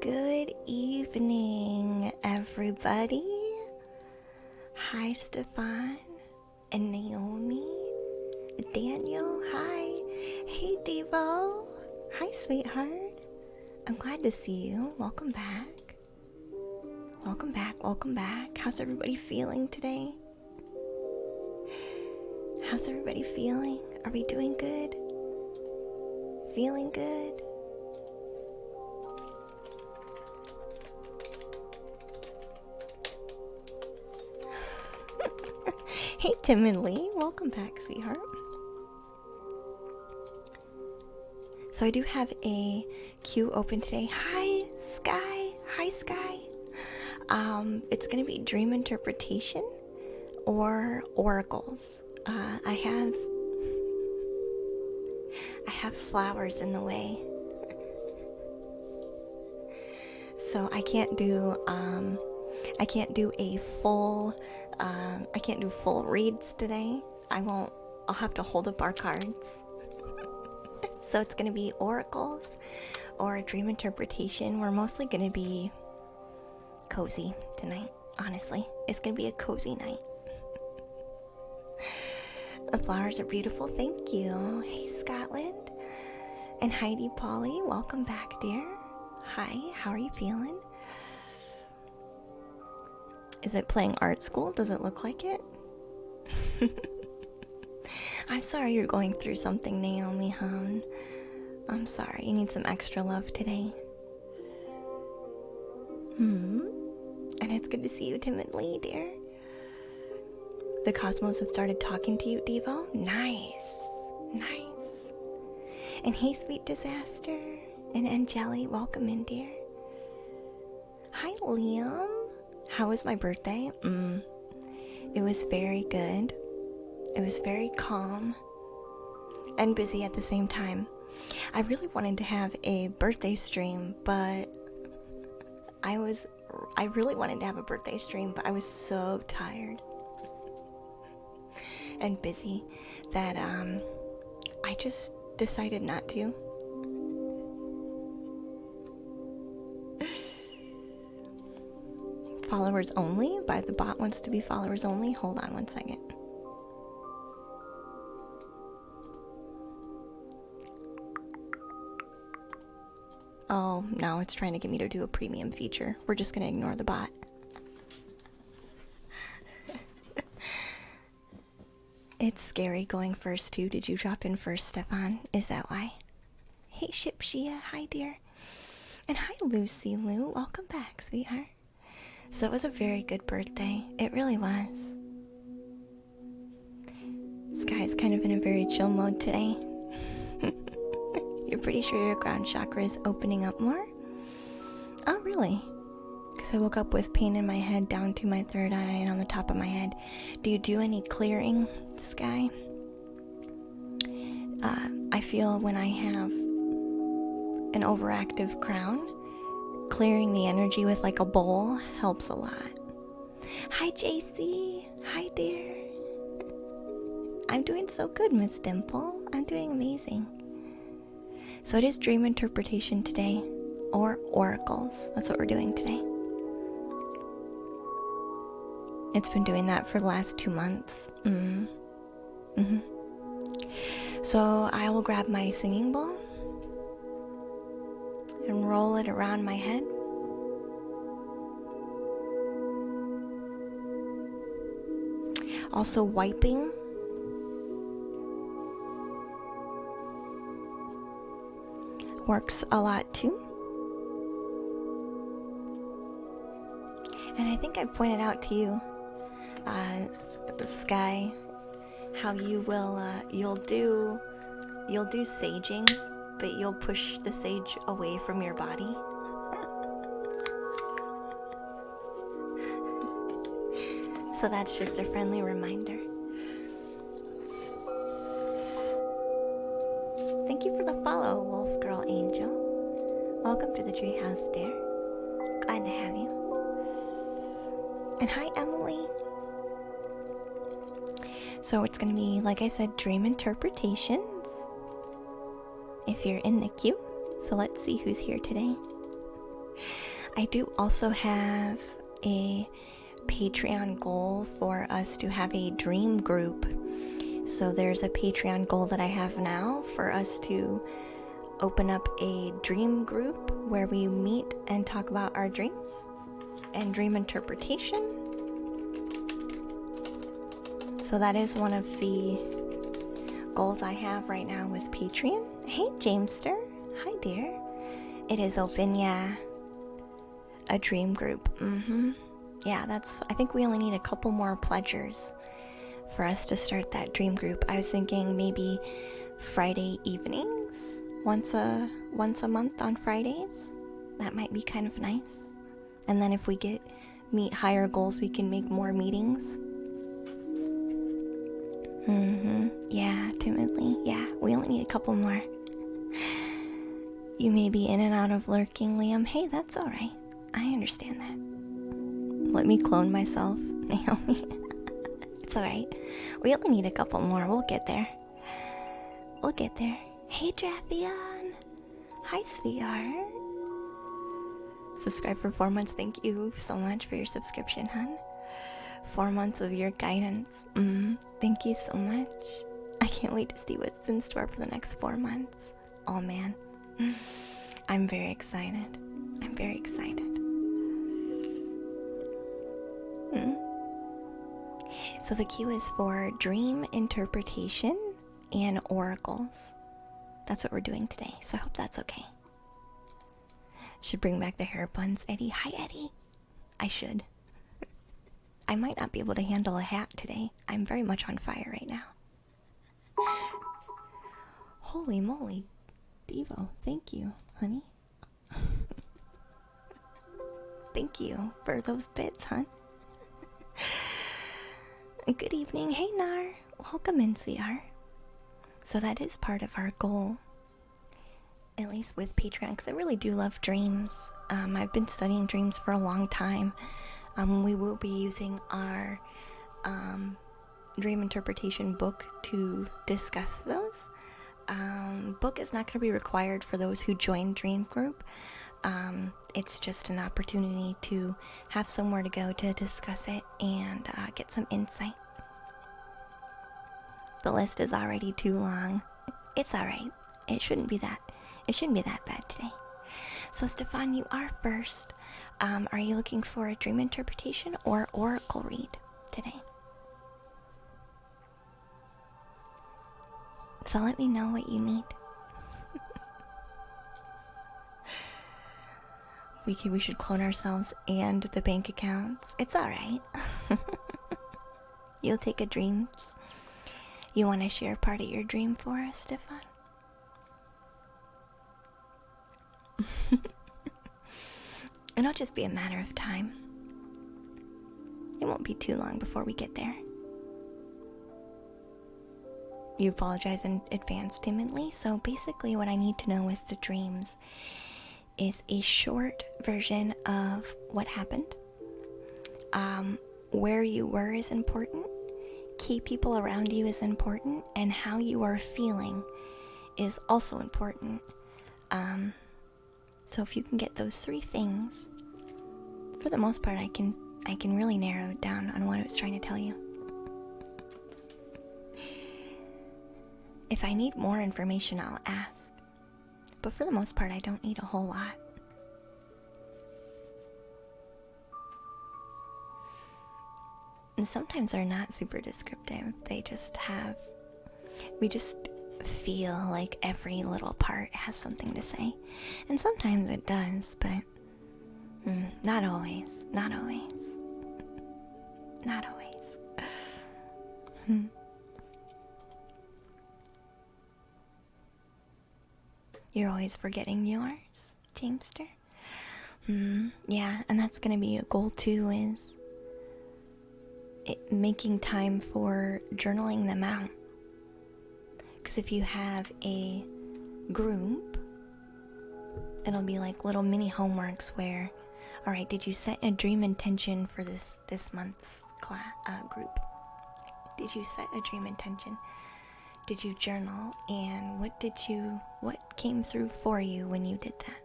Good evening, everybody. Hi, Stefan and Naomi. Daniel, hi. Hey, Devo. Hi, sweetheart. I'm glad to see you. Welcome back. Welcome back, welcome back. How's everybody feeling today? How's everybody feeling? Are we doing good? Feeling good? Hey, Tim and Lee. Welcome back, sweetheart. So I do have a queue open today. Hi, Sky. Hi, Sky. It's gonna be dream interpretation or oracles. I have flowers in the way, so I can't do a full I can't do full reads today. I'll have to hold up our cards. So it's gonna be oracles or a dream interpretation. We're mostly gonna be cozy tonight, honestly. It's gonna be a cozy night. The flowers are beautiful, thank you. Hey, Scotland. And Heidi Polly, welcome back, dear. Hi, how are you feeling? Is it playing art school? Does it look like it? I'm sorry you're going through something, Naomi Hone. I'm sorry, you need some extra love today. And it's good to see you timidly, dear. The cosmos have started talking to you, Devo. Nice. Nice. And hey, sweet disaster. And Angeli, welcome in, dear. Hi, Liam. How was my birthday? It was very good. It was very calm and busy at the same time. I really wanted to have a birthday stream, but I was so tired and busy that I just decided not to. Followers only? By the bot wants to be followers only? Hold on one second. Oh, now it's trying to get me to do a premium feature. We're just gonna ignore the bot. It's scary going first too. Did you drop in first, Stefan? Is that why? Hey, Shipshia. Hi, dear. And hi, Lucy Lou. Welcome back, sweetheart. So it was a very good birthday. It really was. Sky's kind of in a very chill mode today. You're pretty sure your ground chakra is opening up more? Oh, really? Because I woke up with pain in my head down to my third eye and on the top of my head. Do you do any clearing, Sky? I feel when I have an overactive crown, clearing the energy with like a bowl helps a lot. Hi, JC. Hi, dear. I'm doing so good, Miss Dimple. I'm doing amazing. So it is dream interpretation today, or oracles. That's what we're doing today. It's been doing that for the last 2 months. So I will grab my singing bowl and roll it around my head. Also wiping. Works a lot too. And I think I've pointed out to you, Sky, how you will, you'll do saging, but you'll push the sage away from your body. So that's just a friendly reminder. Thank you for the follow, Wolf Girl Angel. Welcome to the treehouse, dear. Glad to have you. And hi, Emily. So it's going to be, like I said, dream interpretations. If you're in the queue. So let's see who's here today. I do also have a Patreon goal for us to have a dream group. So there's a Patreon goal that I have now for us to open up a dream group where we meet and talk about our dreams and dream interpretation. So that is one of the goals I have right now with Patreon. Hey Jamester, hi dear. It is open, yeah. A dream group. Yeah, I think we only need a couple more pledgers for us to start that dream group. I was thinking maybe Friday evenings, once a month on Fridays. That might be kind of nice. And then if we meet higher goals, we can make more meetings. Yeah, timidly. Yeah, we only need a couple more. You may be in and out of lurking, Liam. Hey, that's alright. I understand that. Let me clone myself, Naomi. It's alright. We only need a couple more. We'll get there. We'll get there. Hey, Jathion. Hi, sweetheart. Subscribe for 4 months. Thank you so much for your subscription, hun. 4 months of your guidance. Thank you so much. I can't wait to see what's in store for the next 4 months. Oh, man. I'm very excited. I'm very excited. So the Q is for dream interpretation and oracles. That's what we're doing today, so I hope that's okay. Should bring back the hair buns, Eddie. Hi, Eddie. I should. I might not be able to handle a hat today. I'm very much on fire right now. Holy moly. Devo, thank you, honey. Thank you for those bits, hon. Good evening. Hey, Nar. Welcome in, sweetheart. So that is part of our goal. At least with Patreon, because I really do love dreams. I've been studying dreams for a long time. We will be using our dream interpretation book to discuss those. Book is not going to be required for those who join Dream Group. It's just an opportunity to have somewhere to go to discuss it and get some insight. The list is already too long. It's alright. It shouldn't be that bad today. So Stefan, you are first. Are you looking for a dream interpretation or oracle read today? So let me know what you need. We should clone ourselves and the bank accounts. It's alright. You'll take a dreams. You want to share part of your dream for us, Stefan? It'll just be a matter of time. It won't be too long before we get there. You apologize in advance timidly, so basically what I need to know with the dreams is a short version of what happened. Where you were is important, key people around you is important, and how you are feeling is also important. So if you can get those 3 things, for the most part I can really narrow down on what it was trying to tell you. If I need more information, I'll ask. But for the most part, I don't need a whole lot. And sometimes they're not super descriptive. They just we just feel like every little part has something to say. And sometimes it does, but not always. Not always. Not always. You're always forgetting yours, Jamester. Yeah, and that's gonna be a goal too, is making time for journaling them out. Because if you have a group, it'll be like little mini homeworks where, all right, did you set a dream intention for this month's group? Did you set a dream intention? Did you journal? And what came through for you when you did that?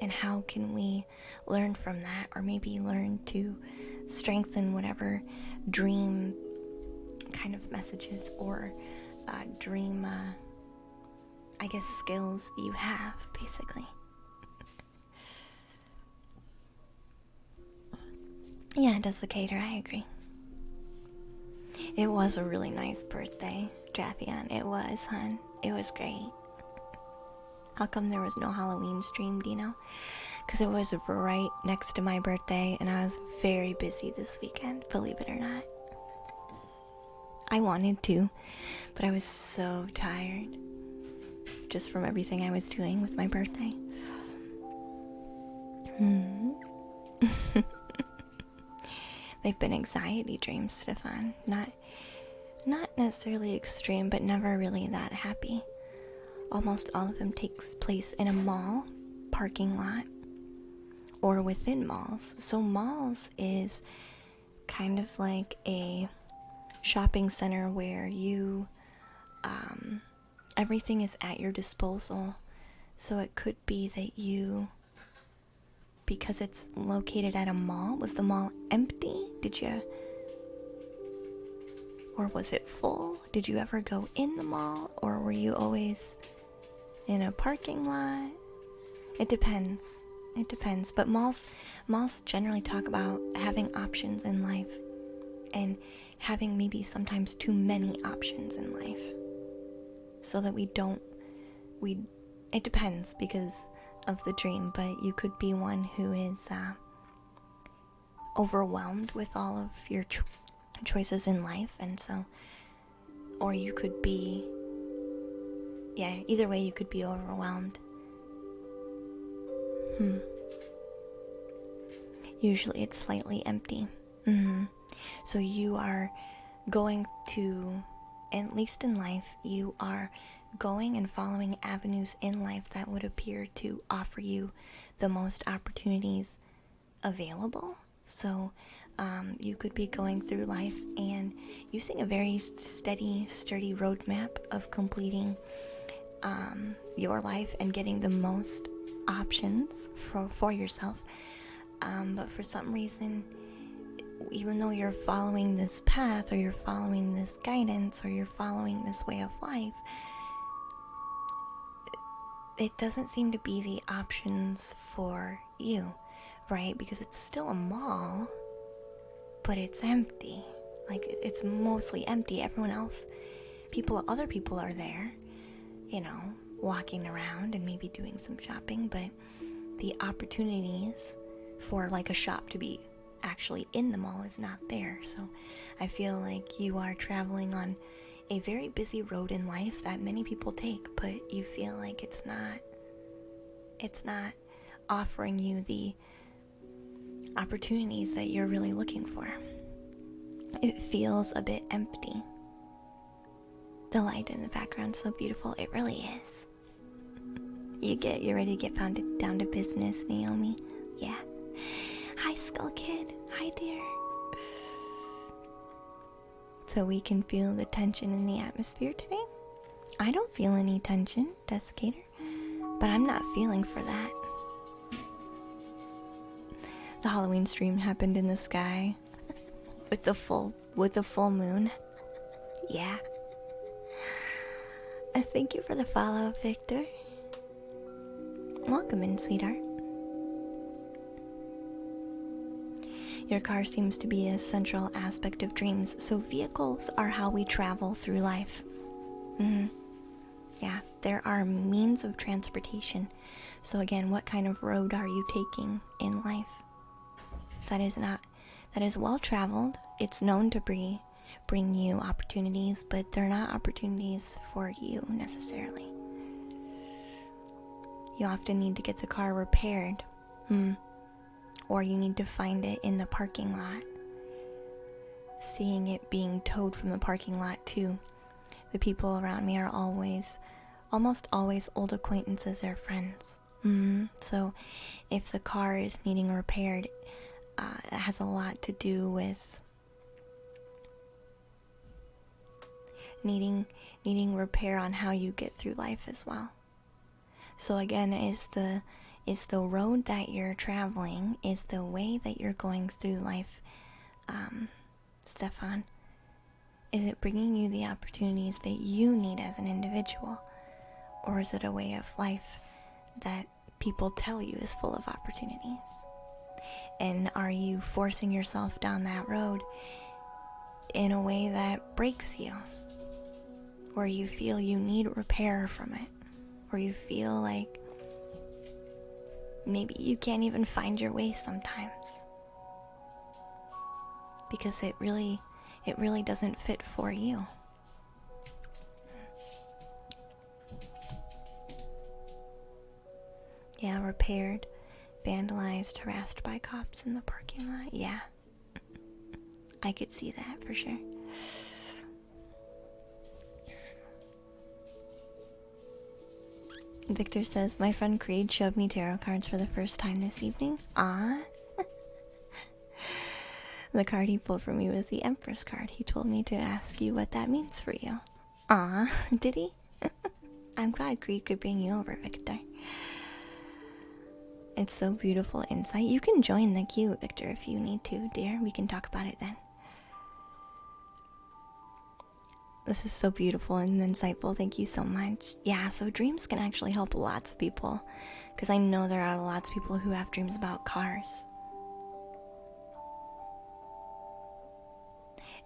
And how can we learn from that, or maybe learn to strengthen whatever dream kind of messages or dream, I guess, skills you have, basically. Yeah, Desiccator, I agree. It was a really nice birthday, Jathian. It was, hon. It was great. How come there was no Halloween stream, do you know? Because it was right next to my birthday, and I was very busy this weekend, believe it or not. I wanted to, but I was so tired just from everything I was doing with my birthday. They've been anxiety dreams, Stefan. Not necessarily extreme, but never really that happy. Almost all of them takes place in a mall, parking lot, or within malls. So malls is kind of like a shopping center where you, everything is at your disposal. So it could be that you, because it's located at a mall, was the mall empty? Or was it full? Did you ever go in the mall, or were you always in a parking lot? It depends. But malls generally talk about having options in life, and having maybe sometimes too many options in life, so that it depends because of the dream, but you could be one who is overwhelmed with all of your choices in life, and so, or you could be, either way you could be overwhelmed. Usually it's slightly empty. So you are going to, at least in life, you are going and following avenues in life that would appear to offer you the most opportunities available. So you could be going through life and using a very sturdy roadmap of completing your life and getting the most options for yourself. But for some reason, even though you're following this path, or you're following this guidance, or you're following this way of life, it doesn't seem to be the options for you, right? Because it's still a mall, but it's empty. Like, it's mostly empty. Everyone else, other people are there, walking around and maybe doing some shopping, but the opportunities for like a shop to be actually in the mall is not there. So I feel like you are traveling on a very busy road in life that many people take, but you feel like it's not offering you the opportunities that you're really looking for. It feels a bit empty. The light in the background's so beautiful. It really is. You're ready to get down to business, Naomi? Yeah. Hi, Skull Kid. Hi, dear. So we can feel the tension in the atmosphere today. I don't feel any tension, Desiccator, but I'm not feeling for that. The Halloween stream happened in the sky with the full moon. Yeah. Thank you for the follow, Victor. Welcome in, sweetheart. Your car seems to be a central aspect of dreams, so vehicles are how we travel through life. Yeah, there are means of transportation. So again, what kind of road are you taking in life? That is well traveled. It's known to bring you opportunities, but they're not opportunities for you necessarily. You often need to get the car repaired. Or you need to find it in the parking lot. Seeing it being towed from the parking lot too. The people around me are almost always old acquaintances or friends. So if the car is needing repaired, it has a lot to do with needing repair on how you get through life as well. So again, is Is the road that you're traveling, is the way that you're going through life, Stefan, is it bringing you the opportunities that you need as an individual? Or is it a way of life that people tell you is full of opportunities? And are you forcing yourself down that road in a way that breaks you? Where you feel you need repair from it? Where you feel like maybe you can't even find your way sometimes? Because it really doesn't fit for you. Yeah, repaired, vandalized, harassed by cops in the parking lot. Yeah, I could see that for sure. Victor says, my friend Creed showed me tarot cards for the first time this evening. Ah. The card he pulled for me was the Empress card. He told me to ask you what that means for you. Ah, did he? I'm glad Creed could bring you over, Victor. It's so beautiful insight. You can join the queue, Victor, if you need to, dear. We can talk about it then. This is so beautiful and insightful. Thank you so much. Yeah, so dreams can actually help lots of people. Because I know there are lots of people who have dreams about cars.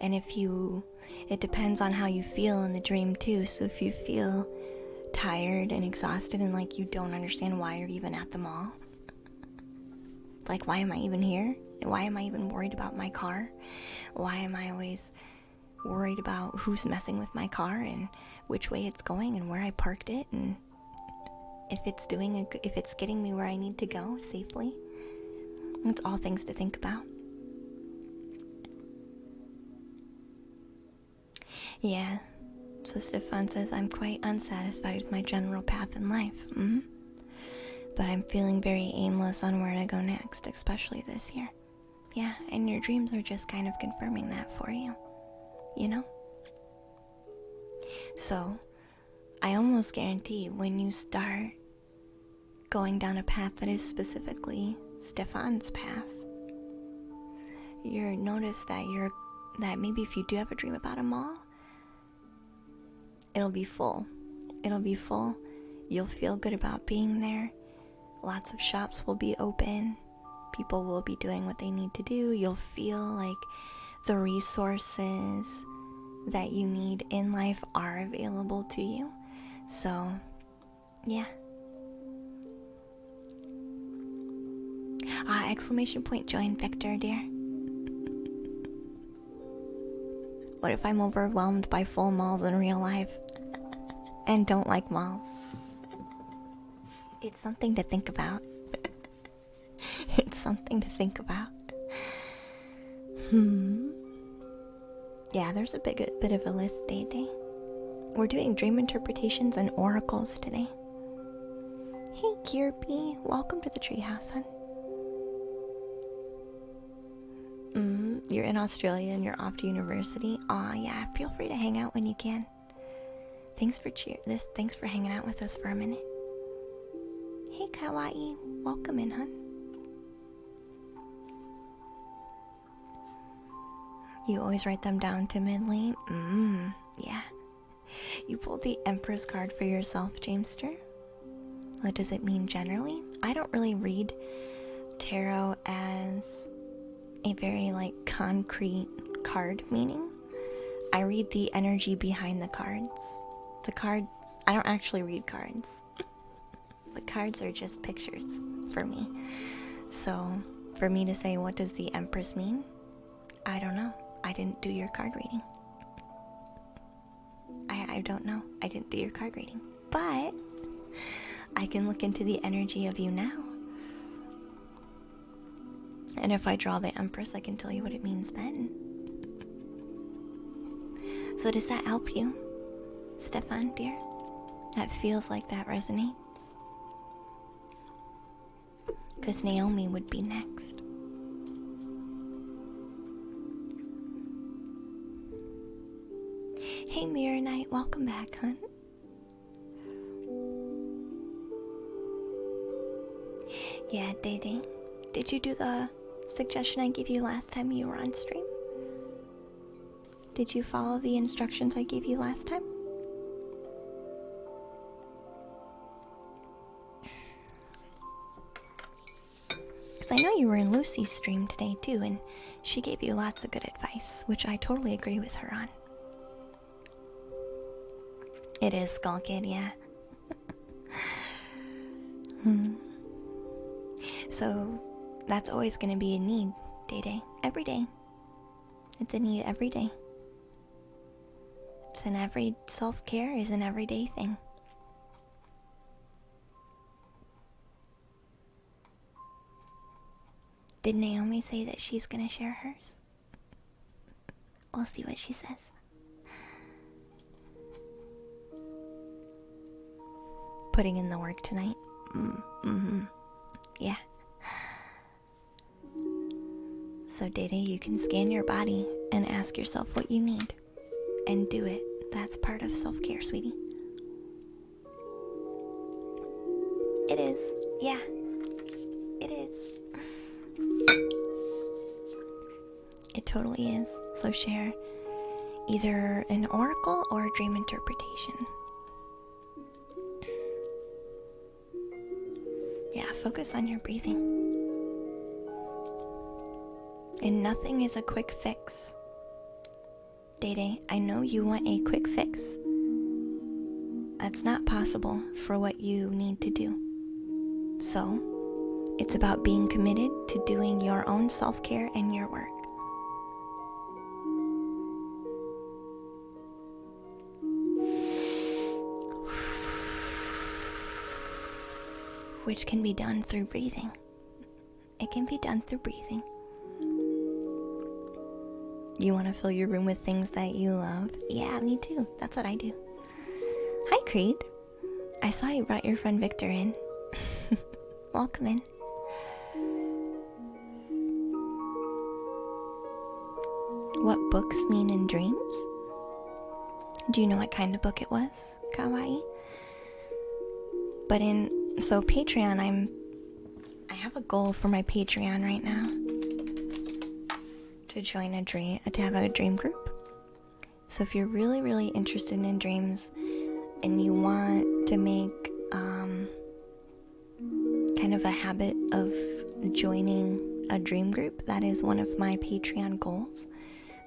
And it depends on how you feel in the dream too. So if you feel tired and exhausted and like you don't understand why you're even at the mall, like, why am I even here? Why am I even worried about my car? Why am I always worried about who's messing with my car and which way it's going and where I parked it and if it's getting me where I need to go safely? It's all things to think about. Yeah. So Stefan says, I'm quite unsatisfied with my general path in life. But I'm feeling very aimless on where to go next, especially this year. Yeah, and your dreams are just kind of confirming that for you. You know? So, I almost guarantee when you start going down a path that is specifically Stefan's path, you'll notice that maybe if you do have a dream about a mall, it'll be full. It'll be full. You'll feel good about being there. Lots of shops will be open. People will be doing what they need to do. You'll feel like the resources that you need in life are available to you. So, yeah. Exclamation point join, Victor, dear. What if I'm overwhelmed by full malls in real life and don't like malls? It's something to think about. It's something to think about. Yeah, there's a bit of a list, Day. We're doing dream interpretations and oracles today. Hey, Kirby, welcome to the treehouse, hun. You're in Australia and you're off to university. Aw, yeah, feel free to hang out when you can. Thanks for hanging out with us for a minute. Hey, Kawaii, welcome in, hun. You always write them down timidly? Yeah. You pulled the Empress card for yourself, Jamester. What does it mean generally? I don't really read tarot as a very, concrete card meaning. I read the energy behind the cards. I don't actually read cards. The cards are just pictures for me. So, for me to say, what does the Empress mean? I don't know. I didn't do your card reading. I don't know. I didn't do your card reading. But I can look into the energy of you now. And if I draw the Empress, I can tell you what it means then. So does that help you, Stefan, dear? That feels like that resonates? Because Naomi would be next. Hey, Mirror Knight, welcome back, hun. Yeah, Day. Did you do the suggestion I gave you last time you were on stream? Did you follow the instructions I gave you last time? Because I know you were in Lucy's stream today too, and she gave you lots of good advice, which I totally agree with her on. It is Skull Kid, yeah. So that's always going to be a need, Day. Every day. It's a need every day. It's an every self-care is an everyday thing. Did Naomi say that she's gonna share hers? We'll see what she says. Putting in the work tonight. Yeah. So Day, you can scan your body and ask yourself what you need. And do it. That's part of self-care, sweetie. It is. Yeah. It is. It totally is. So share either an oracle or a dream interpretation. Yeah, focus on your breathing. And nothing is a quick fix. Day, I know you want a quick fix. That's not possible for what you need to do. So, it's about being committed to doing your own self-care and your work. Which can be done through breathing. It can be done through breathing. You want to fill your room with things that you love? Yeah, me too. That's what I do. Hi, Creed. I saw you brought your friend Victor in. Welcome in. What books mean in dreams? Do you know what kind of book it was, Kawaii? But so Patreon, I have a goal for my Patreon right now. To join to have a dream group. So if you're really, really interested in dreams and you want to make kind of a habit of joining a dream group, that is one of my Patreon goals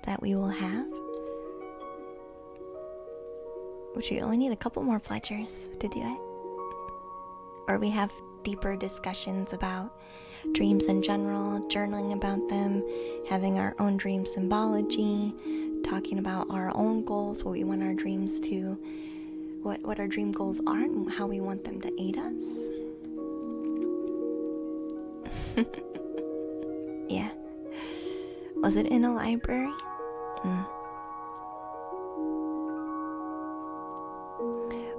that we will have. Which we only need a couple more pledgers to do it. Or we have deeper discussions about dreams in general, journaling about them, having our own dream symbology, talking about our own goals, what we want our dreams to, what our dream goals are and how we want them to aid us. Yeah. Was it in a library?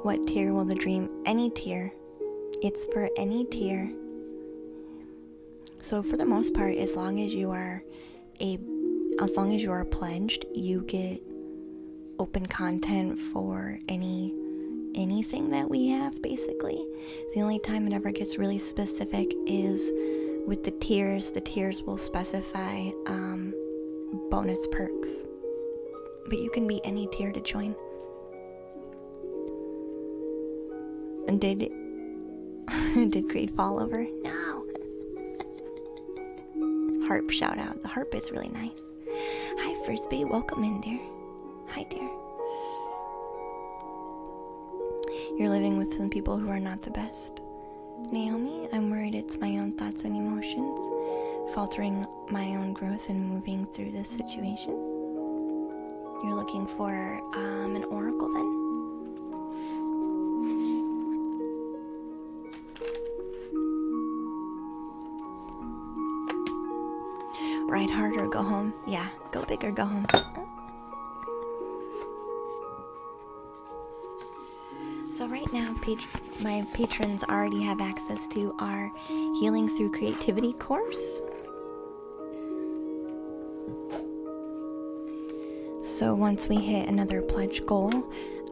What tier will the dream? Any tier. It's for any tier. So for the most part, as long as you are pledged, you get open content for anything that we have, basically. The only time it ever gets really specific is with the tiers. The tiers will specify bonus perks. But you can be any tier to join. And did Creed fall over? No. Harp shout out. The harp is really nice. Hi, Frisbee. Welcome in, dear. Hi, dear. You're living with some people who are not the best. Naomi, I'm worried it's my own thoughts and emotions, faltering my own growth and moving through this situation. You're looking for an oracle then? Ride hard or go home. Yeah, go big or go home. So right now, my patrons already have access to our Healing Through Creativity course. So once we hit another pledge goal,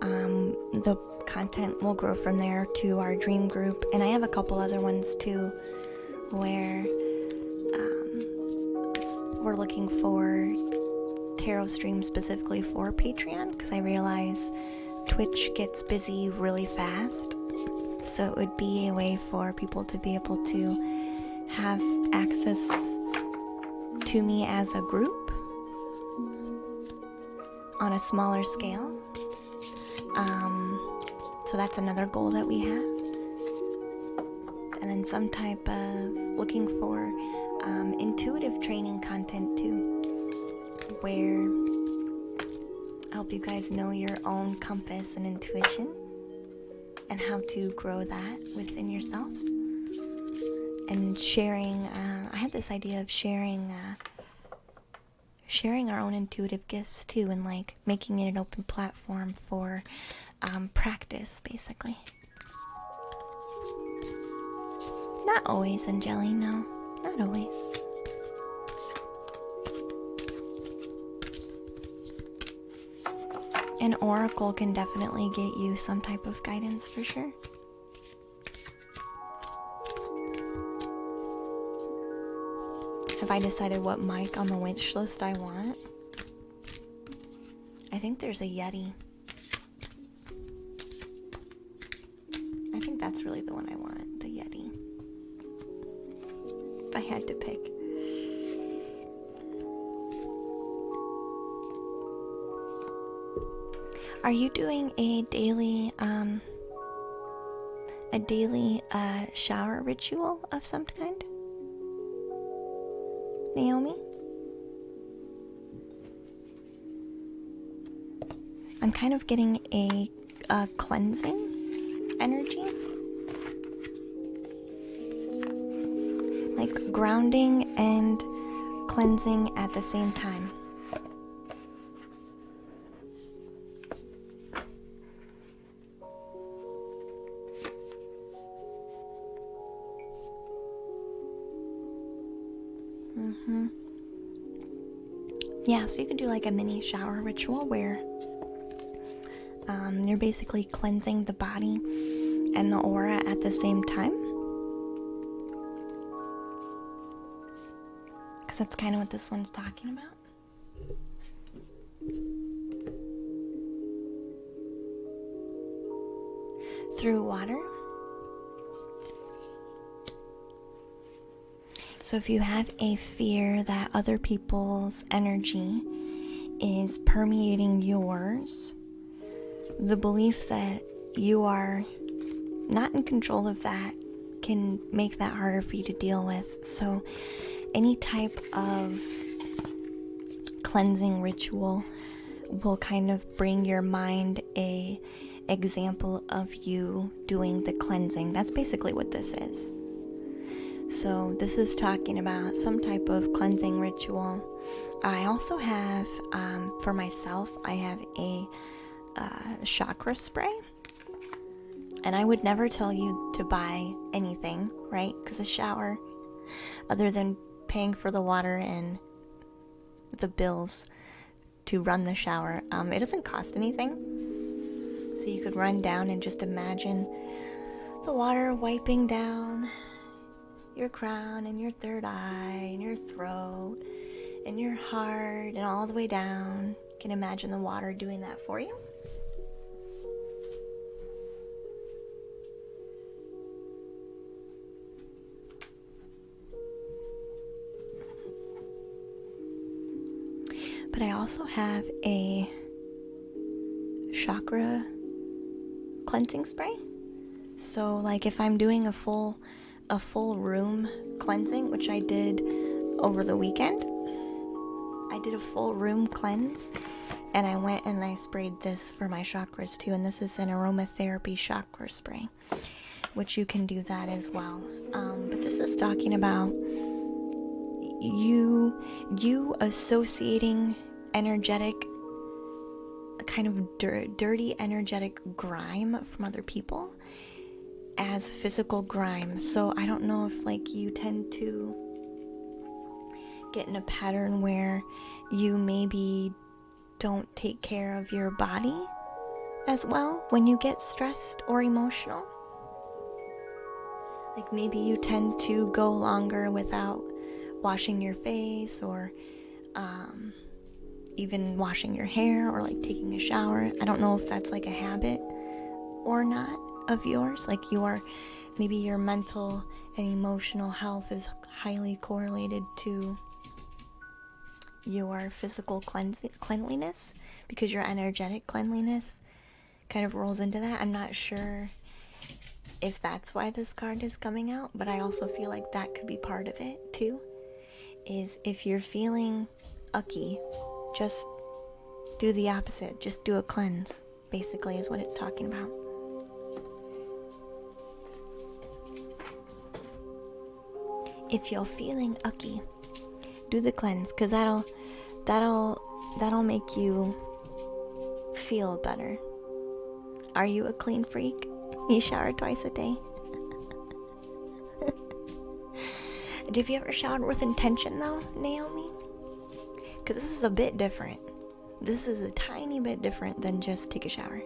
the content will grow from there to our dream group. And I have a couple other ones too where we're looking for tarot streams specifically for Patreon, because I realize Twitch gets busy really fast. So it would be a way for people to be able to have access to me as a group on a smaller scale. So that's another goal that we have. And then some type of looking for intuitive training content too, where I help you guys know your own compass and intuition and how to grow that within yourself. And sharing, I had this idea of sharing our own intuitive gifts too, and like making it an open platform for practice, basically. Not always, Angeli, no. Not always. An oracle can definitely get you some type of guidance for sure. Have I decided what mic on the wish list I want? I think there's a Yeti. I think that's really the one I want, the Yeti. If I had to pick. Are you doing a daily shower ritual of some kind, Naomi? I'm kind of getting a cleansing energy, like grounding and cleansing at the same time. Yeah, so you could do like a mini shower ritual where you're basically cleansing the body and the aura at the same time. Because that's kind of what this one's talking about. Through water. So if you have a fear that other people's energy is permeating yours, the belief that you are not in control of that can make that harder for you to deal with. So any type of cleansing ritual will kind of bring your mind a example of you doing the cleansing. That's basically what this is. So this is talking about some type of cleansing ritual. I also have, for myself, I have a chakra spray. And I would never tell you to buy anything, right? Because a shower, other than paying for the water and the bills to run the shower, it doesn't cost anything. So you could run down and just imagine the water wiping down your crown and your third eye and your throat and your heart and all the way down. You can imagine the water doing that for you. But I also have a chakra cleansing spray. So like if I'm doing a full room cleansing, which I did over the weekend, I did a full room cleanse, and I went and I sprayed this for my chakras too. And this is an aromatherapy chakra spray, which you can do that as well. But this is talking about you associating energetic, kind of dirty energetic grime from other people as physical grime. So I don't know if like you tend to get in a pattern where you maybe don't take care of your body as well when you get stressed or emotional. Like maybe you tend to go longer without washing your face, or even washing your hair, or like taking a shower. I don't know if that's like a habit or not of yours. Like maybe your mental and emotional health is highly correlated to your physical cleanliness, because your energetic cleanliness kind of rolls into that. I'm not sure if that's why this card is coming out, but I also feel like that could be part of it too. Is if you're feeling ucky, just do the opposite. Just do a cleanse, basically, is what it's talking about. If you're feeling ucky, do the cleanse, because that'll make you feel better. Are you a clean freak? You shower twice a day? Have you ever showered with intention though, Naomi? Because this is a bit different. This is a tiny bit different than just take a shower.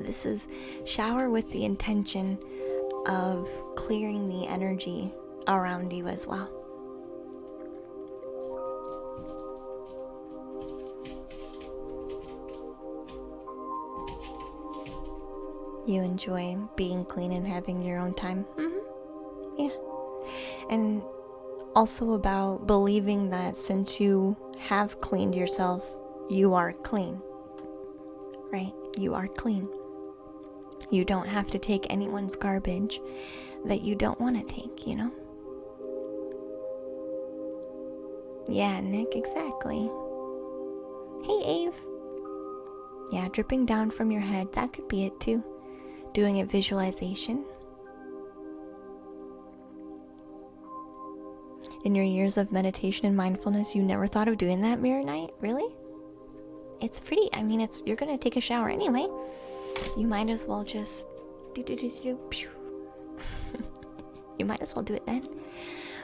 This is shower with the intention of clearing the energy around you as well. You enjoy being clean and having your own time. Yeah. And also about believing that since you have cleaned yourself, you are clean. Right? You are clean. You don't have to take anyone's garbage that you don't want to take, you know? Yeah, Nick, exactly. Hey, Ave. Yeah, dripping down from your head, that could be it too. Doing a visualization. In your years of meditation and mindfulness, you never thought of doing that mirror night? Really? It's pretty, you're gonna take a shower anyway. You might as well just you might as well do it then.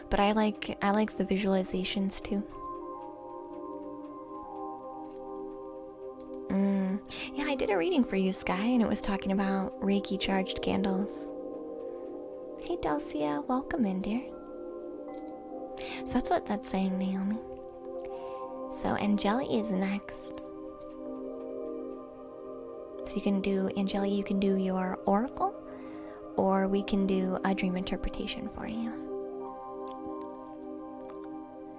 But I like the visualizations too. Yeah, I did a reading for you, Sky, and it was talking about Reiki charged candles. Hey, Delcia, welcome in, dear. So that's what that's saying, Naomi. So Angeli is next. So you can do, Angeli, you can do your oracle, or we can do a dream interpretation for you.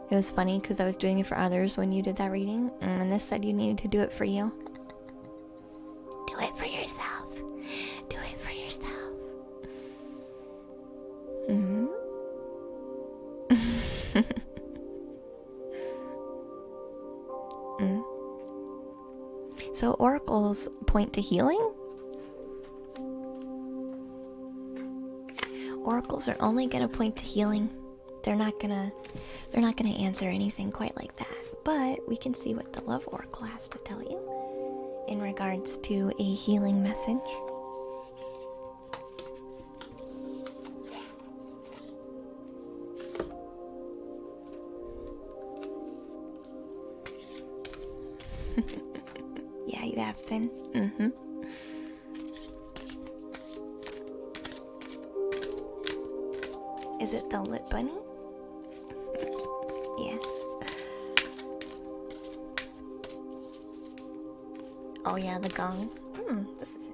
It was funny because I was doing it for others when you did that reading, and this said you needed to do it for you. Do it for yourself. Do it for yourself. So oracles point to healing. Oracles are only going to point to healing. They're not gonna answer anything quite like that. But we can see what the Love Oracle has to tell you in regards to a healing message. Yeah, you have been. Is it the lip bunny? Yeah. Oh yeah, the gong. This is it.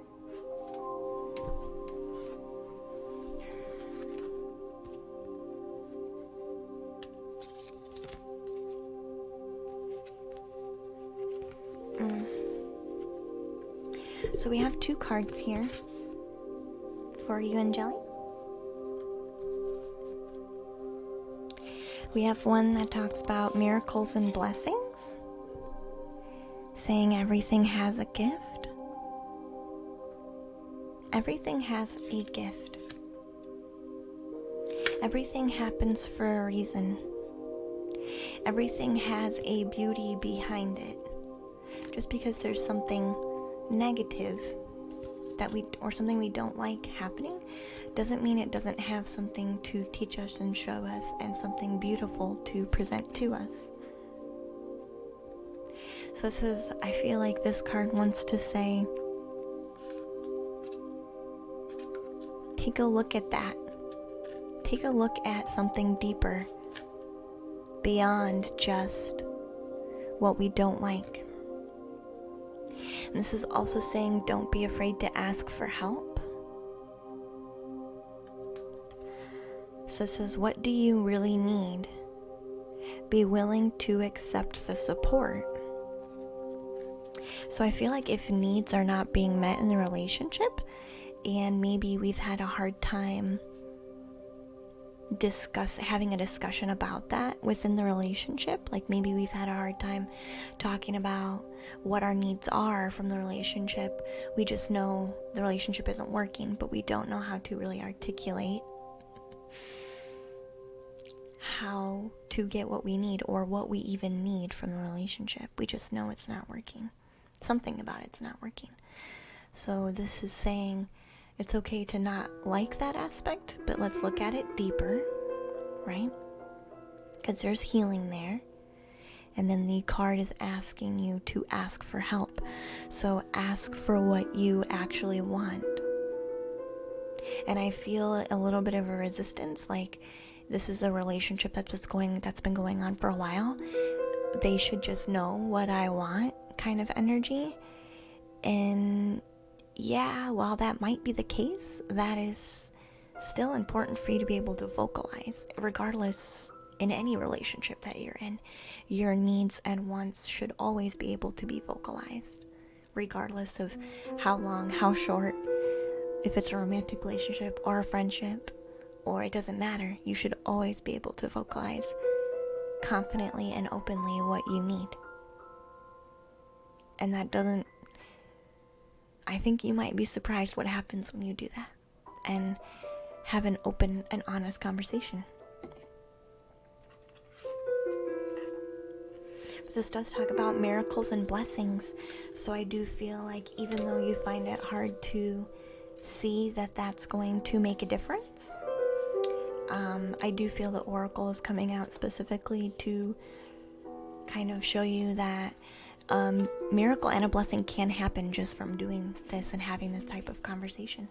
So we have two cards here for you, Angeli. We have one that talks about miracles and blessings, saying everything has a gift. Everything has a gift. Everything happens for a reason. Everything has a beauty behind it. Just because there's something negative or something we don't like happening doesn't mean it doesn't have something to teach us and show us, and something beautiful to present to us. So this is, I feel like this card wants to say, take a look at that. take a look at something deeper beyond just what we don't like. And this is also saying don't be afraid to ask for help. So it says, what do you really need? Be willing to accept the support. So I feel like if needs are not being met in the relationship, and maybe we've had a hard time having a discussion about that within the relationship, like maybe we've had a hard time talking about what our needs are from the relationship. We just know the relationship isn't working, but we don't know how to really articulate how to get what we need or what we even need from the relationship. We just know it's not working. Something about it's not working. So this is saying it's okay to not like that aspect, but let's look at it deeper, right? Because there's healing there. And then the card is asking you to ask for help. So ask for what you actually want. And I feel a little bit of a resistance, like this is a relationship that's been going on for a while. They should just know what I want kind of energy. And yeah, while that might be the case, that is still important for you to be able to vocalize. Regardless, in any relationship that you're in, your needs and wants should always be able to be vocalized. Regardless of how long, how short, if it's a romantic relationship or a friendship, or it doesn't matter, you should always be able to vocalize confidently and openly what you need. And that doesn't, I think you might be surprised what happens when you do that and have an open and honest conversation. But this does talk about miracles and blessings, so I do feel like even though you find it hard to see that that's going to make a difference, I do feel the oracle is coming out specifically to kind of show you that miracle and a blessing can happen just from doing this and having this type of conversation.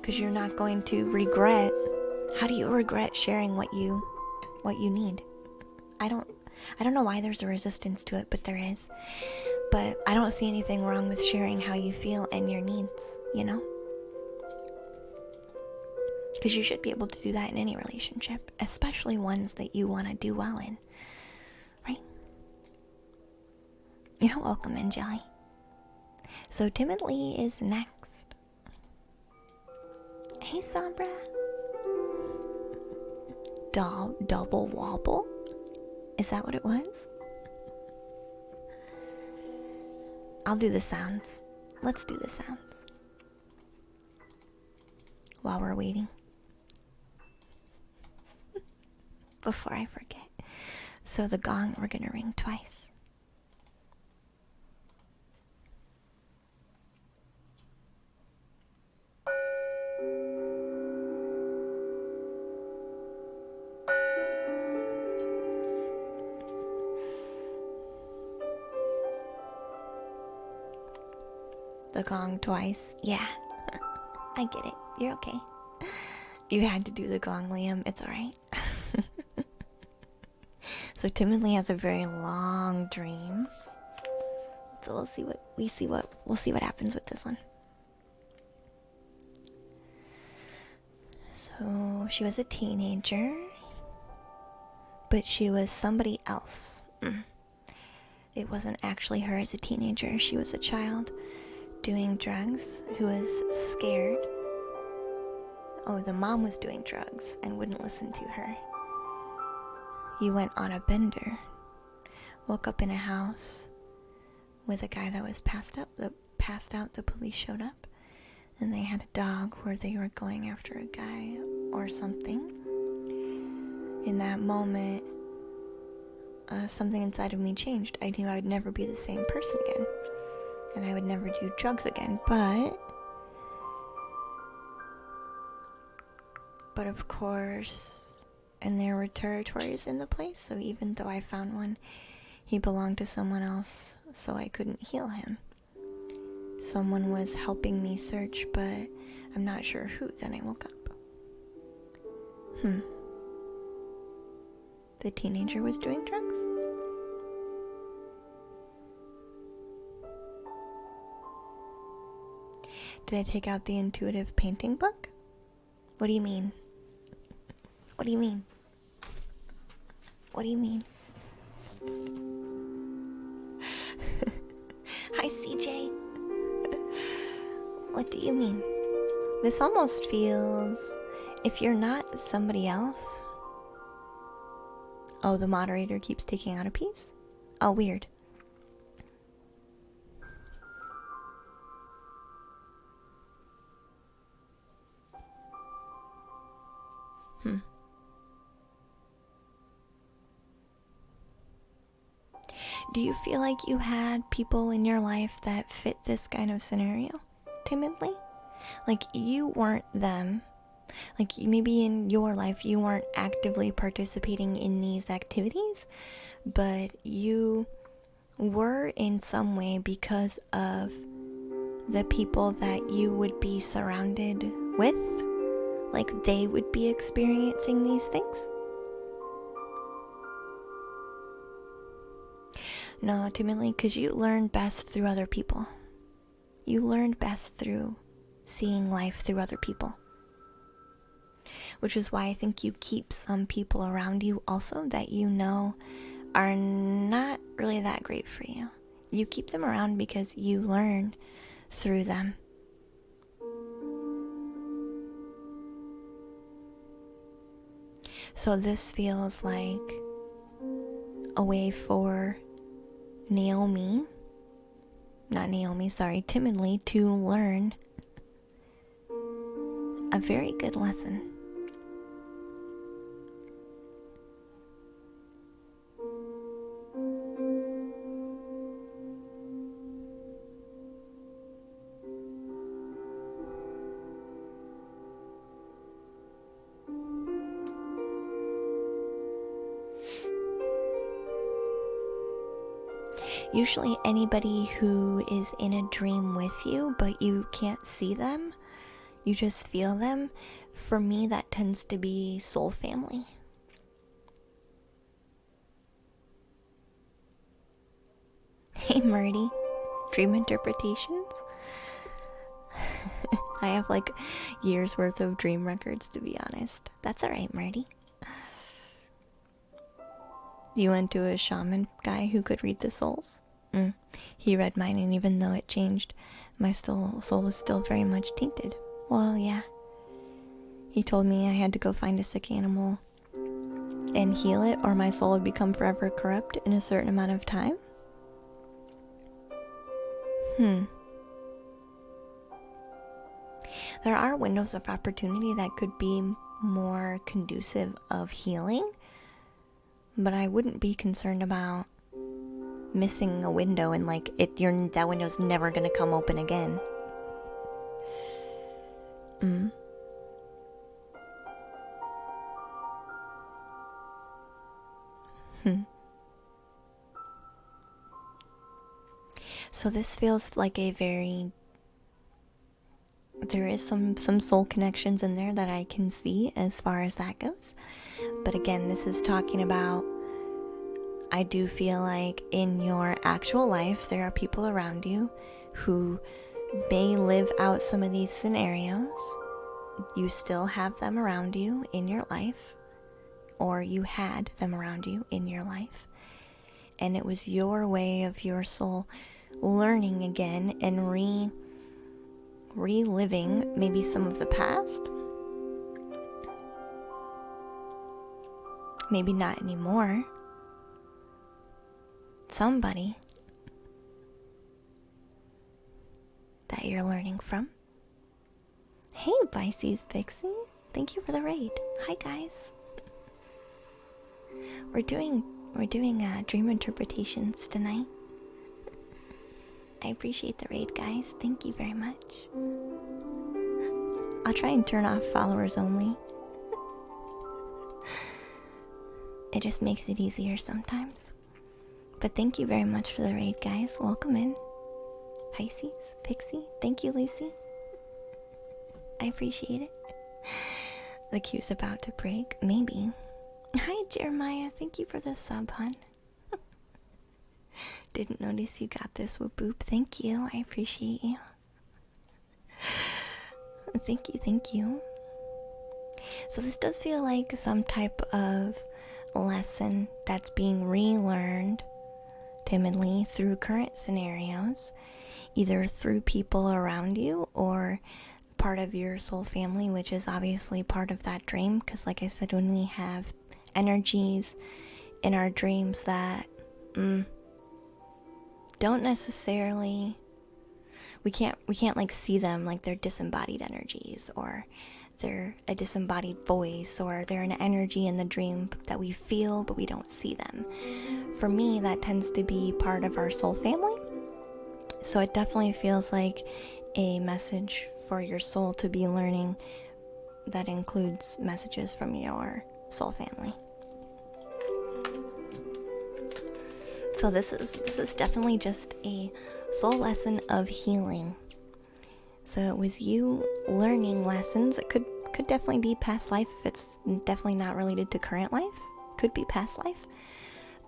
Because you're not going to regret. How do you regret sharing what you need? I don't know why there's a resistance to it, but there is. But I don't see anything wrong with sharing how you feel and your needs, you know? Because you should be able to do that in any relationship, especially ones that you want to do well in, right? You're welcome, Angeli. So Timothy is next. Hey, Sombra. Double wobble? Is that what it was? I'll do the sounds. Let's do the sounds while we're waiting. Before I forget. So the gong, we're gonna ring twice. The gong twice. Yeah. I get it. You're okay. You had to do the gong, Liam. It's alright. So Timothy has a very long dream. So we'll see what happens with this one. So she was a teenager, but she was somebody else. It wasn't actually her as a teenager. She was a child doing drugs who was scared. Oh, the mom was doing drugs and wouldn't listen to her. He went on a bender, woke up in a house with a guy that was passed out. The police showed up, and they had a dog where they were going after a guy or something. In that moment, something inside of me changed. I knew I would never be the same person again, and I would never do drugs again, but of course, and there were territories in the place, so even though I found one, he belonged to someone else, so I couldn't heal him. someone was helping me search, but I'm not sure who. Then I woke up. The teenager was doing drugs? Did I take out the intuitive painting book? What do you mean? What do you mean? What do you mean? Hi, CJ. What do you mean? This almost feels... If you're not somebody else... Oh, the moderator keeps taking out a piece? Oh, weird. Do you feel like you had people in your life that fit this kind of scenario, timidly? Like you weren't them. Like maybe in your life you weren't actively participating in these activities, but you were in some way because of the people that you would be surrounded with. Like they would be experiencing these things. No, timidly, because you learn best through other people. You learned best through seeing life through other people. Which is why I think you keep some people around you also that you know are not really that great for you. You keep them around because you learn through them. So this feels like a way for timidly to learn a very good lesson. Usually anybody who is in a dream with you, but you can't see them, you just feel them, for me that tends to be soul family. Hey Murdy, dream interpretations? I have like years worth of dream records, to be honest. That's alright, Murdy. You went to a shaman guy who could read the souls? He read mine, and even though it changed, my soul was still very much tainted. Well, yeah. He told me I had to go find a sick animal and heal it, or my soul would become forever corrupt in a certain amount of time. There are windows of opportunity that could be more conducive of healing, but I wouldn't be concerned about missing a window and like that window's never gonna come open again. So this feels like a very... There is some soul connections in there that I can see as far as that goes. But again, this is talking about... I do feel like in your actual life, there are people around you who may live out some of these scenarios. You still have them around you in your life, or you had them around you in your life. And it was your way of your soul learning again and reliving maybe some of the past. Maybe not anymore. Somebody that you're learning from. Hey, Pisces Pixie. Thank you for the raid. Hi, guys. We're doing dream interpretations tonight. I appreciate the raid, guys. Thank you very much. I'll try and turn off followers only. It just makes it easier sometimes. But thank you very much for the raid, guys. Welcome in. Pisces, Pixie, thank you, Lucy. I appreciate it. The queue's about to break, maybe. Hi, Jeremiah, thank you for the sub, hun. Didn't notice you got this, whoop boop. Thank you, I appreciate you. Thank you, thank you. So this does feel like some type of lesson that's being relearned timidly through current scenarios, either through people around you or part of your soul family, which is obviously part of that dream. Because like I said, when we have energies in our dreams that don't necessarily, we can't like see them, like they're disembodied energies, or they're a disembodied voice, or they're an energy in the dream that we feel but we don't see them. For me, that tends to be part of our soul family. So it definitely feels like a message for your soul to be learning that includes messages from your soul family. So this is definitely just a soul lesson of healing. So it was you learning lessons. It could definitely be past life if it's definitely not related to current life. Could be past life.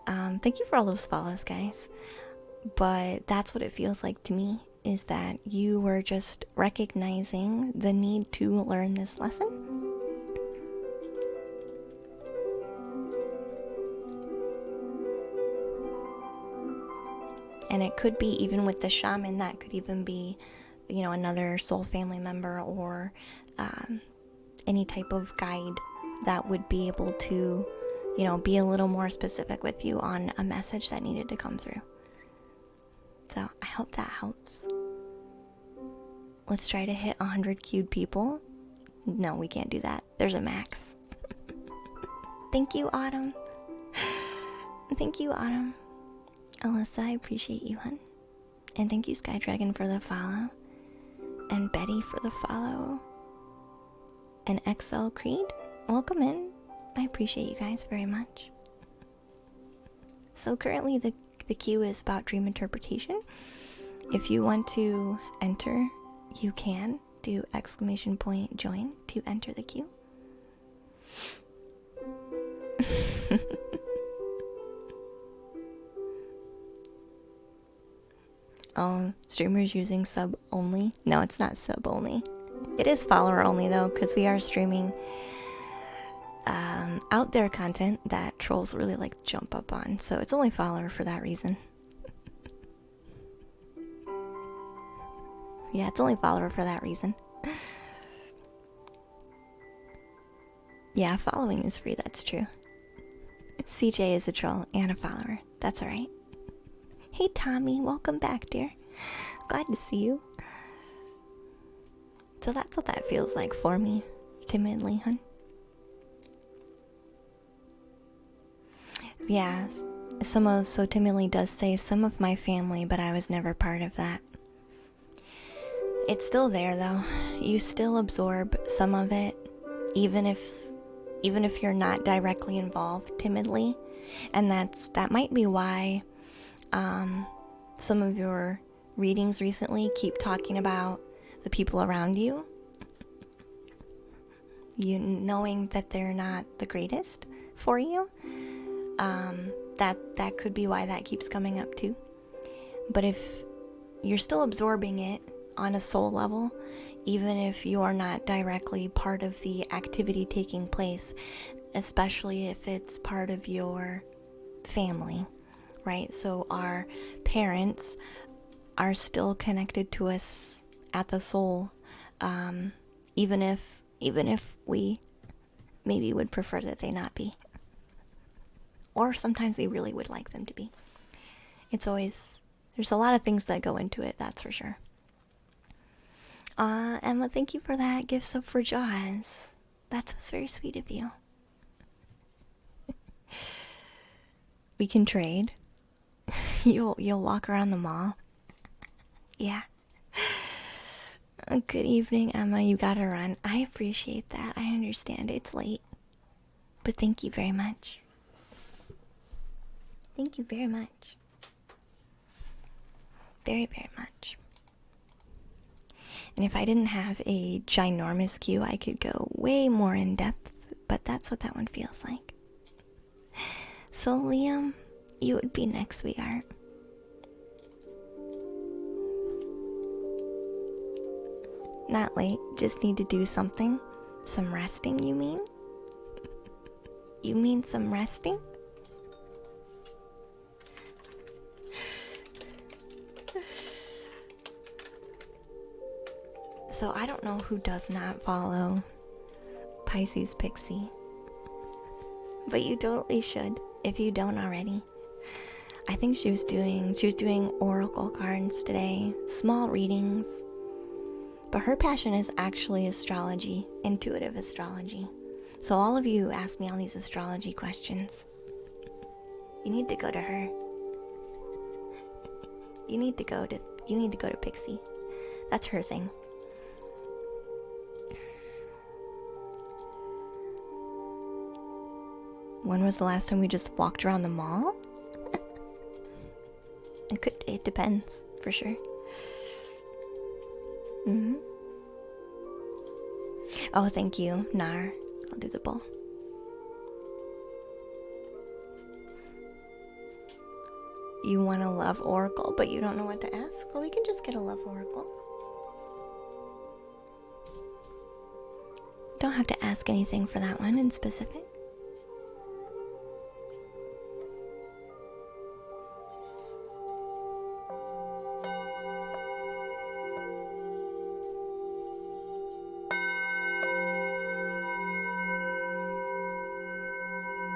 Thank you for all those follows, guys. But that's what it feels like to me, is that you were just recognizing the need to learn this lesson. And it could be, even with the shaman, that could even be, another soul family member, or any type of guide that would be able to, be a little more specific with you on a message that needed to come through. So I hope that helps. Let's try to hit 100 queued people. No, we can't do that. There's a max. Thank you, Autumn. Thank you, Autumn. Alyssa, I appreciate you, hun. And thank you, Sky Dragon, for the follow. And Betty for the follow. And XL Creed, welcome in. I appreciate you guys very much. So currently the queue is about dream interpretation. If you want to enter, you can do !join to enter the queue. Oh, streamers using sub only? No, it's not sub only. It is follower only though, because we are streaming out there content that trolls really like to jump up on. So it's only follower for that reason. Yeah, it's only follower for that reason. Yeah, following is free, that's true. CJ is a troll and a follower. That's alright. Hey Tommy, welcome back, dear. Glad to see you. So that's what that feels like for me, timidly, hun. Yeah, so timidly does say some of my family, but I was never part of that. It's still there though. You still absorb some of it, even if you're not directly involved timidly. And that might be why some of your readings recently keep talking about the people around you. You knowing that they're not the greatest for you. That could be why that keeps coming up too. But if you're still absorbing it on a soul level, even if you are not directly part of the activity taking place, especially if it's part of your family, right? So our parents are still connected to us at the soul, even if we maybe would prefer that they not be. Or sometimes we really would like them to be. There's a lot of things that go into it, that's for sure. Emma, thank you for that gift sub for Jaws. That was very sweet of you. We can trade. You'll walk around the mall. Yeah. Good evening, Emma. You gotta run. I appreciate that. I understand it's late. But thank you very much. Thank you very much. Very, very much. And if I didn't have a ginormous queue, I could go way more in depth, but that's what that one feels like. So, Liam, you would be next, sweetheart. Not late, just need to do something. Some resting, you mean? You mean some resting? So I don't know who does not follow Pisces Pixie, but you totally should if you don't already. I think she was doing oracle cards today, small readings, but her passion is actually astrology, intuitive astrology. So all of you ask me all these astrology questions. You need to go to her. You need to go to Pixie. That's her thing. When was the last time we just walked around the mall? It depends, for sure. Oh, thank you, Nar. I'll do the bowl. You want a love oracle, but you don't know what to ask? Well, we can just get a love oracle. Don't have to ask anything for that one in specific.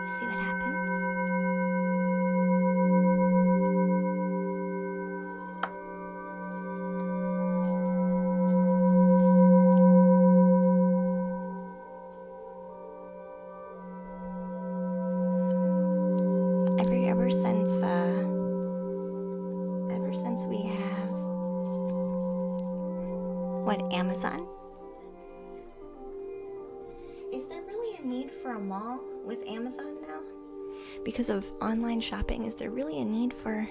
See what happens. Ever since we have Amazon? Is there really a need for a mall with Amazon now? Because of online shopping, is there really a need for...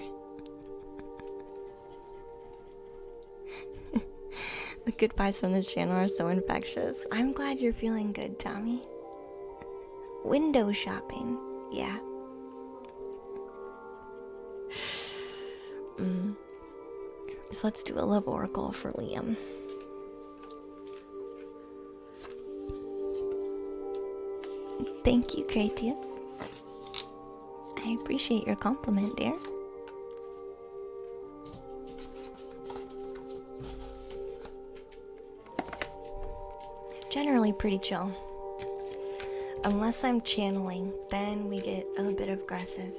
The good vibes from this channel are so infectious. I'm glad you're feeling good, Tommy. Window shopping, yeah. So let's do a love oracle for Liam. Thank you, Cratius. I appreciate your compliment, dear. Generally pretty chill. Unless I'm channeling, then we get a bit aggressive.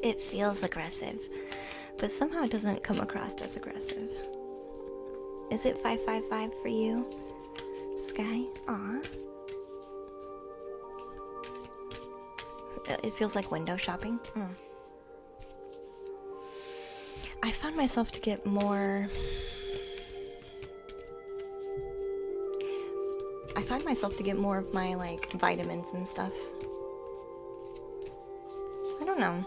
It feels aggressive, but somehow it doesn't come across as aggressive. Is it 555 for you, Sky? Aw. It feels like window shopping. I found myself to get more... of my, like, vitamins and stuff. I don't know.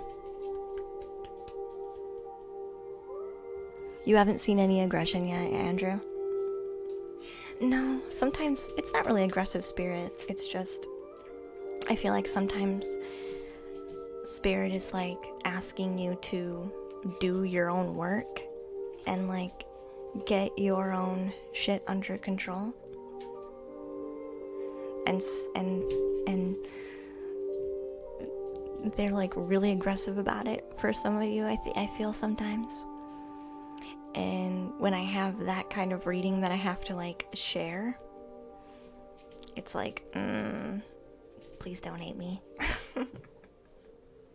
You haven't seen any aggression yet, Andrew? No, sometimes it's not really aggressive spirits. It's just, I feel like sometimes spirit is like asking you to do your own work and like get your own shit under control. And they're like really aggressive about it for some of you, I feel sometimes. And when I have that kind of reading that I have to like share, it's like, please don't hate me.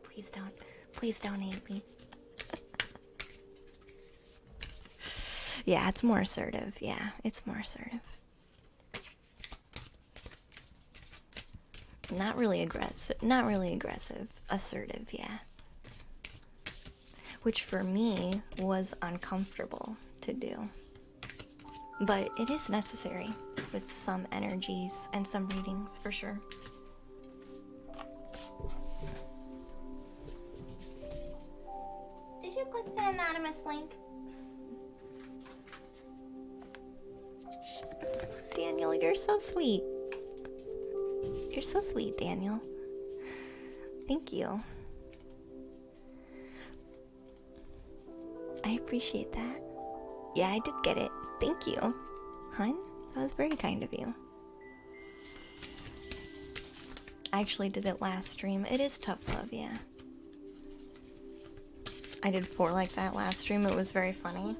Please don't hate me. Yeah, it's more assertive. Yeah, it's more assertive. Not really aggressive. Assertive, yeah. Which for me was uncomfortable to do. But it is necessary with some energies and some readings, for sure. Did you Daniel, you're so sweet. You're so sweet, Daniel. Thank you. I appreciate that. Yeah, I did get it. Thank you. Hun, that was very kind of you. I actually did it last stream. It is tough love, yeah. I did 4 like that last stream. It was very funny.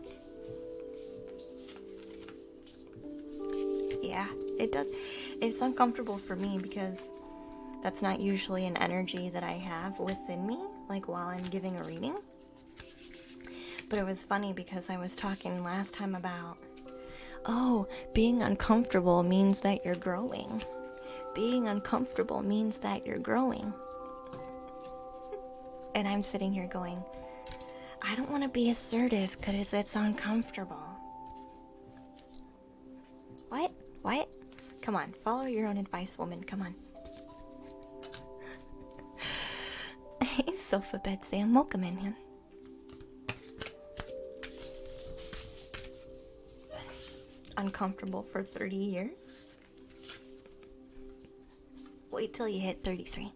Yeah, it does. It's uncomfortable for me because that's not usually an energy that I have within me, like while I'm giving a reading. But it was funny because I was talking last time about, oh, being uncomfortable means that you're growing. Being uncomfortable means that you're growing. And I'm sitting here going, I don't want to be assertive because it's uncomfortable. What? What? Come on, follow your own advice, woman. Come on. Hey, Sofa Bed Sam. Welcome in, him. Uncomfortable for 30 years? Wait till you hit 33.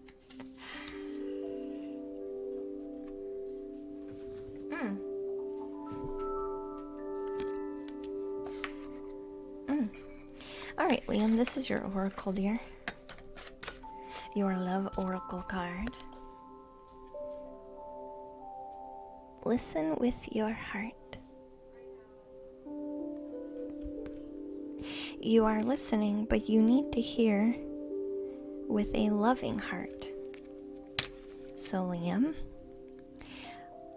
Alright, Liam, this is your oracle, dear. Your love oracle card. Listen with your heart. You are listening, but you need to hear with a loving heart. So, Liam,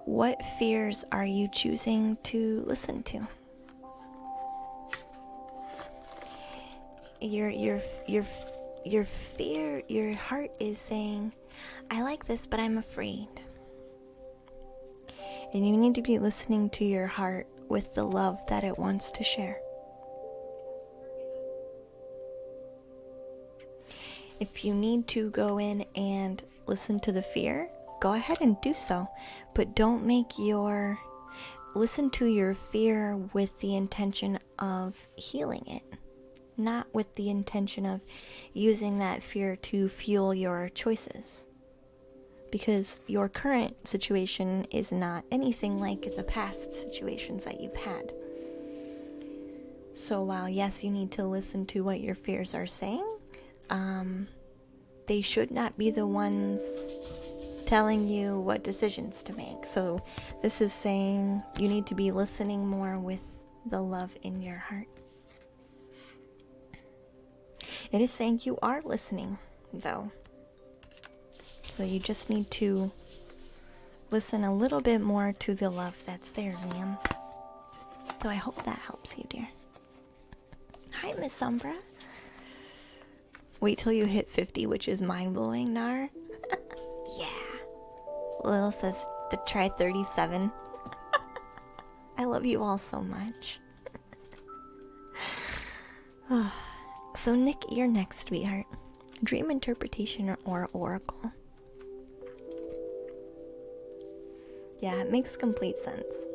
what fears are you choosing to listen to? Your fear, your heart is saying, I like this, but I'm afraid. And you need to be listening to your heart with the love that it wants to share. If you need to go in and listen to the fear, go ahead and do so. But don't listen to your fear with the intention of healing it. Not with the intention of using that fear to fuel your choices. Because your current situation is not anything like the past situations that you've had. So while, yes, you need to listen to what your fears are saying, they should not be the ones telling you what decisions to make. So this is saying you need to be listening more with the love in your heart. It is saying you are listening, though. So you just need to listen a little bit more to the love that's there, Liam. So I hope that helps you, dear. Hi, Miss Umbra. Wait till you hit 50, which is mind-blowing, Nar. Yeah. Lil says to try 37. I love you all so much. So, Nick, you're next, sweetheart. Dream interpretation or oracle? Yeah, it makes complete sense.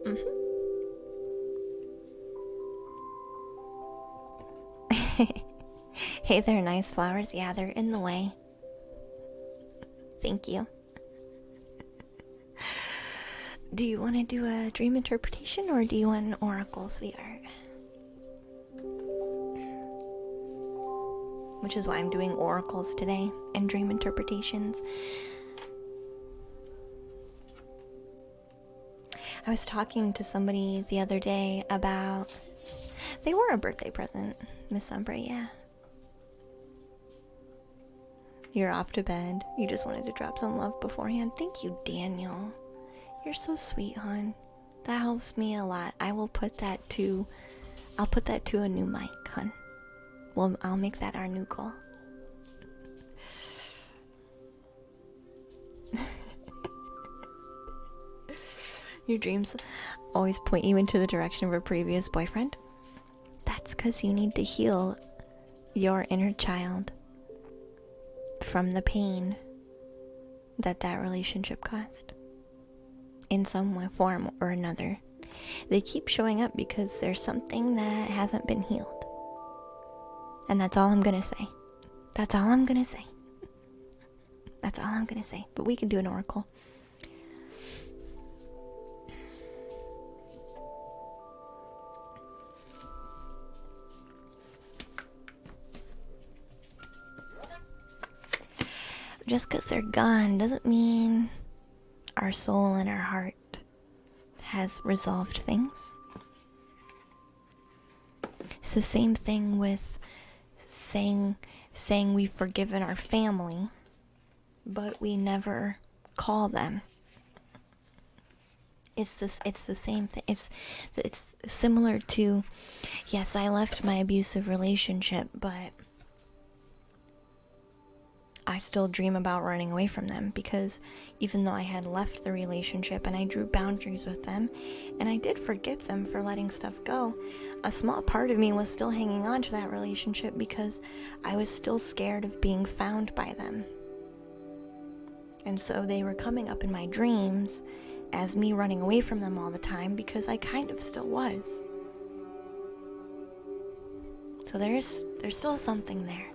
Hey there, nice flowers. Yeah, they're in the way. Thank you. Do you want to do a dream interpretation or do you want an oracle, sweetheart? Which is why I'm doing oracles today and dream interpretations. I was talking to somebody the other day about... They were a birthday present, Miss Umbra, yeah. You're off to bed. You just wanted to drop some love beforehand. Thank you, Daniel. You're so sweet, hon. That helps me a lot. I'll put that to a new mic, hon. Well, I'll make that our new goal. Your dreams always point you into the direction of a previous boyfriend? That's because you need to heal your inner child from the pain that relationship caused. In some form or another. They keep showing up because there's something that hasn't been healed. And that's all I'm gonna say. That's all I'm gonna say. That's all I'm gonna say. But we can do an oracle. Just because they're gone doesn't mean our soul and our heart has resolved things. It's the same thing with saying we've forgiven our family, but we never call them. It's the same thing. It's similar to, yes, I left my abusive relationship, but I still dream about running away from them, because even though I had left the relationship and I drew boundaries with them and I did forgive them for letting stuff go, a small part of me was still hanging on to that relationship because I was still scared of being found by them. And so they were coming up in my dreams as me running away from them all the time, because I kind of still was. So there's still something there.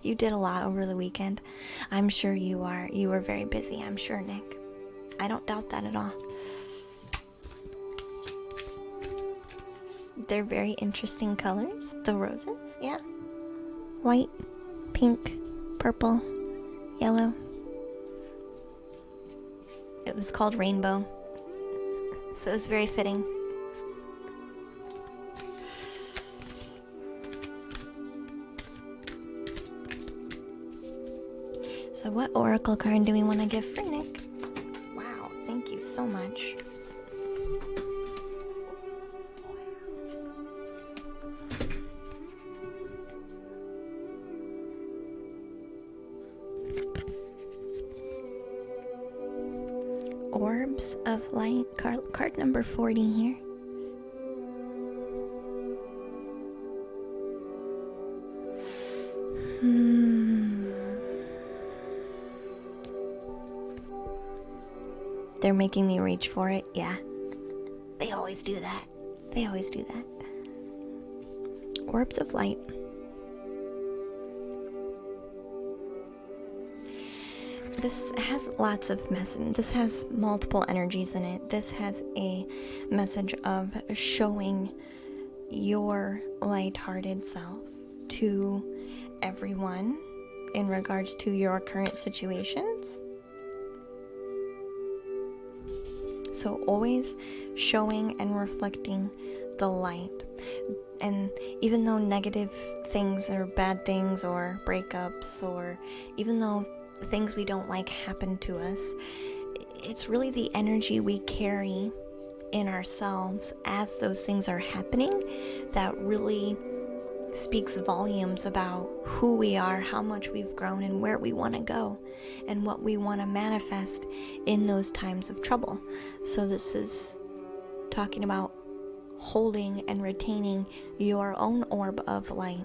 You did a lot over the weekend. I'm sure you were very busy, I'm sure, Nick. I don't doubt that at all. They're very interesting colors, the roses, yeah. White, pink, purple, yellow. It was called Rainbow, so it's very fitting. So what oracle card do we want to give for Nick? Wow, thank you so much. Orbs of Light, card number 40 here. They're making me reach for it, yeah. They always do that. They always do that. Orbs of Light. This has lots of message. This has multiple energies in it. This has a message of showing your lighthearted self to everyone in regards to your current situations. So always showing and reflecting the light. And even though negative things or bad things or breakups, or even though things we don't like happen to us, it's really the energy we carry in ourselves as those things are happening that really speaks volumes about who we are, how much we've grown, and where we want to go, and what we want to manifest in those times of trouble. So this is talking about holding and retaining your own orb of light.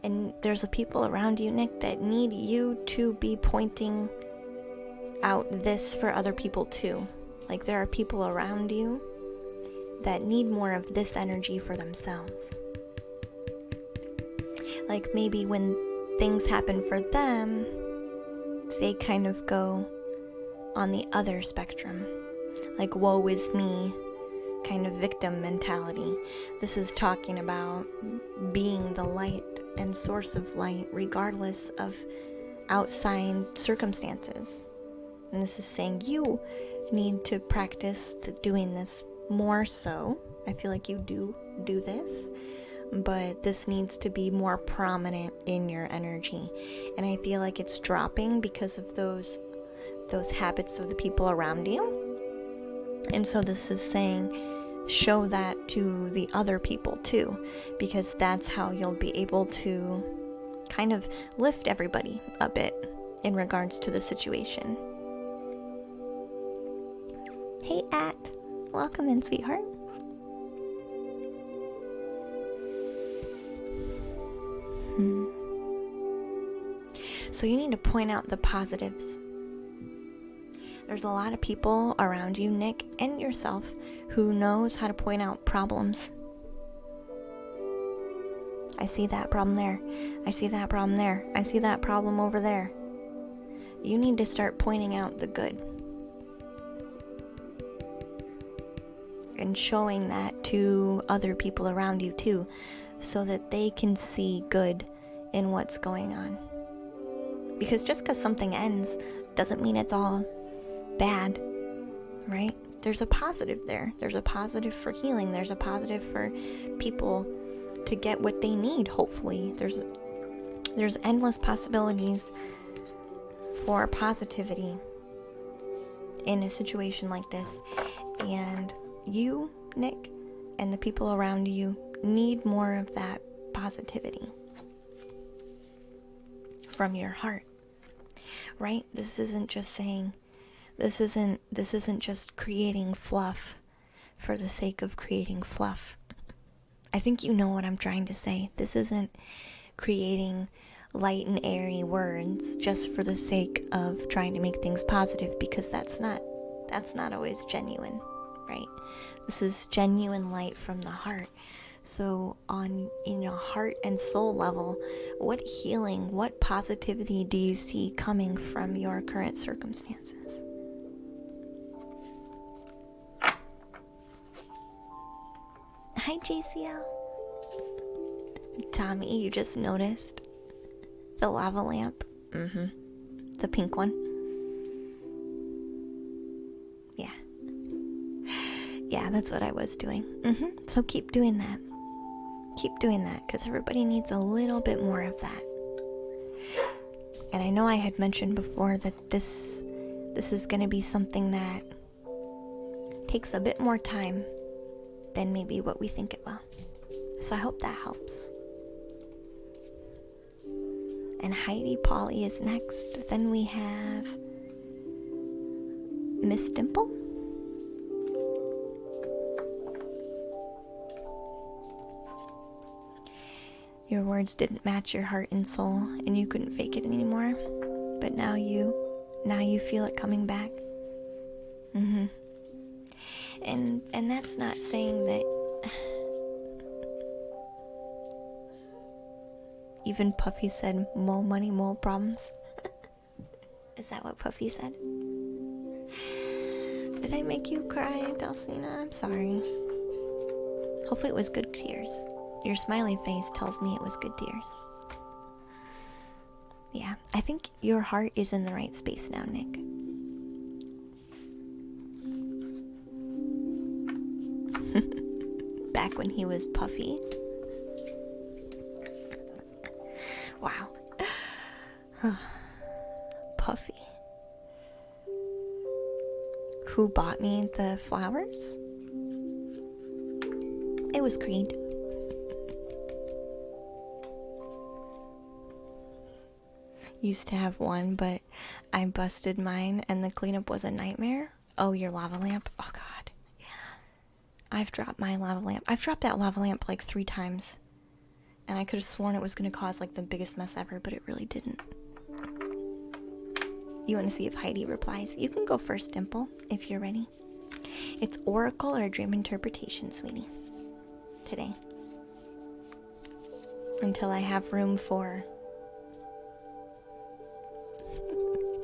And there's a people around you, Nick, that need you to be pointing out this for other people too. Like, there are people around you that need more of this energy for themselves. Like, maybe when things happen for them, they kind of go on the other spectrum. Like, woe is me, kind of victim mentality. This is talking about being the light and source of light regardless of outside circumstances. And this is saying you need to practice doing this more so. I feel like you do this, but this needs to be more prominent in your energy. And I feel like it's dropping because of those habits of the people around you. And so this is saying show that to the other people too, because that's how you'll be able to kind of lift everybody a bit in regards to the situation. Hey, welcome in, sweetheart. So you need to point out the positives. There's a lot of people around you, Nick, and yourself, who knows how to point out problems. I see that problem there. I see that problem there. I see that problem over there. You need to start pointing out the good. And showing that to other people around you too, so that they can see good in what's going on. Because just because something ends doesn't mean it's all bad, right? There's a positive there. There's a positive for healing. There's a positive for people to get what they need, hopefully. There's endless possibilities for positivity in a situation like this. And you, Nick, and the people around you need more of that positivity from your heart, right? This isn't just creating fluff for the sake of creating fluff. I think you know what I'm trying to say. This isn't creating light and airy words just for the sake of trying to make things positive, because that's not always genuine, right? This is genuine light from the heart. So in a heart and soul level, what healing, what positivity do you see coming from your current circumstances? Hi, JCL. Tommy, you just noticed the lava lamp? The pink one. Yeah. Yeah, that's what I was doing. So keep doing that. Keep doing that, because everybody needs a little bit more of that. And I know I had mentioned before that this is going to be something that takes a bit more time than maybe what we think it will. So I hope that helps. And Heidi Polly is next. Then we have Miss Dimple. Your words didn't match your heart and soul, and you couldn't fake it anymore. But now you feel it coming back. And that's not saying that even Puffy said more money, more problems. Is that what Puffy said? Did I make you cry, Dulcina? I'm sorry. Hopefully it was good tears. Your smiley face tells me it was good tears. Yeah, I think your heart is in the right space now, Nick. Back when he was Puffy. Wow. Puffy. Who bought me the flowers? It was Creed. Used to have one, but I busted mine and the cleanup was a nightmare. Oh, your lava lamp? Oh god. Yeah. I've dropped my lava lamp. I've dropped that lava lamp like 3 times. And I could have sworn it was going to cause like the biggest mess ever, but it really didn't. You want to see if Heidi replies? You can go first, Dimple, if you're ready. It's oracle or dream interpretation, sweetie. Today. Until I have room for...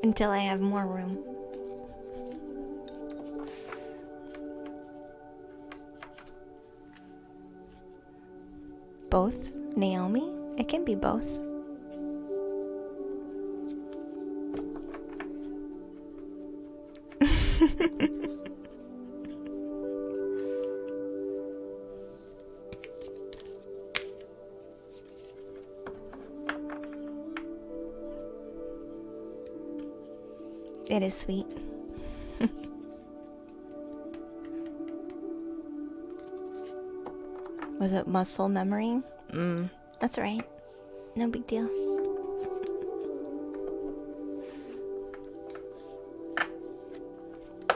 Until I have more room. Both, Naomi? It can be both. It is sweet. Was it muscle memory? That's right. No big deal.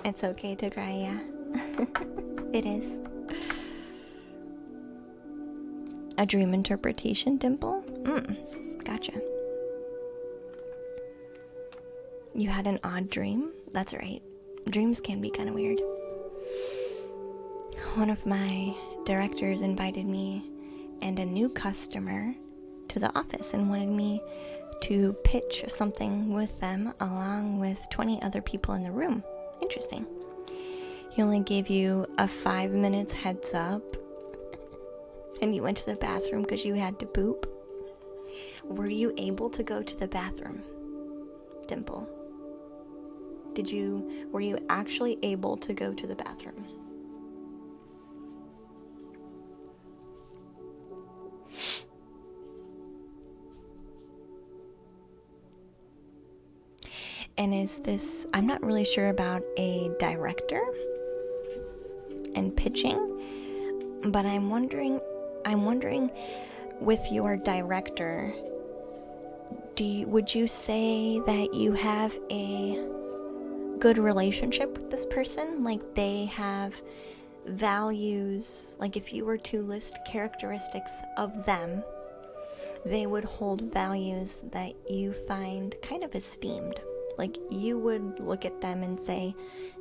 It's okay to cry, yeah. It is. A dream interpretation, Dimple? Gotcha. You had an odd dream? That's right. dreams can be kind of weird. One of my directors invited me and a new customer to the office and wanted me to pitch something with them along with 20 other people in the room. Interesting. He only gave you a 5 minutes heads up, and you went to the bathroom because you had to poop. Were you able to go to the bathroom, Dimple? Were you actually able to go to the bathroom? And is this, I'm not really sure about a director and pitching, but I'm wondering with your director, would you say that you have a good relationship with this person? Like they have values, like if you were to list characteristics of them, they would hold values that you find kind of esteemed. Like you would look at them and say,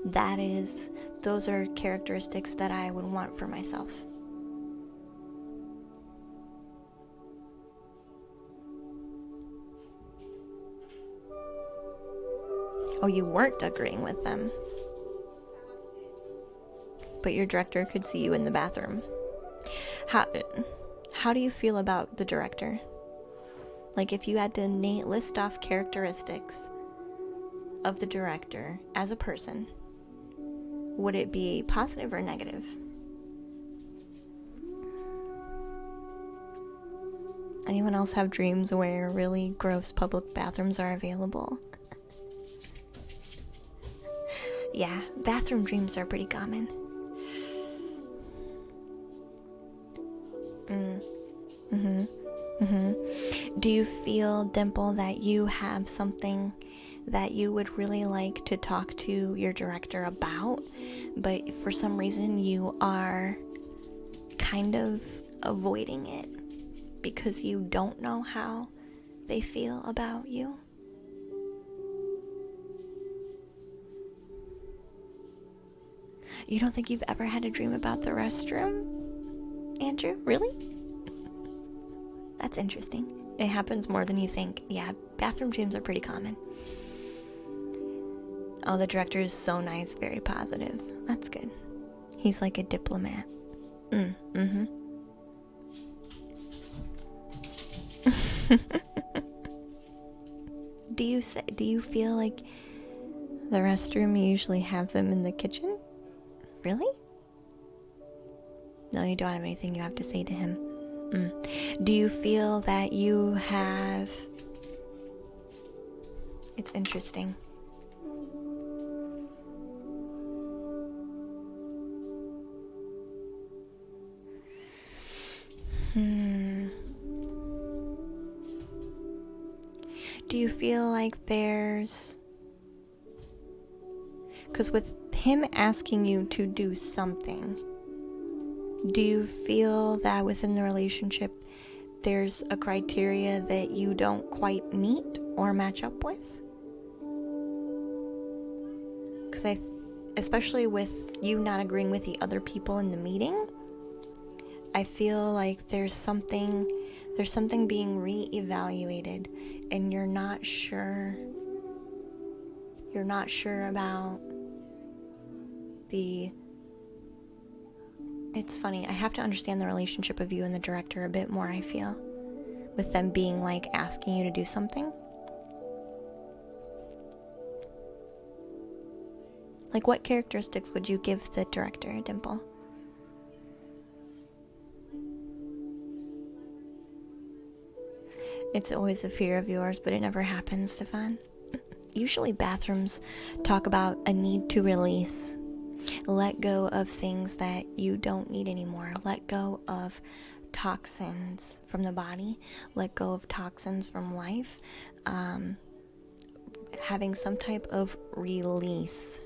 those are characteristics that I would want for myself. Oh, you weren't agreeing with them. But your director could see you in the bathroom. How do you feel about the director? Like if you had to list off characteristics of the director as a person, would it be positive or negative? Anyone else have dreams where really gross public bathrooms are available? Yeah, bathroom dreams are pretty common. Do you feel, Dimple, that you have something that you would really like to talk to your director about, but for some reason you are kind of avoiding it because you don't know how they feel about you? You don't think you've ever had a dream about the restroom, Andrew? Really? That's interesting. It happens more than you think. Yeah, bathroom dreams are pretty common. Oh, the director is so nice, very positive. That's good. He's like a diplomat. Do you feel like the restroom, you usually have them in the kitchen? Really? No, you don't have anything you have to say to him. Do you feel that you have... It's interesting. Do you feel like there's... Because with him asking you to do something, do you feel that within the relationship there's a criteria that you don't quite meet or match up with? Because especially with you not agreeing with the other people in the meeting, I feel like there's something being re-evaluated, and you're not sure about the... It's funny, I have to understand the relationship of you and the director a bit more, I feel, with them being like asking you to do something. Like, what characteristics would you give the director, Dimple? It's always a fear of yours, but it never happens, Stefan. Usually bathrooms talk about a need to release. Let go of things that you don't need anymore. Let go of toxins from the body. Let go of toxins from life. Having some type of release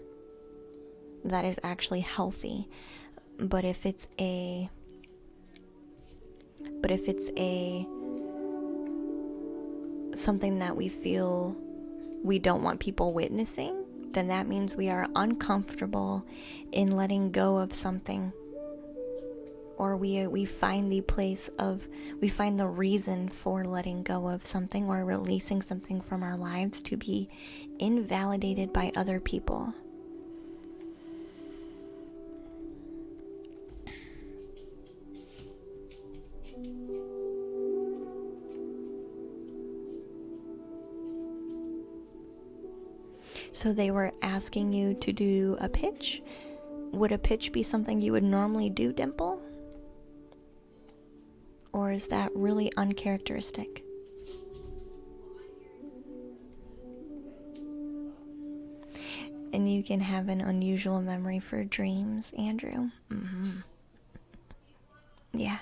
that is actually healthy. But if it's a something that we feel we don't want people witnessing, then that means we are uncomfortable in letting go of something. Or we find the reason for letting go of something or releasing something from our lives to be invalidated by other people. So they were asking you to do a pitch. Would a pitch be something you would normally do, Dimple? Or is that really uncharacteristic? And you can have an unusual memory for dreams, Andrew. Mm-hmm. Yeah.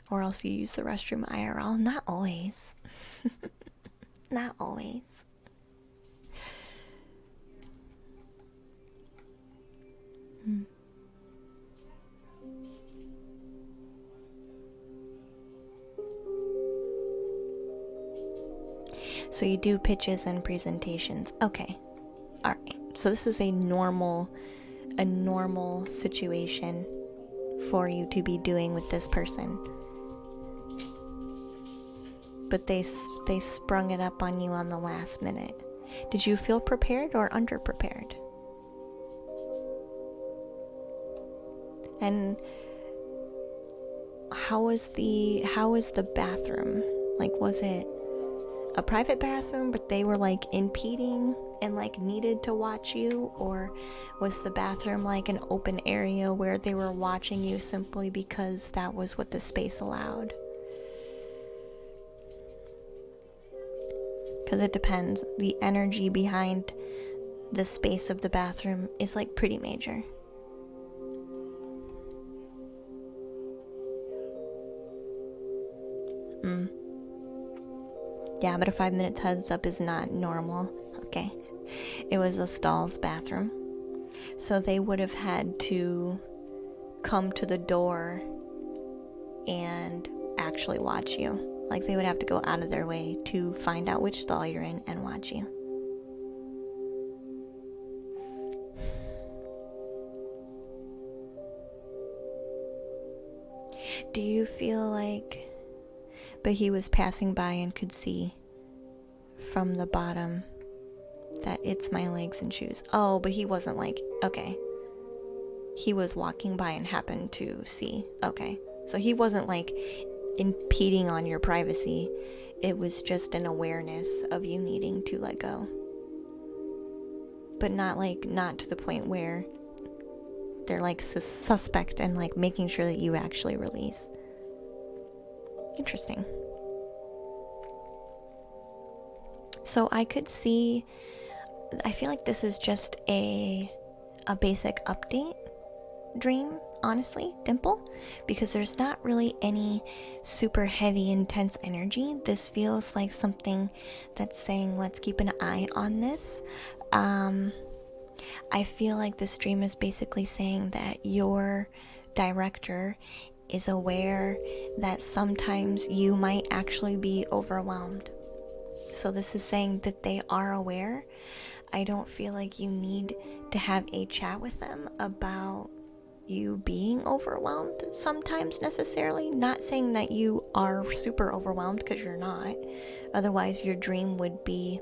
Or else you use the restroom IRL. Not always. Not always. So you do pitches and presentations. Okay. All right. So this is a normal situation for you to be doing with this person. But they sprung it up on you on the last minute. Did you feel prepared or underprepared? And how was the bathroom? Like, was it a private bathroom but they were like impeding and like needed to watch you, or was the bathroom like an open area where they were watching you simply because that was what the space allowed? Because it depends. The energy behind the space of the bathroom is like pretty major. Yeah, but a 5-minute heads up is not normal. Okay. It was a stalls bathroom. So they would have had to come to the door and actually watch you. Like, they would have to go out of their way to find out which stall you're in and watch you. Do you feel like... But he was passing by and could see from the bottom that it's my legs and shoes. Oh, but he wasn't like, okay. He was walking by and happened to see. Okay. So he wasn't like impeding on your privacy. It was just an awareness of you needing to let go. But not to the point where they're like suspect and like making sure that you actually release. Interesting. So I could see, I feel like this is just a basic update dream, honestly, Dimple, because there's not really any super heavy, intense energy. This feels like something that's saying, let's keep an eye on this. I feel like this dream is basically saying that your director is aware that sometimes you might actually be overwhelmed. So this is saying that they are aware. I don't feel like you need to have a chat with them about you being overwhelmed sometimes necessarily. Not saying that you are super overwhelmed, because you're not. Otherwise your dream would be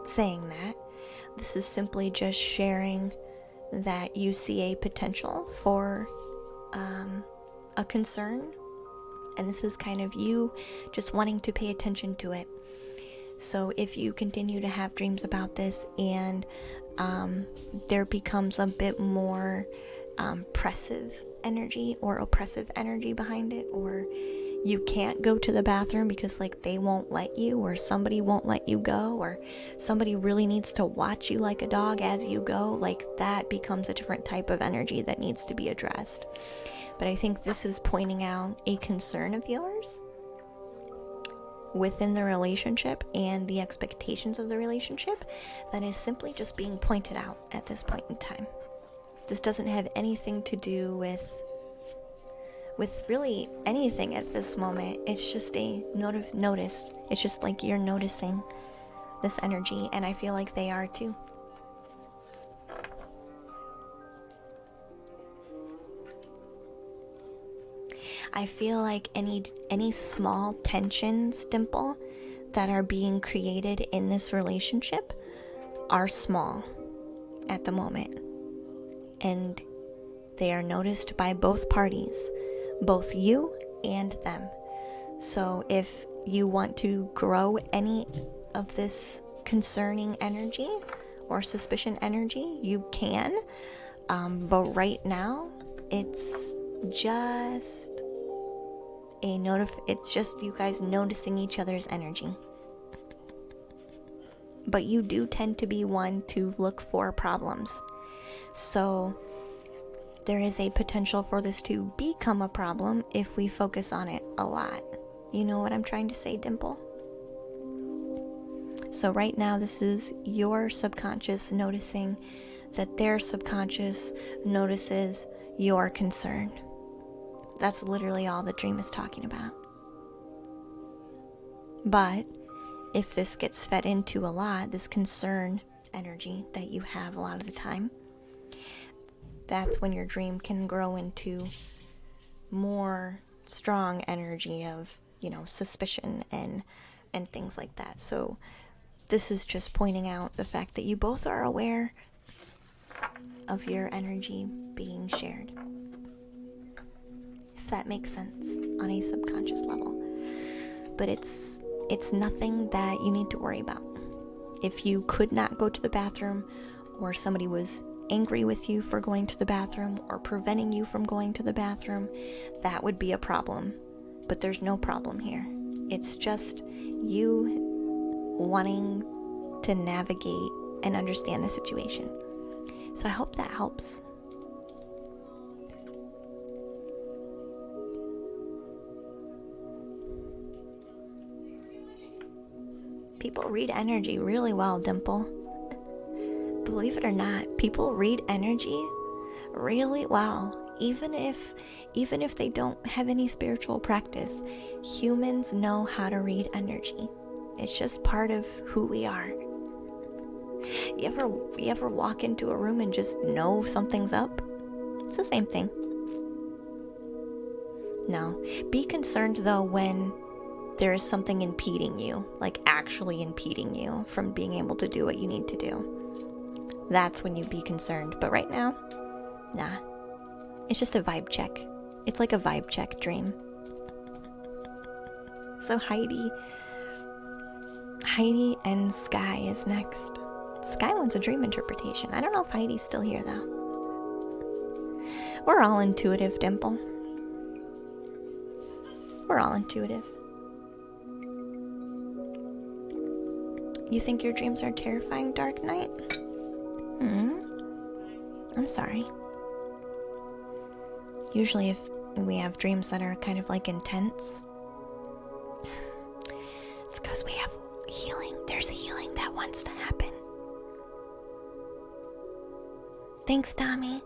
saying that. This is simply just sharing that you see a potential for a concern, and this is kind of you just wanting to pay attention to it. So if you continue to have dreams about this and there becomes a bit more oppressive energy behind it, or you can't go to the bathroom because like they won't let you, or somebody won't let you go, or somebody really needs to watch you like a dog as you go, like that becomes a different type of energy that needs to be addressed. But I think this is pointing out a concern of yours within the relationship and the expectations of the relationship that is simply just being pointed out at this point in time. This doesn't have anything to do with really anything at this moment. It's just a notice. It's just like you're noticing this energy, and I feel like they are too. I feel like any small tensions, Dimple, that are being created in this relationship are small at the moment. And they are noticed by both parties, both you and them. So if you want to grow any of this concerning energy or suspicion energy, you can. But right now, it's just it's just you guys noticing each other's energy. But you do tend to be one to look for problems. So there is a potential for this to become a problem if we focus on it a lot. You know what I'm trying to say, Dimple? So right now, this is your subconscious noticing that their subconscious notices your concern. That's literally all the dream is talking about. But if this gets fed into a lot, this concern energy that you have a lot of the time, that's when your dream can grow into more strong energy of, suspicion and things like that. So this is just pointing out the fact that you both are aware of your energy being shared. If that makes sense on a subconscious level. But it's nothing that you need to worry about. If you could not go to the bathroom, or somebody was angry with you for going to the bathroom, or preventing you from going to the bathroom, that would be a problem. But there's no problem here. It's just you wanting to navigate and understand the situation. So I hope that helps. People read energy really well, Dimple. Believe it or not, people read energy really well. Even if they don't have any spiritual practice, humans know how to read energy. It's just part of who we are. You ever walk into a room and just know something's up? It's the same thing. No. Be concerned though when there is something impeding you, like actually impeding you from being able to do what you need to do. That's when you be concerned. But right now, nah. It's just a vibe check. It's like a vibe check dream. So Heidi and Sky is next. Sky wants a dream interpretation. I don't know if Heidi's still here though. We're all intuitive, Dimple. We're all intuitive. You think your dreams are terrifying, Dark Knight? I'm sorry. Usually if we have dreams that are kind of like intense, it's because we have healing. There's healing that wants to happen. Thanks, Tommy.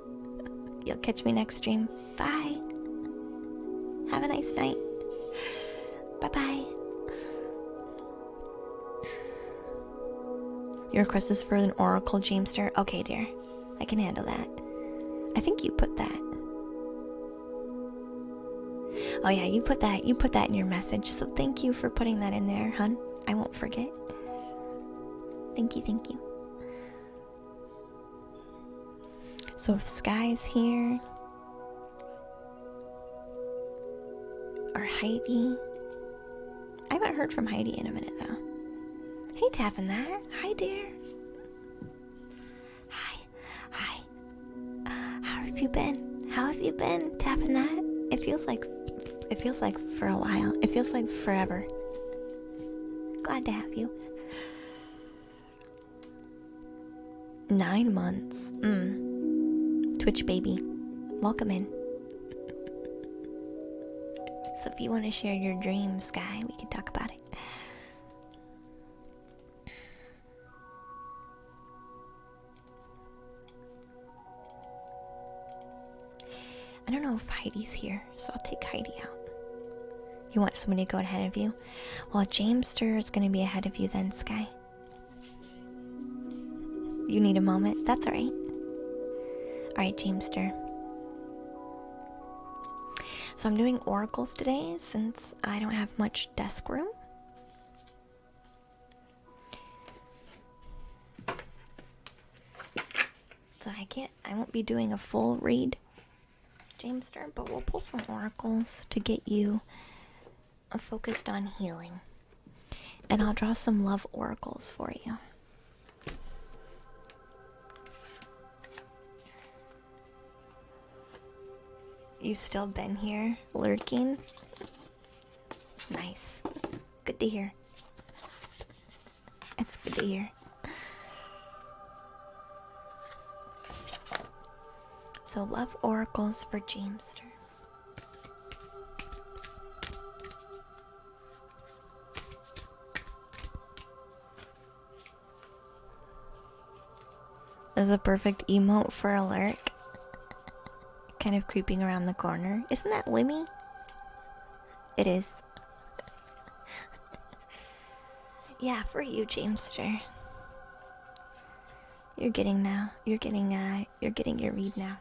You'll catch me next stream. Bye. Have a nice night. Bye-bye. Your request is for an Oracle Dreamster. Okay, dear. I can handle that. I think you put that. Oh yeah, you put that in your message. So thank you for putting that in there, hun. I won't forget. Thank you. So if Sky's here, or Heidi. I haven't heard from Heidi in a minute though. Hey, Tapping That. Hi, dear. Hi. How have you been? Tapping That. It feels like for a while. It feels like forever. Glad to have you. 9 months. Twitch baby. Welcome in. So if you want to share your dream, Sky, we can talk about it. I don't know if Heidi's here, so I'll take Heidi out. You want somebody to go ahead of you? Well, Jamester is going to be ahead of you then, Sky. You need a moment. That's all right. All right, Jamester. So I'm doing oracles today since I don't have much desk room. So I won't be doing a full read, Jamester, but we'll pull some oracles to get you focused on healing. And I'll draw some love oracles for you. You've still been here, lurking? Nice. Good to hear. It's good to hear. So, love oracles for Jamester. This is a perfect emote for a lurk. Kind of creeping around the corner. Isn't that Limmy? It is. Yeah, for you, Jamester. You're getting your read now.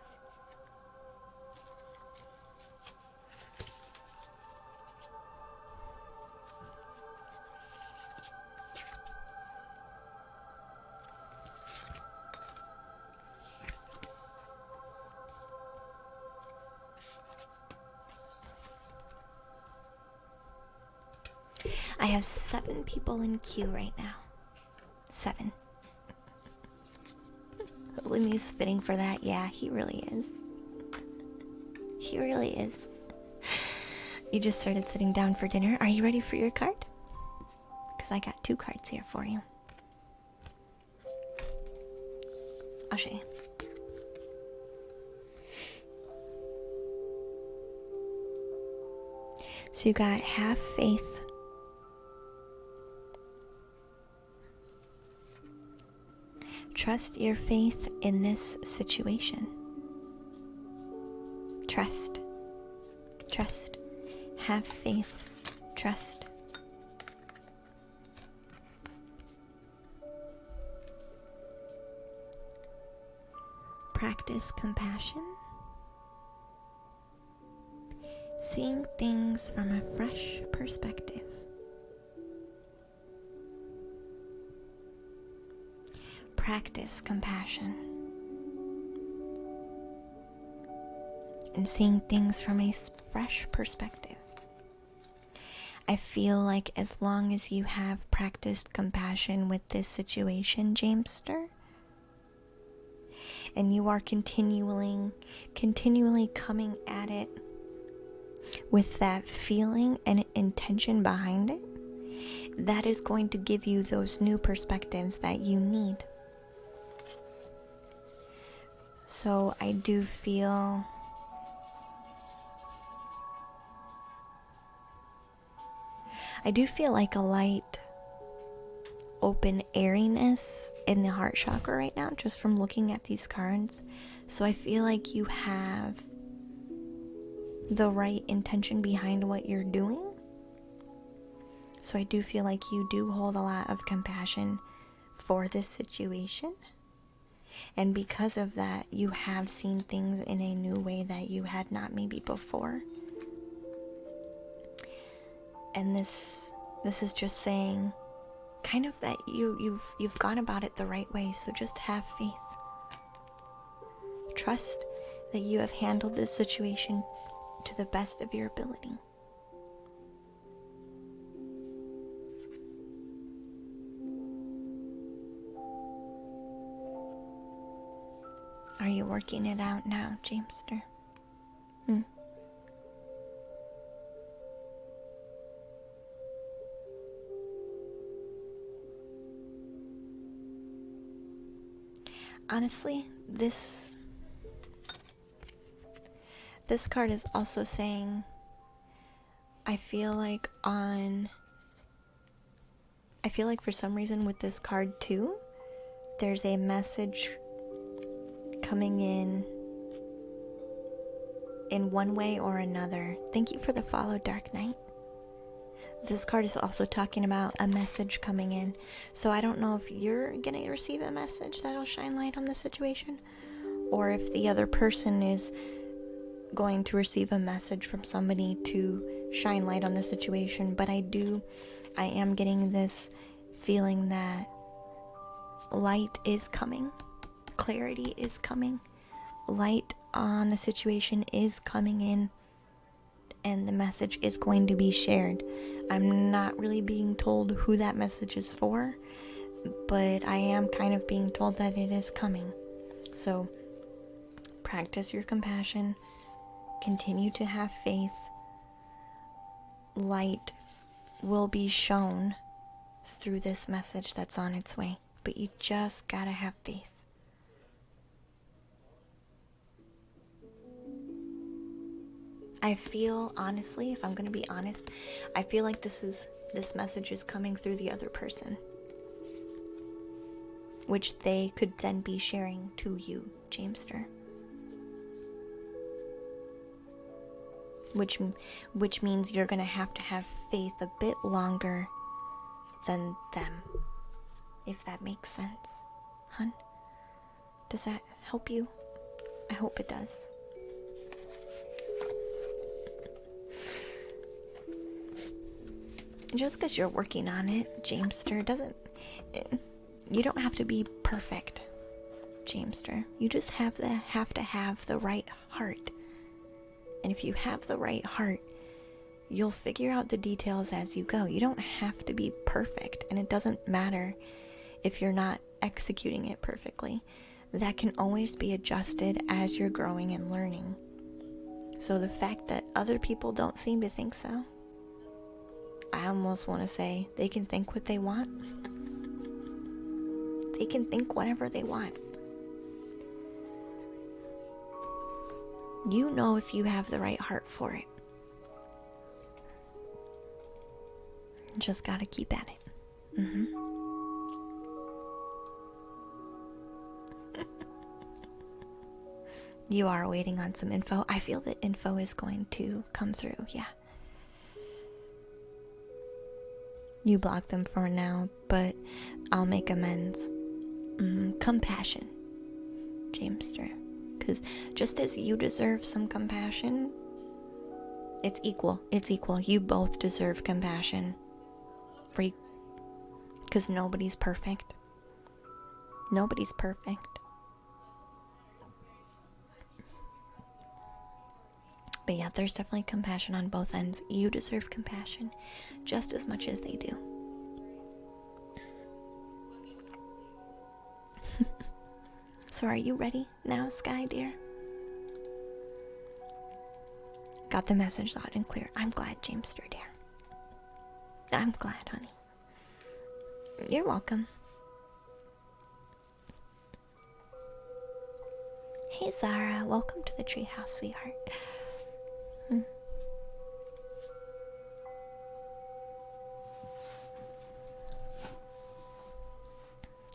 I have 7 people in queue right now. 7. Limmy's fitting for that. Yeah, he really is. He really is. You just started sitting down for dinner. Are you ready for your card? Because I got 2 cards here for you. I'll show you. So you got have faith. Trust your faith in this situation. Trust. Trust. Have faith. Trust. Practice compassion. Seeing things from a fresh perspective. Practice compassion and seeing things from a fresh perspective. I feel like as long as you have practiced compassion with this situation, Jamester, and you are continually coming at it with that feeling and intention behind it, that is going to give you those new perspectives that you need. So I do feel like a light open airiness in the heart chakra right now, just from looking at these cards. So I feel like you have the right intention behind what you're doing. So I do feel like you do hold a lot of compassion for this situation. And because of that, you have seen things in a new way that you had not maybe before. And this is just saying kind of that you've gone about it the right way. So just have faith. Trust that you have handled this situation to the best of your ability. Are you working it out now, Jamester? Honestly, this card is also saying, I feel like for some reason with this card too, there's a message coming in one way or another. Thank you for the follow, Dark Knight. This card is also talking about a message coming in. So I don't know if you're going to receive a message that'll shine light on the situation, or if the other person is going to receive a message from somebody to shine light on the situation. But I am getting this feeling that light is coming. Clarity is coming. Light on the situation is coming in, and the message is going to be shared. I'm not really being told who that message is for, but I am kind of being told that it is coming. So practice your compassion, continue to have faith. Light will be shown through this message that's on its way, but you just gotta have faith. I feel, honestly, if I'm going to be honest, I feel like this message is coming through the other person, which they could then be sharing to you, Jamester. Which means you're going to have faith a bit longer than them, if that makes sense. Hun, does that help you? I hope it does. Just because you're working on it, Jamester, you don't have to be perfect, Jamester. You just have to have the right heart. And if you have the right heart, you'll figure out the details as you go. You don't have to be perfect, and it doesn't matter if you're not executing it perfectly. That can always be adjusted as you're growing and learning. So the fact that other people don't seem to think so, I almost want to say they can think what they want. They can think whatever they want. You know if you have the right heart for it. Just gotta keep at it. You are waiting on some info. I feel that info is going to come through, yeah. You block them for now, but I'll make amends. Compassion, Jamester. Because just as you deserve some compassion, it's equal. It's equal. You both deserve compassion. Because nobody's perfect. Nobody's perfect. But yeah, there's definitely compassion on both ends. You deserve compassion just as much as they do. So are you ready now, Sky, dear? Got the message loud and clear. I'm glad, Jamester, dear. I'm glad, honey. You're welcome. Hey, Zara. Welcome to the treehouse, sweetheart.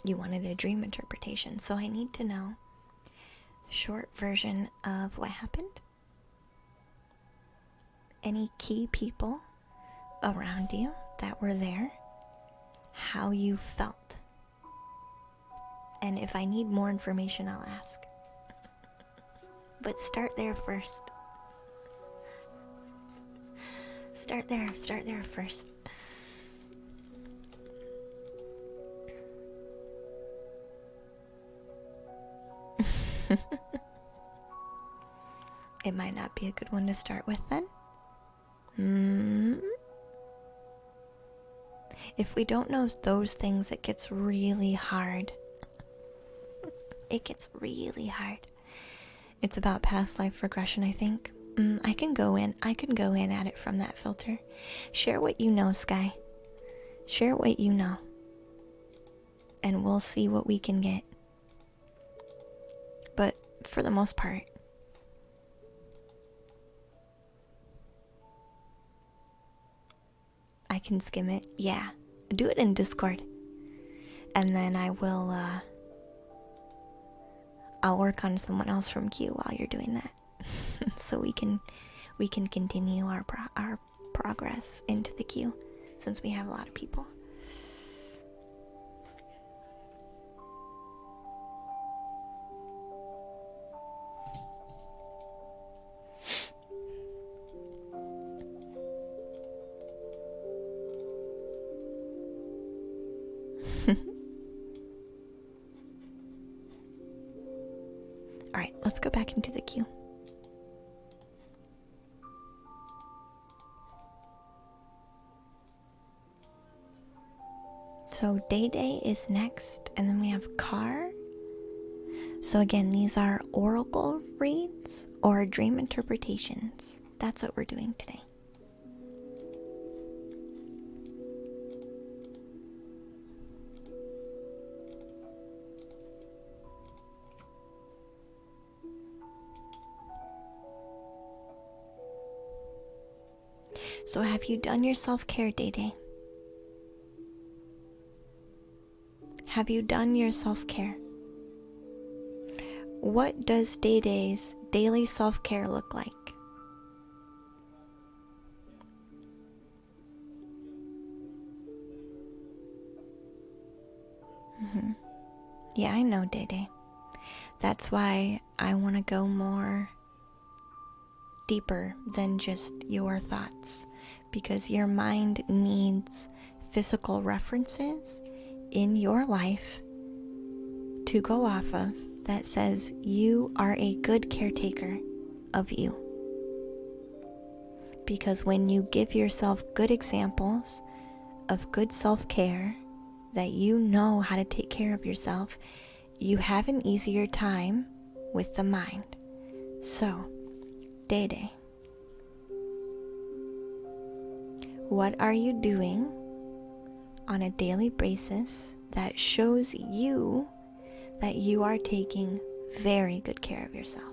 You wanted a dream interpretation, so I need to know short version of what happened, any key people around you that were there, how you felt, and if I need more information, I'll ask. But start there first. Start there first. It might not be a good one to start with then. If we don't know those things, it gets really hard. It gets really hard. It's about past life regression, I think. I can go in at it from that filter. Share what you know, Sky. Share what you know. And we'll see what we can get. But for the most part, I can skim it. Yeah. Do it in Discord. And then I will, I'll work on someone else from Q while you're doing that. So we can continue our progress into the queue since we have a lot of people. Alright, let's go back into the queue. So Day Day is next, and then we have Car. So again, these are oracle reads or dream interpretations. That's what we're doing today. So have you done your self-care, Day Day? Have you done your self-care? What does Day Day's daily self-care look like? Yeah, I know, Day Day. That's why I want to go more deeper than just your thoughts, because your mind needs physical references in your life to go off of that says you are a good caretaker of you. Because when you give yourself good examples of good self-care, that you know how to take care of yourself, you have an easier time with the mind. So, Day Day, what are you doing on a daily basis that shows you that you are taking very good care of yourself?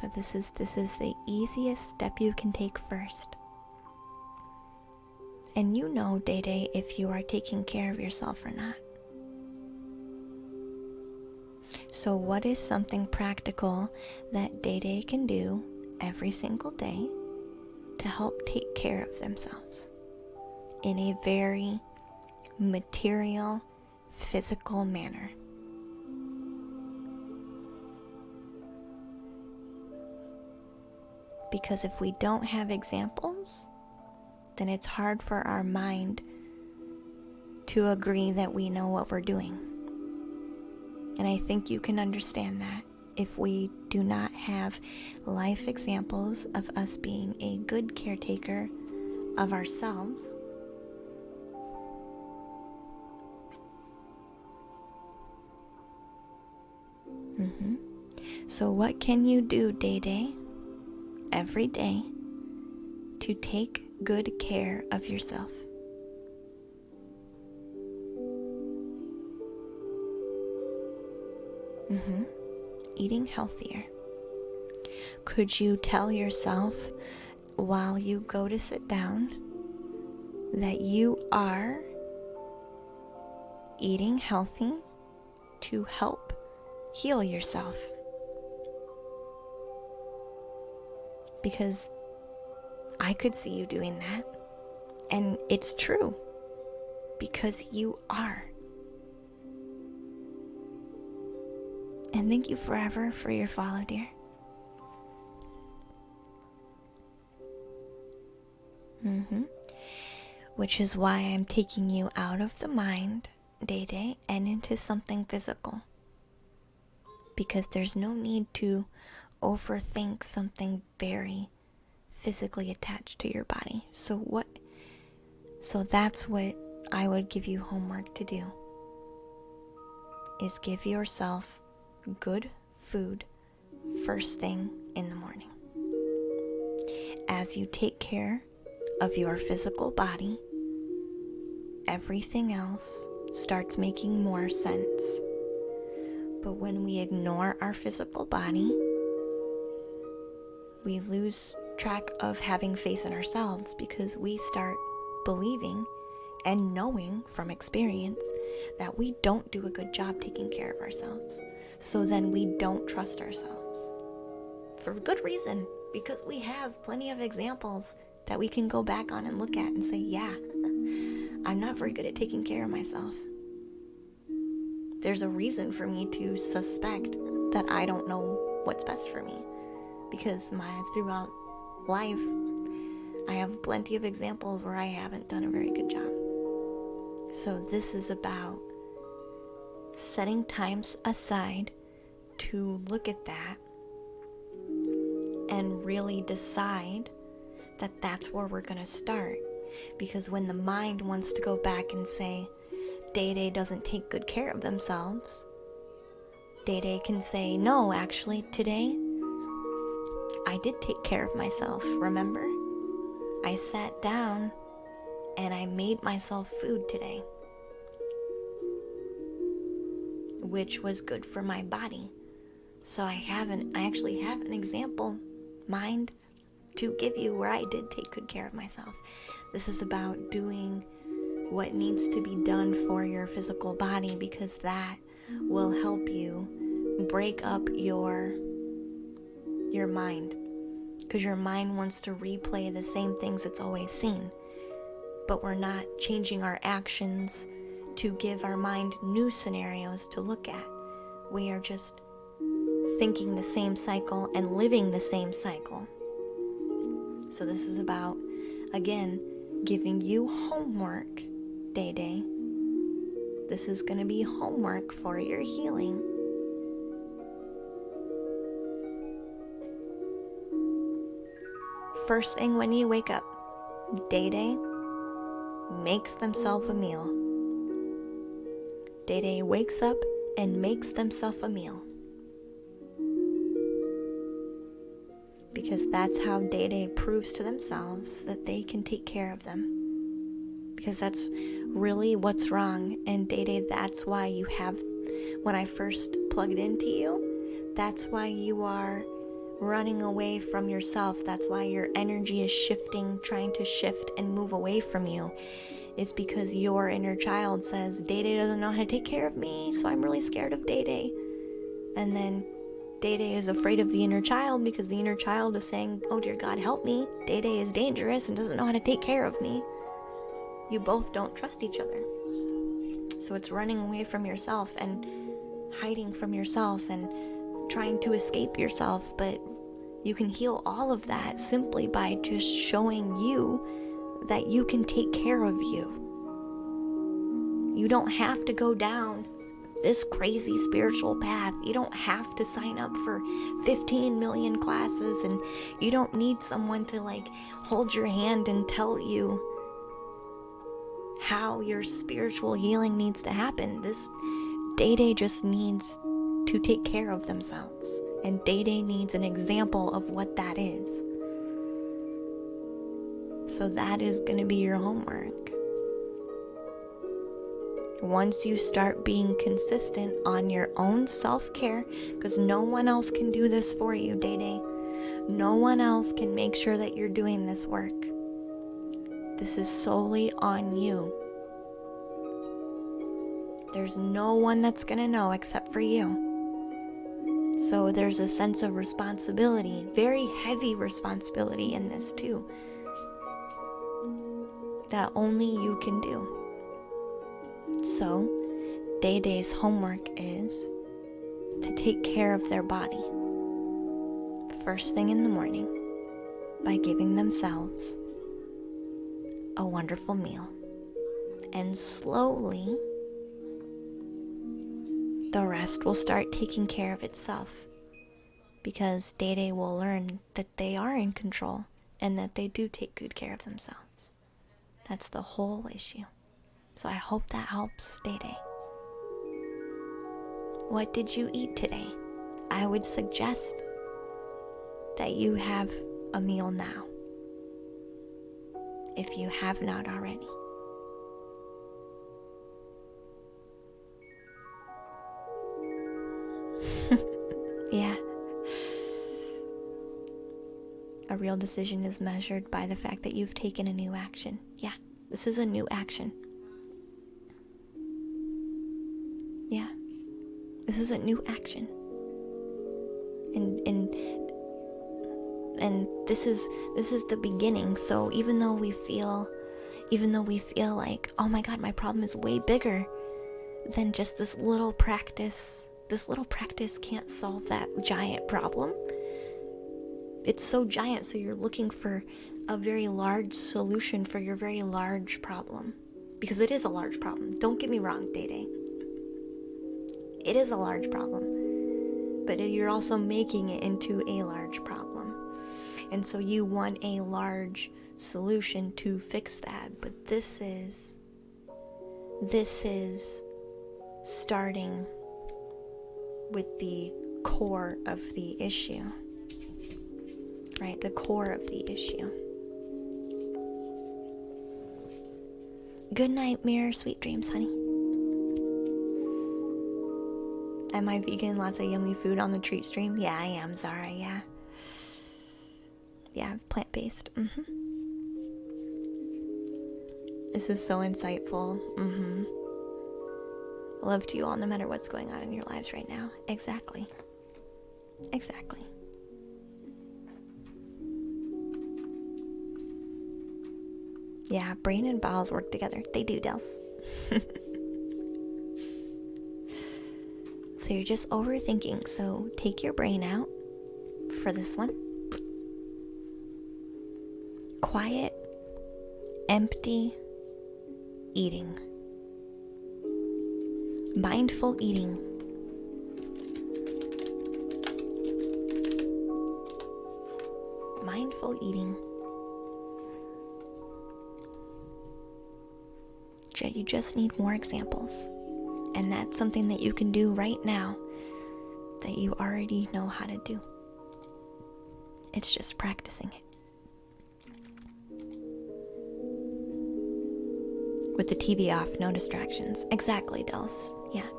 So this is the easiest step you can take first. And you know, Day Day, if you are taking care of yourself or not. So what is something practical that Day Day can do every single day to help take care of themselves in a very material, physical manner? Because if we don't have examples, then it's hard for our mind to agree that we know what we're doing. And I think you can understand that if we do not have life examples of us being a good caretaker of ourselves, So what can you do, Day Day, every day to take good care of yourself? Eating healthier. Could you tell yourself while you go to sit down that you are eating healthy to help heal yourself? Because I could see you doing that, and it's true, because you are. And thank you forever for your follow, dear. Which is why I'm taking you out of the mind, Day Day, and into something physical. Because there's no need to overthink something very physically attached to your body. So that's what I would give you homework to do, is give yourself good food first thing in the morning. As you take care of your physical body, everything else starts making more sense. But when we ignore our physical body, we lose track of having faith in ourselves, because we start believing and knowing from experience that we don't do a good job taking care of ourselves. So then we don't trust ourselves. For good reason, because we have plenty of examples that we can go back on and look at and say, yeah, I'm not very good at taking care of myself. There's a reason for me to suspect that I don't know what's best for me, because throughout life, I have plenty of examples where I haven't done a very good job. So this is about setting times aside to look at that and really decide that that's where we're going to start. Because when the mind wants to go back and say, Day doesn't take good care of themselves, Day can say, no, actually, today, I did take care of myself, remember? I sat down and I made myself food today, which was good for my body. So I actually have an example, mind, to give you where I did take good care of myself. This is about doing what needs to be done for your physical body, because that will help you break up your mind. Because your mind wants to replay the same things it's always seen. But we're not changing our actions to give our mind new scenarios to look at. We are just thinking the same cycle and living the same cycle. So this is about, again, giving you homework, Day. This is going to be homework for your healing. First thing when you wake up, Day makes themselves a meal. Day wakes up and makes themselves a meal. Because that's how Day proves to themselves that they can take care of them. Because that's really what's wrong. And Day, that's why you have, when I first plugged into you, that's why you are running away from yourself. That's why your energy is shifting, trying to shift and move away from you. It's because your inner child says, Day doesn't know how to take care of me, so I'm really scared of Day. And then Day is afraid of the inner child because the inner child is saying, oh dear God, help me. Day is dangerous and doesn't know how to take care of me. You both don't trust each other. So it's running away from yourself and hiding from yourself and trying to escape yourself. But you can heal all of that simply by just showing you that you can take care of you. You don't have to go down this crazy spiritual path. You don't have to sign up for 15 million classes, and you don't need someone to hold your hand and tell you how your spiritual healing needs to happen. This Day just needs to take care of themselves, and Day needs an example of what that is. So that is going to be your homework. Once you start being consistent on your own self-care, because no one else can do this for you, Day. No one else can make sure that you're doing this work. This is solely on you. There's no one that's going to know except for you. So there's a sense of responsibility, very heavy responsibility in this too, that only you can do. So, Day's homework is to take care of their body first thing in the morning by giving themselves a wonderful meal. And slowly, the rest will start taking care of itself, because Day will learn that they are in control and that they do take good care of themselves. That's the whole issue. So I hope that helps, Day. What did you eat today? I would suggest that you have a meal now, if you have not already. Yeah. A real decision is measured by the fact that you've taken a new action. Yeah, This is a new action. Yeah. This is a new action. And this is the beginning. So even though we feel like, oh my god, my problem is way bigger than just this little practice. This little practice can't solve that giant problem. It's so giant, so you're looking for a very large solution for your very large problem. Because it is a large problem. Don't get me wrong, Day Day. It is a large problem. But you're also making it into a large problem. And so you want a large solution to fix that. But this is starting with the core of the issue. Right? The core of the issue. Good night, Mirror. Sweet dreams, honey. Am I vegan? Lots of yummy food on the treat stream? Yeah, I am, Zara, yeah. Yeah, plant-based. This is so insightful. Love to you all no matter what's going on in your lives right now. Exactly. Exactly. Yeah, brain and bowels work together. They do, Dels. So you're just overthinking. So take your brain out for this one. Quiet, empty eating. Mindful eating. Mindful eating. You just need more examples. And that's something that you can do right now that you already know how to do. It's just practicing it. With the TV off, no distractions. Exactly, Dels. Yeah.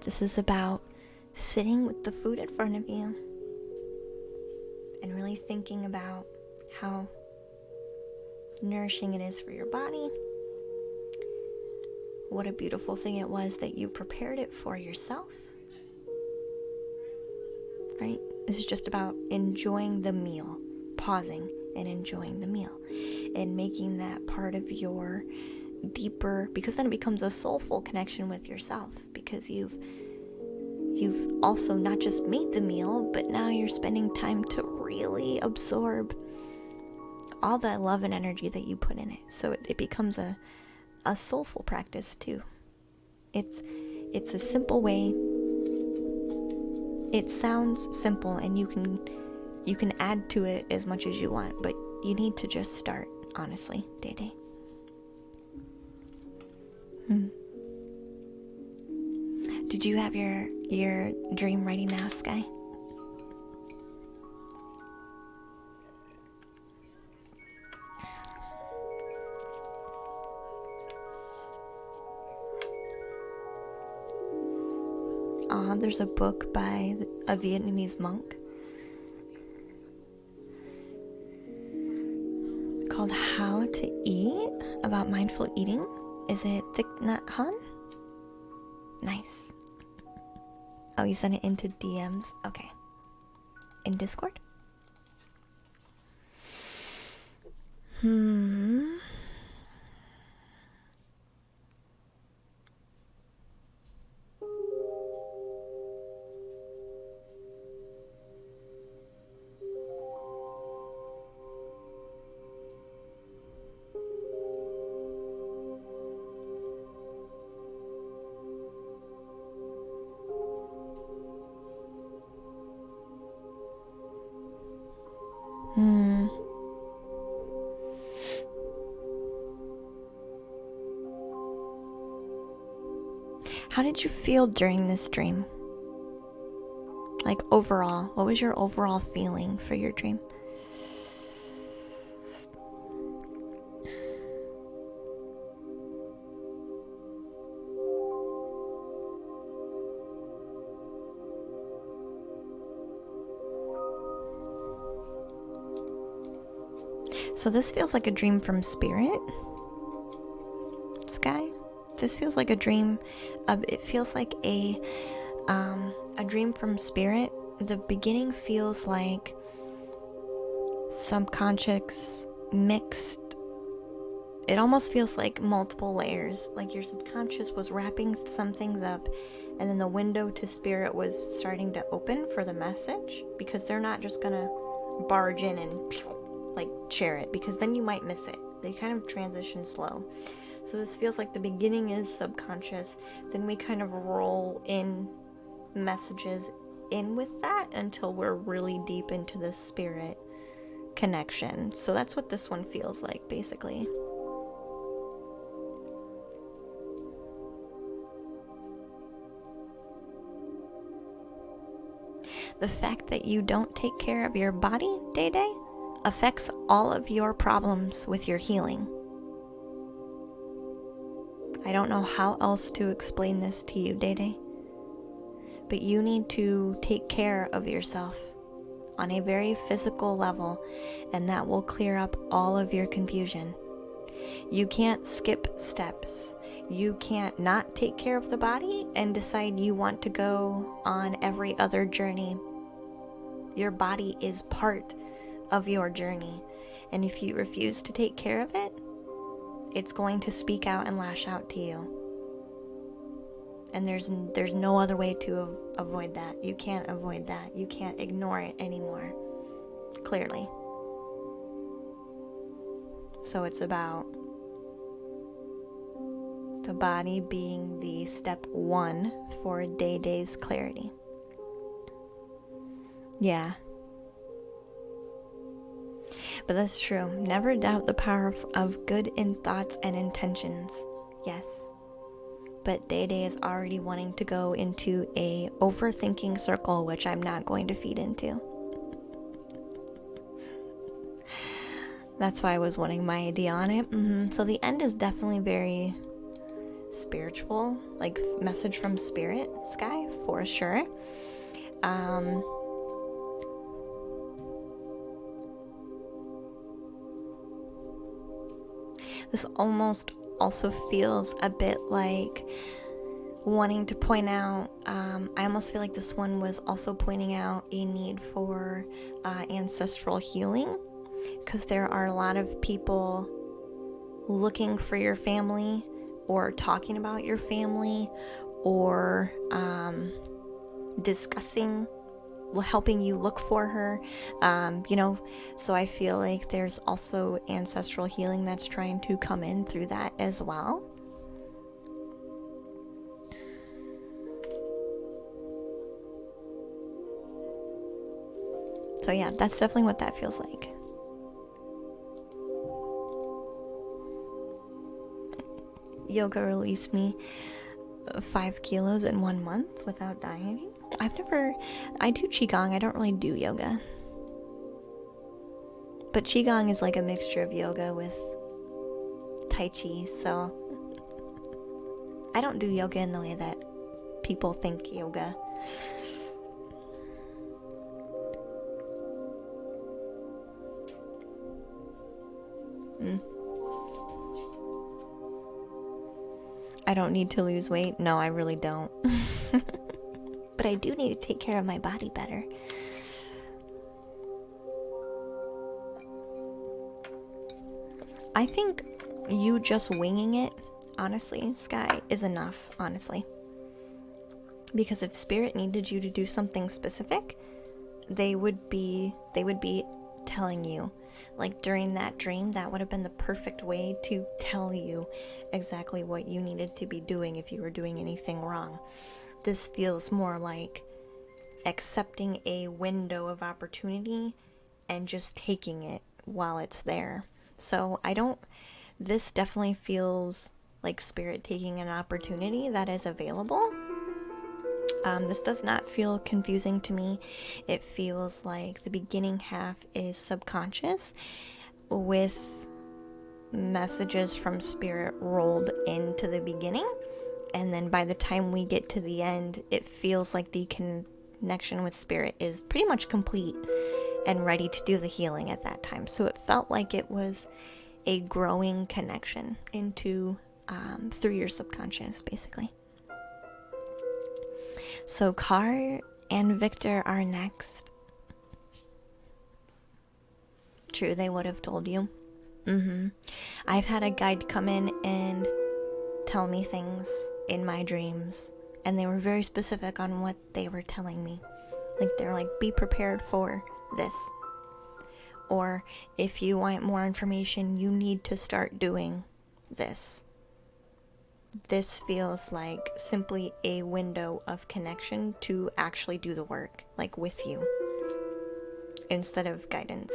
This is about sitting with the food in front of you and really thinking about how nourishing it is for your body. What a beautiful thing it was that you prepared it for yourself. Right? This is just about enjoying the meal, pausing and enjoying the meal, and making that part of your deeper, because then it becomes a soulful connection with yourself, because you've also not just made the meal, but now you're spending time to really absorb all that love and energy that you put in it. So it becomes a soulful practice too. It's a simple way. It sounds simple, and you can add to it as much as you want, but you need to just start, honestly, Day Day. Did you have your dream ready now, Sky? There's a book by a Vietnamese monk called How to Eat, about mindful eating. Is it Thich Nhat Hanh? Nice. Oh, you sent it into DMs? Okay. In Discord? How did you feel during this dream? Like overall, what was your overall feeling for your dream? So this feels like a dream from spirit, Sky. This feels like a dream. It feels like a dream from spirit. The beginning feels like subconscious mixed. It almost feels like multiple layers, like your subconscious was wrapping some things up, and then the window to spirit was starting to open for the message, because they're not just gonna barge in and like share it, because then you might miss it. They kind of transition slow. So this feels like the beginning is subconscious, then we kind of roll in messages in with that until we're really deep into the spirit connection. So that's what this one feels like, basically. The fact that you don't take care of your body, Day Day, affects all of your problems with your healing. I don't know how else to explain this to you, Day Day, but you need to take care of yourself on a very physical level, and that will clear up all of your confusion. You can't skip steps. You can't not take care of the body and decide you want to go on every other journey. Your body is part of your journey, and if you refuse to take care of it, it's going to speak out and lash out to you. And there's no other way to avoid that. You can't avoid that. You can't ignore it anymore, clearly. So it's about the body being the step one for Day Day's clarity. Yeah. But that's true. Never doubt the power of good in thoughts and intentions. Yes. But Day Day is already wanting to go into a overthinking circle, which I'm not going to feed into. That's why I was wanting my idea on it. So the end is definitely very spiritual, like message from spirit, Sky, for sure. This almost also feels a bit like wanting to point out, I almost feel like this one was also pointing out a need for ancestral healing, because there are a lot of people looking for your family or talking about your family or discussing, helping you look for her, so I feel like there's also ancestral healing that's trying to come in through that as well. So yeah, that's definitely what that feels like. Yoga released me 5 kilos in 1 month without dieting. I do Qigong, I don't really do yoga. But Qigong is like a mixture of yoga with Tai Chi, so I don't do yoga in the way that people think yoga. I don't need to lose weight. No, I really don't. But I do need to take care of my body better. I think you just winging it, honestly, Sky, is enough, honestly. Because if Spirit needed you to do something specific, they would be telling you. Like during that dream, that would have been the perfect way to tell you exactly what you needed to be doing if you were doing anything wrong. This feels more like accepting a window of opportunity and just taking it while it's there. So this definitely feels like Spirit taking an opportunity that is available. This does not feel confusing to me. It feels like the beginning half is subconscious with messages from Spirit rolled into the beginning. And then by the time we get to the end, it feels like the connection with Spirit is pretty much complete. and ready to do the healing at that time. So it felt like it was a growing connection into through your subconscious, basically. So Car and Victor are next. True, they would have told you. I've had a guide come in and tell me things in my dreams, and they were very specific on what they were telling me. Like, they're like, be prepared for this. Or, if you want more information, you need to start doing this. This feels like simply a window of connection to actually do the work, like with you, instead of guidance,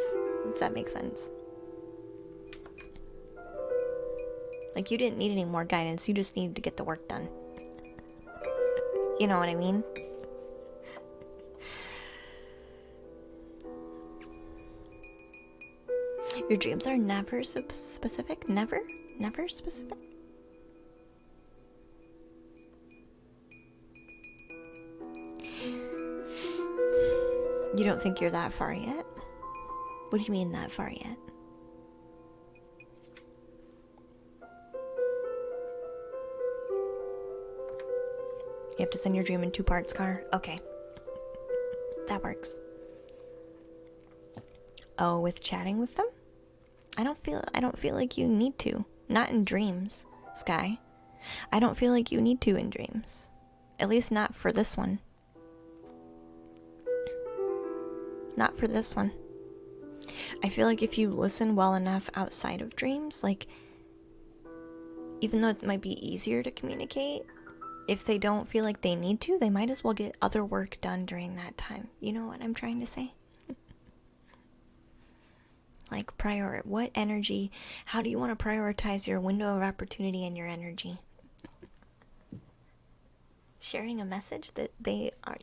if that makes sense. Like, you didn't need any more guidance, you just needed to get the work done. You know what I mean? Your dreams are never specific? Never? Never specific? You don't think you're that far yet? What do you mean that far yet? You have to send your dream in 2 parts, Car? Okay. That works. Oh, with chatting with them? I don't feel like you need to. Not in dreams, Sky. I don't feel like you need to in dreams. At least not for this one. Not for this one. I feel like if you listen well enough outside of dreams, like, even though it might be easier to communicate, if they don't feel like they need to, they might as well get other work done during that time. You know what I'm trying to say? Like, what energy, how do you want to prioritize your window of opportunity and your energy? Sharing a message that they are,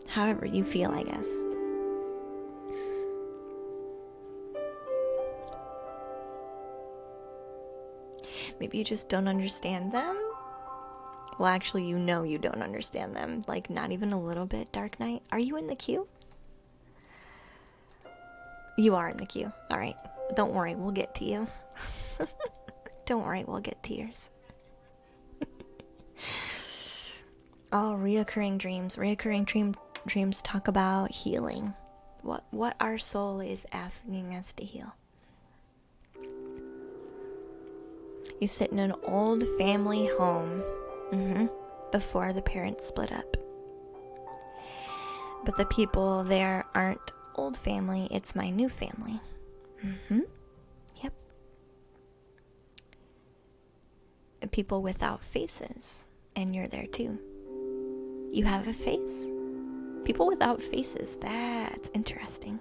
however you feel, I guess. Maybe you just don't understand them. Well, actually, you don't understand them. Like, not even a little bit, Dark Knight. Are you in the queue? You are in the queue. All right. Don't worry, we'll get to you. Don't worry, we'll get to yours. Oh, reoccurring dreams. Reoccurring dreams talk about healing. What our soul is asking us to heal. You sit in an old family home before the parents split up. But the people there aren't old family, it's my new family. Yep. People without faces, and you're there too. You have a face? People without faces, that's interesting.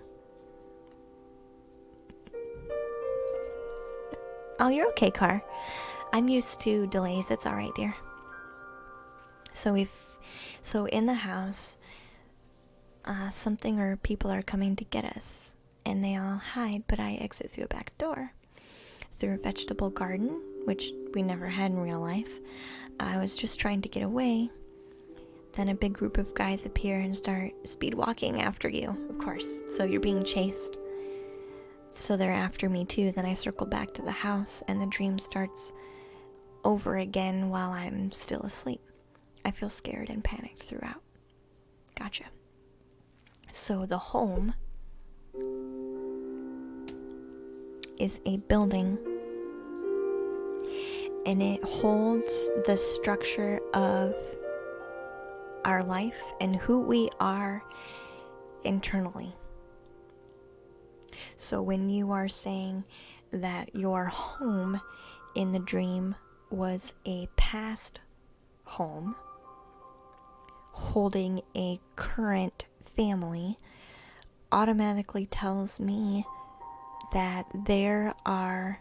Oh, you're okay, Car. I'm used to delays, it's alright, dear. So in the house, something or people are coming to get us, and they all hide, but I exit through a back door. Through a vegetable garden, which we never had in real life. I was just trying to get away. Then a big group of guys appear and start speed walking after you, of course. So you're being chased. So they're after me too. Then I circle back to the house, and the dream starts over again while I'm still asleep. I feel scared and panicked throughout. Gotcha. So the home is a building, and it holds the structure of our life and who we are internally. So when you are saying that your home in the dream was a past home holding a current family, automatically tells me that there are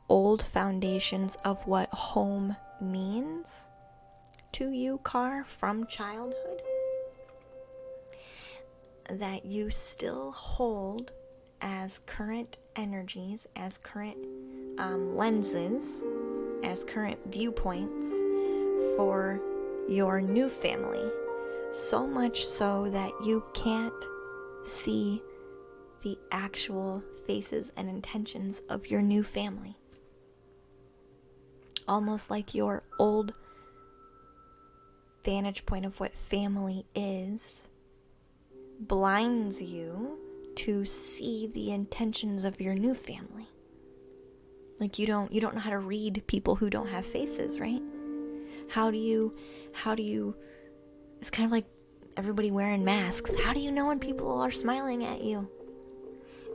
old foundations of what home means to you, Car, from childhood, that you still hold as current energies, as current lenses, as current viewpoints for your new family, So much so that you can't see the actual faces and intentions of your new family. Almost like your old vantage point of what family is blinds you to see the intentions of your new family. Like you don't know how to read people who don't have faces, right? How do you it's kind of like everybody wearing masks. How do you know when people are smiling at you?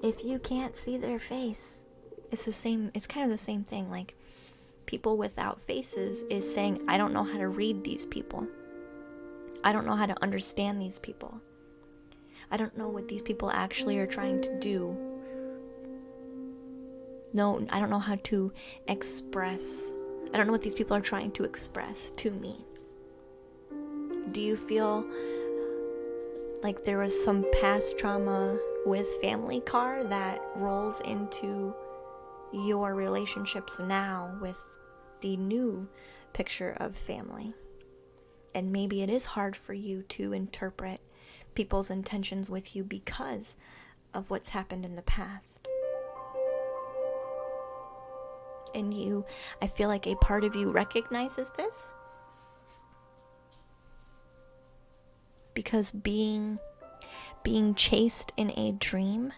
If you can't see their face, it's kind of the same thing. Like people without faces is saying, I don't know how to read these people. I don't know how to understand these people. I don't know what these people actually are trying to do. No, I don't know how to express. I don't know what these people are trying to express to me. Do you feel like there was some past trauma with family, Car, that rolls into your relationships now with the new picture of family? And maybe it is hard for you to interpret people's intentions with you because of what's happened in the past. And I feel like a part of you recognizes this. Because being chased in a dream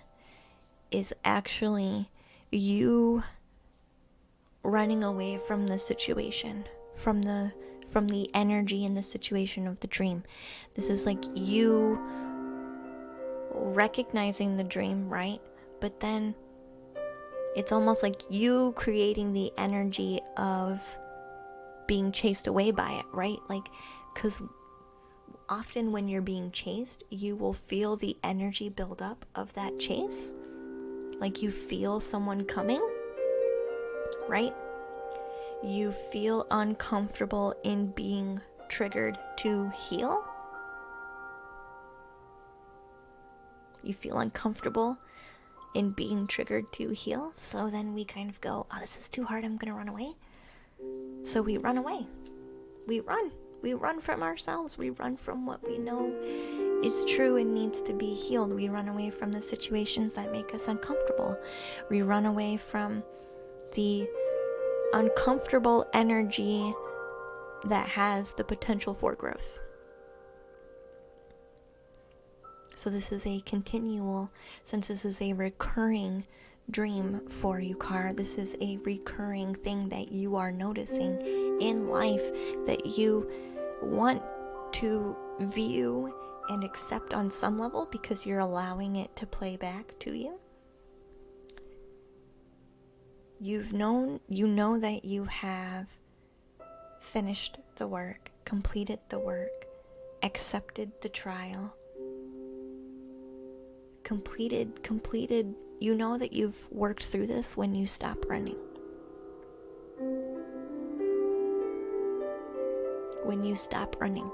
is actually you running away from the situation, from the energy in the situation of the dream. This is like you recognizing the dream, right? But then it's almost like you creating the energy of being chased away by it, right? Like, because often when you're being chased, you will feel the energy build up of that chase. Like you feel someone coming, right? You feel uncomfortable in being triggered to heal. You feel uncomfortable in being triggered to heal. So then we kind of go, oh, this is too hard, I'm gonna run away. So we run away. We run from ourselves. We run from what we know is true and needs to be healed. We run away from the situations that make us uncomfortable. We run away from the uncomfortable energy that has the potential for growth. So this is a continual, since this is a recurring dream for you, Car, this is a recurring thing that you are noticing in life that you want to view and accept on some level because you're allowing it to play back to you. You know that you have finished the work, completed the work, accepted the trial, completed. You know that you've worked through this when you stop running. When you stop running.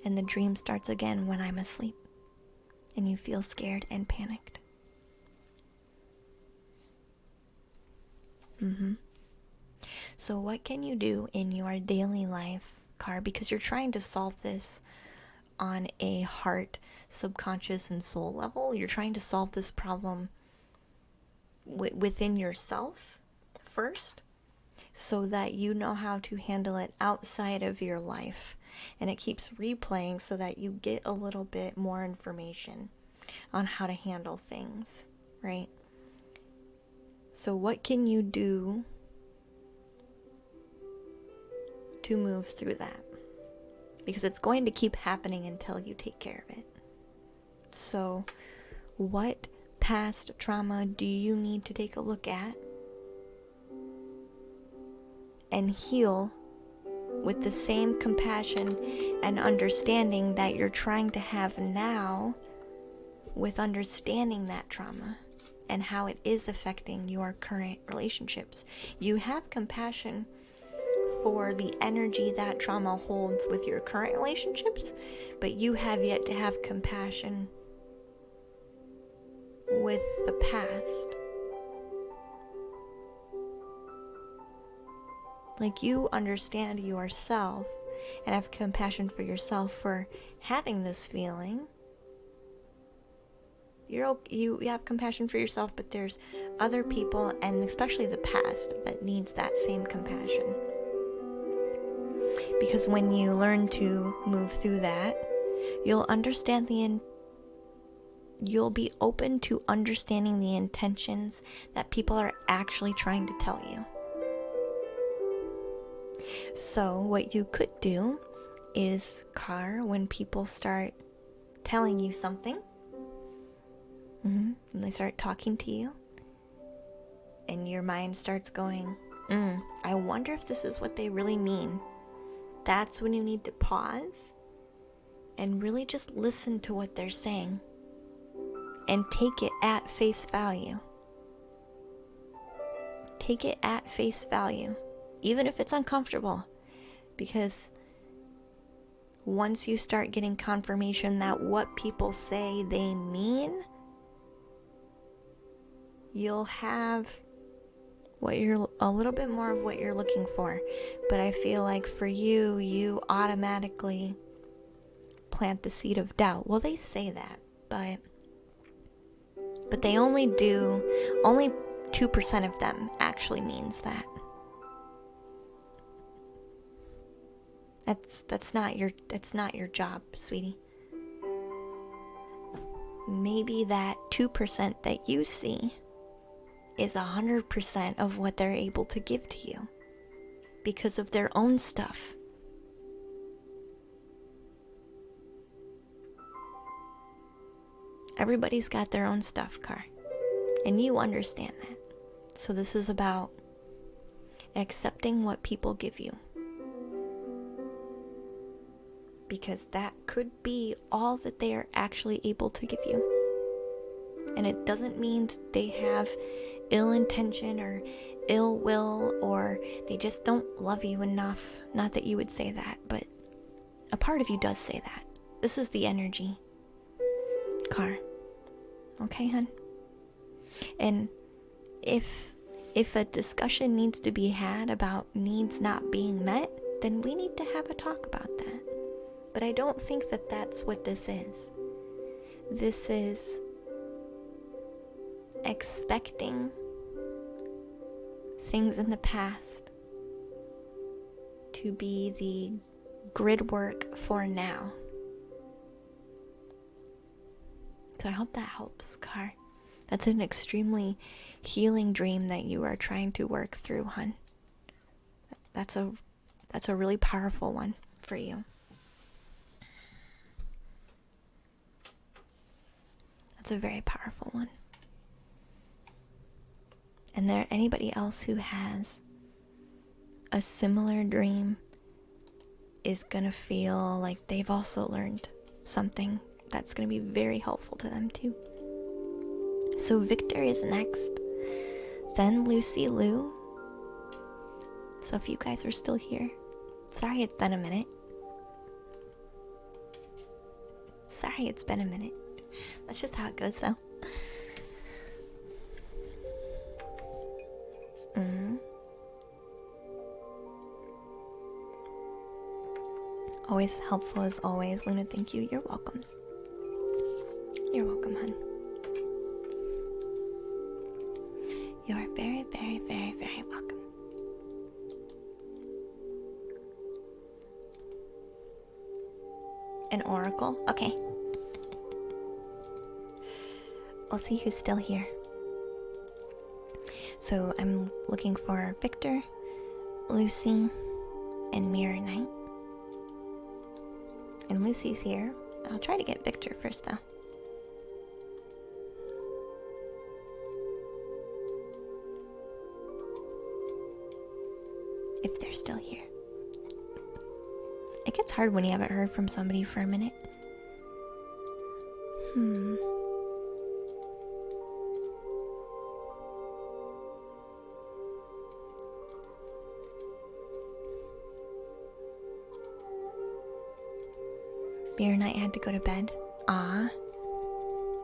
And the dream starts again when I'm asleep. And you feel scared and panicked. So what can you do in your daily life, Car? Because you're trying to solve this on a heart, subconscious, and soul level. You're trying to solve this problem within yourself first, so that you know how to handle it outside of your life. And it keeps replaying so that you get a little bit more information on how to handle things, right? So what can you do to move through that? Because it's going to keep happening until you take care of it. So what past trauma do you need to take a look at and heal with the same compassion and understanding that you're trying to have now, with understanding that trauma and how it is affecting your current relationships? You have compassion for the energy that trauma holds with your current relationships, but you have yet to have compassion with the past. Like, you understand yourself and have compassion for yourself for having this feeling. You have compassion for yourself, but there's other people, and especially the past, that needs that same compassion. Because when you learn to move through that, you'll understand you'll be open to understanding the intentions that people are actually trying to tell you. So what you could do is, Car, when people start telling you something, and they start talking to you, and your mind starts going, I wonder if this is what they really mean. That's when you need to pause and really just listen to what they're saying and take it at face value. Take it at face value, even if it's uncomfortable, because once you start getting confirmation that what people say they mean, you'll have a little bit more of what you're looking for. But I feel like for you automatically plant the seed of doubt. Well, they say that, but they only 2% of them actually means that. That's not your job, sweetie. Maybe that 2% that you see is 100% of what they're able to give to you because of their own stuff. Everybody's got their own stuff, Car, and you understand that. So this is about accepting what people give you, because that could be all that they are actually able to give you. And it doesn't mean that they have ill intention or ill will, or they just don't love you enough. Not that you would say that, but a part of you does say that. This is the energy, Car. Okay, hun? And if a discussion needs to be had about needs not being met, then we need to have a talk about that. But I don't think that that's what this is. This is expecting things in the past to be the grid work for now. So I hope that helps, Car. That's an extremely healing dream that you are trying to work through, hun. That's a really powerful one for you. That's a very powerful one. And anybody else who has a similar dream is gonna feel like they've also learned something that's gonna be very helpful to them too. So Victor is next, then Lucy Lou. So if you guys are still here, sorry it's been a minute. That's just how it goes though. Always helpful as always, Luna. Thank you. You're welcome. You're welcome, hun. You are very, very, very, very welcome. An oracle? Okay. We'll see who's still here. So I'm looking for Victor, Lucy, and Mirror Knight. And Lucy's here. I'll try to get Victor first, though. If they're still here. It gets hard when you haven't heard from somebody for a minute. Mirror Knight had to go to bed. Ah.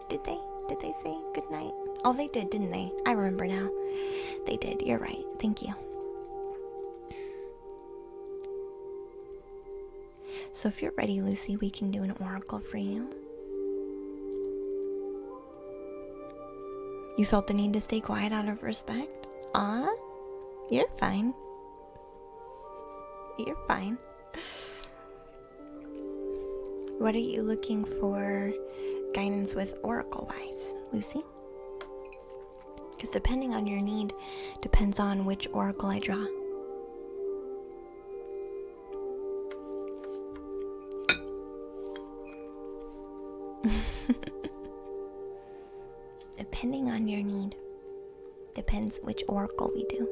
Did they? Did they say good night? Oh, they did, didn't they? I remember now. They did. You're right. Thank you. So if you're ready, Lucy, we can do an oracle for you. You felt the need to stay quiet out of respect? You're fine. You're fine. What are you looking for guidance with oracle-wise, Lucy? Because depending on your need, depends on which oracle I draw. Depending on your need, depends which oracle we do.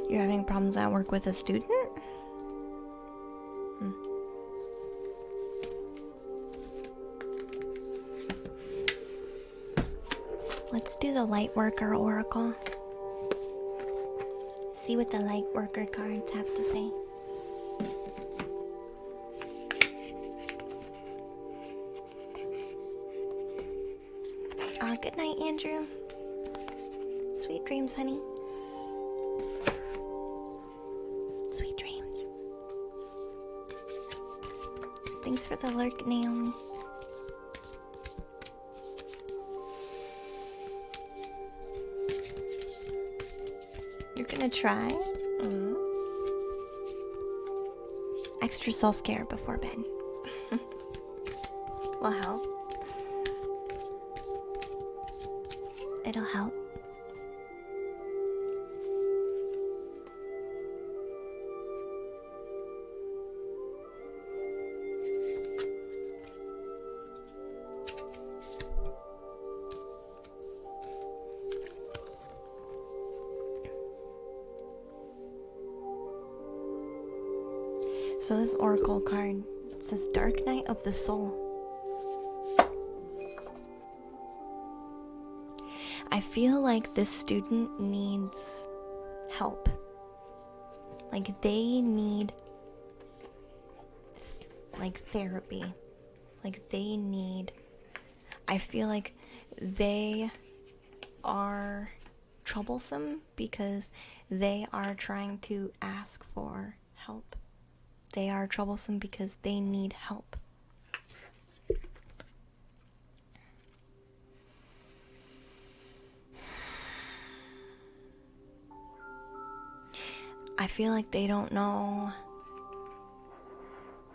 You're having problems at work with a student? Let's do the light worker oracle. See what the light worker cards have to say. Good night, Andrew. Sweet dreams, honey. Sweet dreams. Thanks for the lurk, Naomi. You're gonna try? Extra self-care before bed. Will help. It'll help. So this oracle card says Dark Night of the Soul. I feel like this student needs help. Like they need therapy. Like they need, I feel like they are troublesome because they are trying to ask for help. They are troublesome because they need help. I feel like they don't know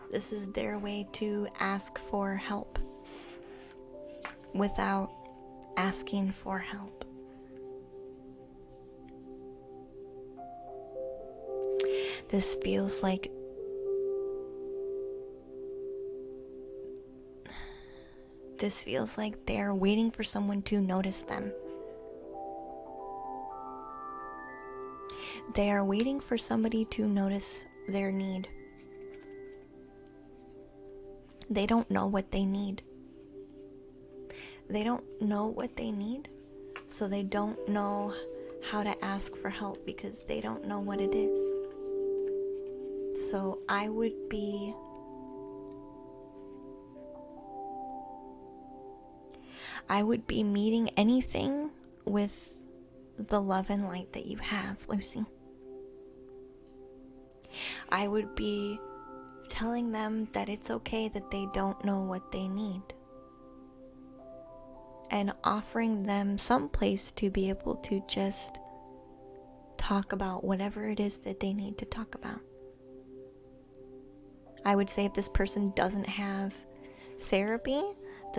this is their way to ask for help without asking for help. This feels like they're waiting for someone to notice them. They are waiting for somebody to notice their need. They don't know what they need. They don't know what they need, so they don't know how to ask for help because they don't know what it is. So I would be meeting anything with the love and light that you have, Lucy. I would be telling them that it's okay that they don't know what they need, and offering them some place to be able to just talk about whatever it is that they need to talk about. I would say if this person doesn't have therapy,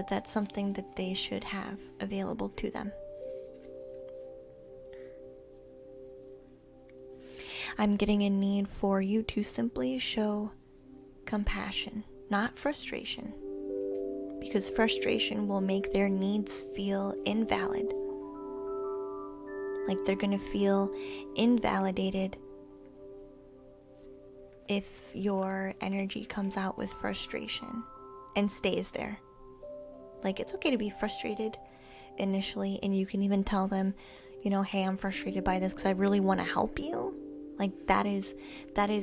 that's something that they should have available to them. I'm getting a need for you to simply show compassion, not frustration, because frustration will make their needs feel invalid. Like they're gonna feel invalidated if your energy comes out with frustration and stays there. Like it's okay to be frustrated initially, and you can even tell them, hey, I'm frustrated by this because I really want to help you. Like that is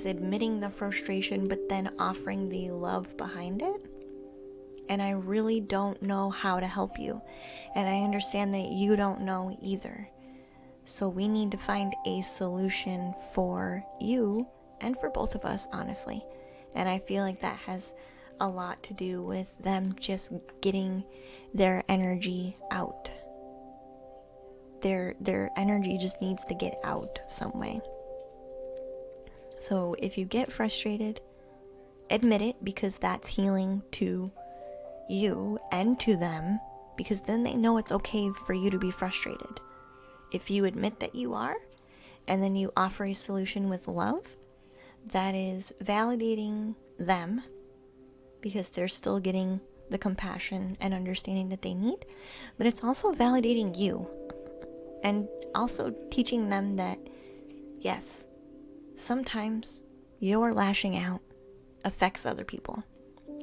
admitting the frustration, but then offering the love behind it. And I really don't know how to help you. And I understand that you don't know either. So we need to find a solution for you and for both of us, honestly. And I feel like that has a lot to do with them just getting their energy out. Their energy just needs to get out some way. So if you get frustrated, admit it, because that's healing to you and to them, because then they know it's okay for you to be frustrated. If you admit that you are, and then you offer a solution with love, that is validating them, because they're still getting the compassion and understanding that they need, but it's also validating you, and also teaching them that, yes, sometimes your lashing out affects other people,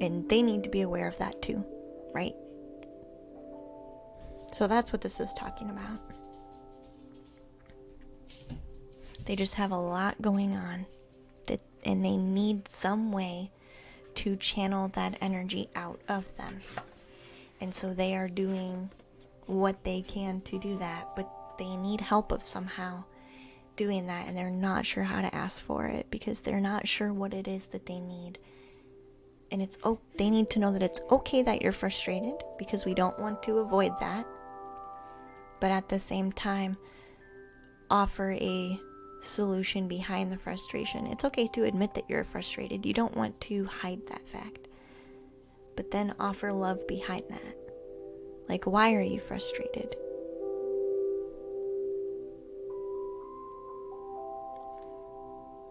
and they need to be aware of that too, right? So that's what this is talking about. They just have a lot going on, and they need some way to channel that energy out of them. And so they are doing what they can to do that, but they need help of somehow doing that, and they're not sure how to ask for it because they're not sure what it is that they need. And they need to know that it's okay that you're frustrated, because we don't want to avoid that. But at the same time, offer a solution behind the frustration. It's okay to admit that you're frustrated. You don't want to hide that fact. But then offer love behind that. Like, why are you frustrated?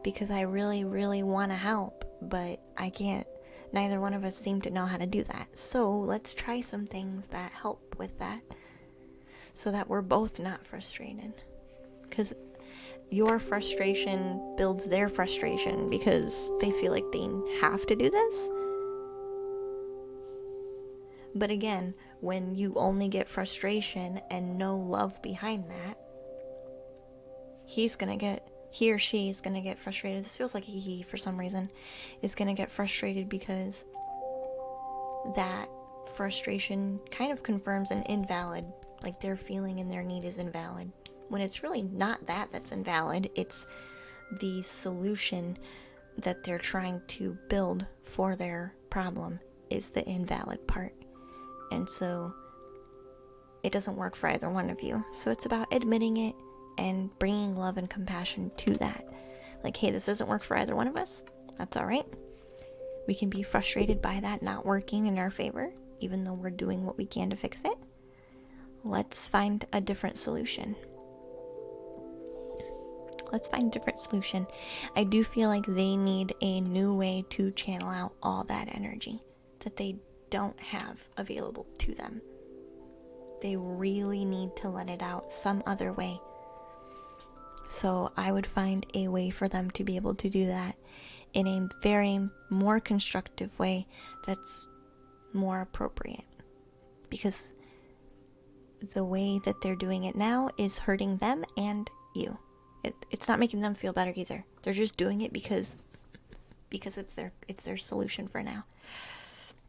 Because I really, really want to help, but I can't. Neither one of us seem to know how to do that. So let's try some things that help with that, so that we're both not frustrated. Because your frustration builds their frustration, because they feel like they have to do this. But again, when you only get frustration and no love behind that, he or she is gonna get frustrated. This feels like he for some reason is gonna get frustrated, because that frustration kind of confirms an invalid, like their feeling and their need is invalid, when it's really not that's invalid. It's the solution that they're trying to build for their problem is the invalid part. And so it doesn't work for either one of you. So it's about admitting it and bringing love and compassion to that. Like, hey, this doesn't work for either one of us. That's all right. We can be frustrated by that not working in our favor, even though we're doing what we can to fix it. Let's find a different solution. I do feel like they need a new way to channel out all that energy that they don't have available to them. They really need to let it out some other way. So I would find a way for them to be able to do that in a very more constructive way that's more appropriate. Because the way that they're doing it now is hurting them and you. It's not making them feel better either. They're just doing it because it's their solution for now.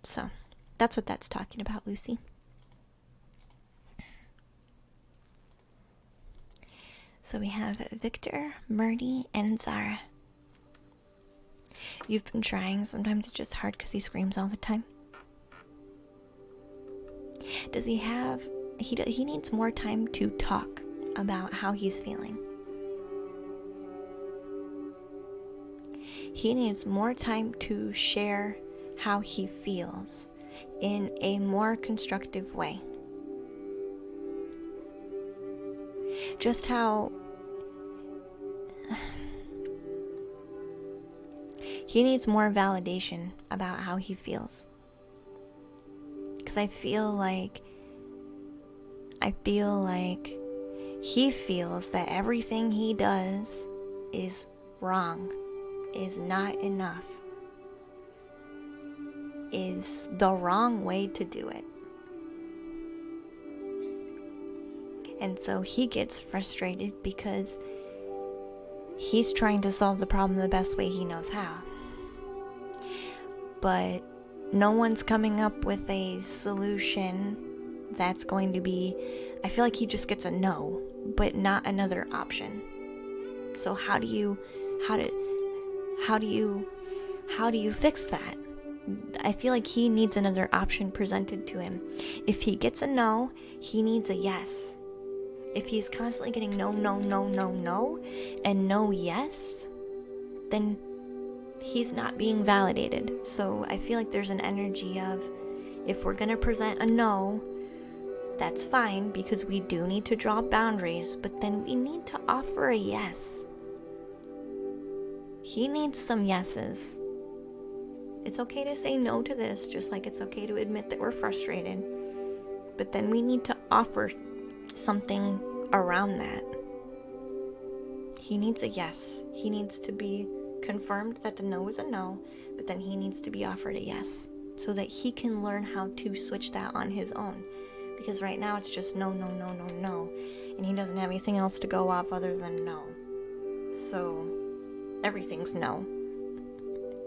So that's what that's talking about, Lucy. So we have Victor, Murdy, and Zara. You've been trying. Sometimes it's just hard because he screams all the time. Does he have... He needs more time to talk about how he's feeling. He needs more time to share how he feels in a more constructive way. Just how he needs more validation about how he feels. Because I feel like he feels that everything he does is wrong, is not enough, is the wrong way to do it. And so he gets frustrated because he's trying to solve the problem the best way he knows how. But no one's coming up with a solution that's going to be, I feel like he just gets a no, but not another option. So how do you fix that? I feel like he needs another option presented to him. If he gets a no, he needs a yes. If he's constantly getting no, no, no, no, no, and no yes, then he's not being validated. So I feel like there's an energy of, if we're going to present a no, that's fine, because we do need to draw boundaries, but then we need to offer a yes. He needs some yeses. It's okay to say no to this, just like it's okay to admit that we're frustrated. But then we need to offer something around that. He needs a yes. He needs to be confirmed that the no is a no, but then he needs to be offered a yes, so that he can learn how to switch that on his own. Because right now it's just no, no, no, no, no, and he doesn't have anything else to go off other than no. So everything's no.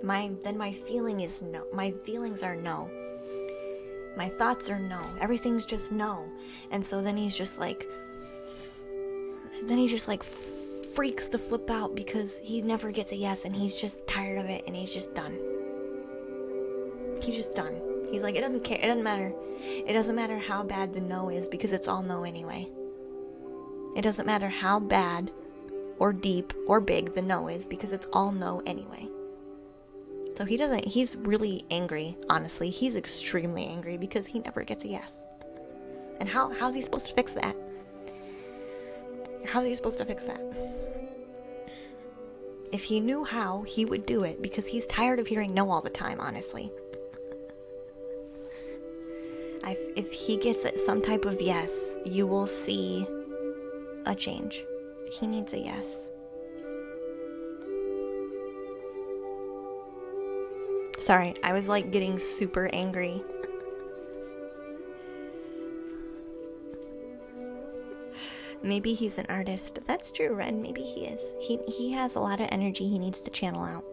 My feeling is no. My feelings are no. My thoughts are no. Everything's just no. And so then he's just like freaks the flip out, because he never gets a yes, and he's just tired of it, and he's just done. He's just done. He's like, it doesn't care. It doesn't matter. It doesn't matter how bad the no is, because it's all no anyway. It doesn't matter how bad or deep or big the no is, because it's all no anyway. So he's really angry, honestly. He's extremely angry because he never gets a yes. And how's he supposed to fix that? How's he supposed to fix that? If he knew how, he would do it, because he's tired of hearing no all the time, honestly. If he gets some type of yes, you will see a change. He needs a yes. Sorry, I was like getting super angry. Maybe he's an artist. That's true, Red. Maybe he is. He has a lot of energy he needs to channel out.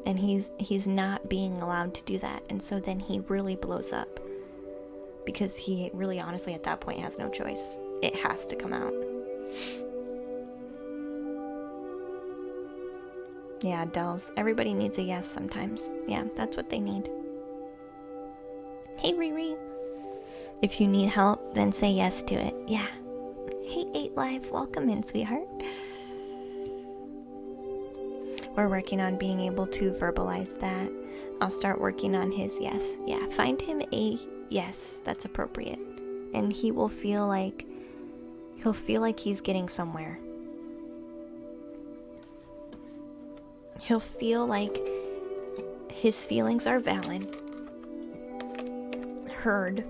And he's not being allowed to do that. And so then he really blows up. Because he really honestly at that point has no choice. It has to come out. Yeah, Dells. Everybody needs a yes sometimes. Yeah, that's what they need. Hey, Riri. If you need help, then say yes to it. Yeah. Hey, 8 Live. Welcome in, sweetheart. We're working on being able to verbalize that. I'll start working on his yes. Yeah, find him a yes that's appropriate. And he'll feel like he's getting somewhere. He'll feel like his feelings are valid, heard,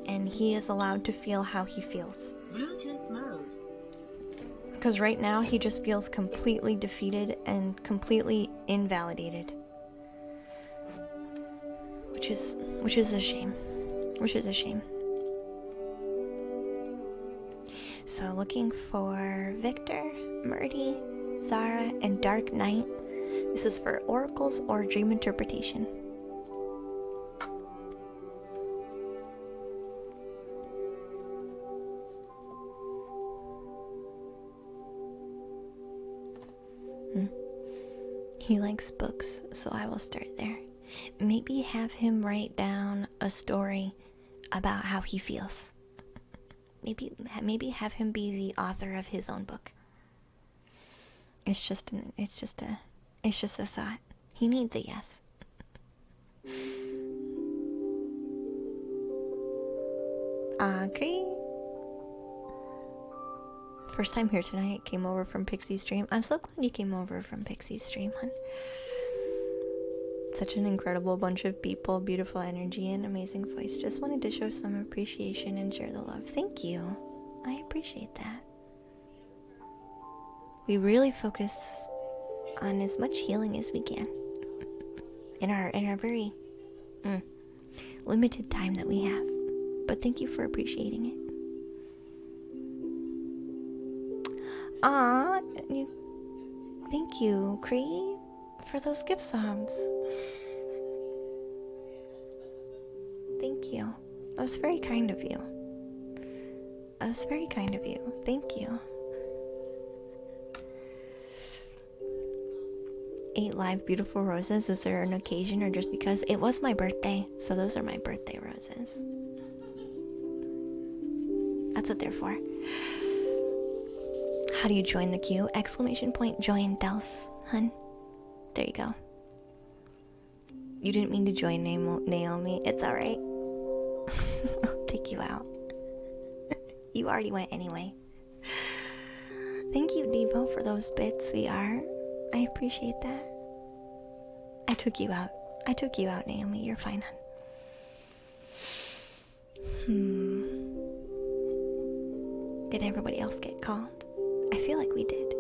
and he is allowed to feel how he feels. Bluetooth mode. Because right now he just feels completely defeated and completely invalidated. Which is a shame. Which is a shame. So looking for Victor, Murdy, Zara, and Dark Knight. This is for oracles or dream interpretation. He likes books, so I will start there. Maybe have him write down a story about how he feels. Maybe have him be the author of his own book. It's just a thought. He needs a yes. Agree. First time here tonight, came over from Pixie's stream. I'm so glad you came over from Pixie's stream, hon. Such an incredible bunch of people, beautiful energy, and amazing voice. Just wanted to show some appreciation and share the love. Thank you. I appreciate that. We really focus on as much healing as we can in our very limited time that we have. But thank you for appreciating it. Aw, thank you, Cree, for those gift subs. Thank you. That was very kind of you. That was very kind of you. Thank you. 8 live beautiful roses. Is there an occasion or just because? It was my birthday, so those are my birthday roses. That's what they're for. How do you join the queue? Exclamation point join Dels, hun. There you go. You didn't mean to join Naomi. It's alright. I'll take you out. You already went anyway. Thank you, Devo, for those bits, sweetheart. I appreciate that. I took you out. I took you out, Naomi. You're fine, hun. Did everybody else get called? I feel like we did.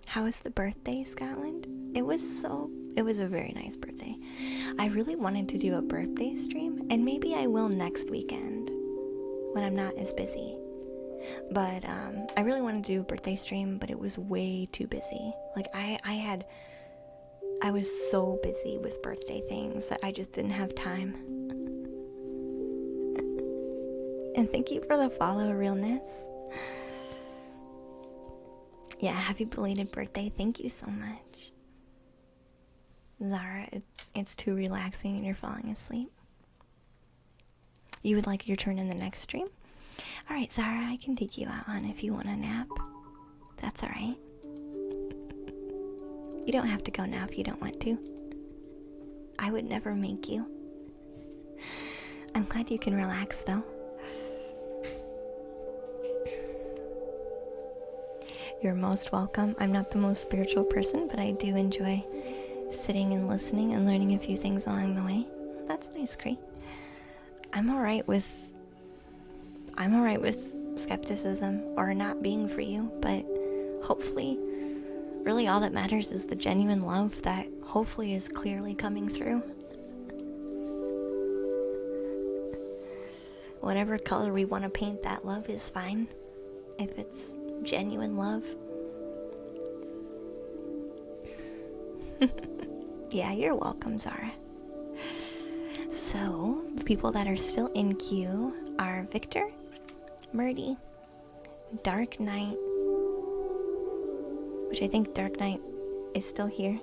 How was the birthday, Scotland? It was a very nice birthday. I really wanted to do a birthday stream, and maybe I will next weekend when I'm not as busy. But I really wanted to do a birthday stream, but it was way too busy. Like I was so busy with birthday things that I just didn't have time. And thank you for the follow, Realness. Yeah, happy belated birthday. Thank you so much. Zara, it's too relaxing and you're falling asleep. You would like your turn in the next stream? Alright, Zara, I can take you out on if you want a nap. That's alright. You don't have to go now if you don't want to. I would never make you. I'm glad you can relax though. You're most welcome. I'm not the most spiritual person, but I do enjoy sitting and listening and learning a few things along the way. That's nice, Cree. I'm alright with skepticism or not being for you, but hopefully really all that matters is the genuine love that hopefully is clearly coming through. Whatever color we want to paint that love is fine, if it's genuine love. Yeah, you're welcome, Zara. So, the people that are still in queue are Victor, Murdy, Dark Knight, which I think Dark Knight is still here,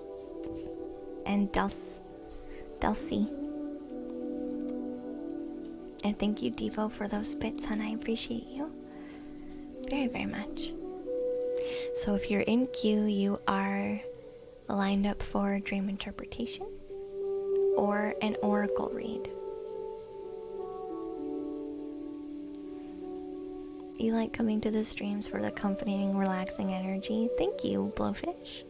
and Delcy. And thank you, Devo, for those bits, hon. I appreciate you very, very much. So if you're in queue, you are lined up for dream interpretation or an oracle read. You like coming to the streams for the comforting, relaxing energy. Thank you, Blowfish.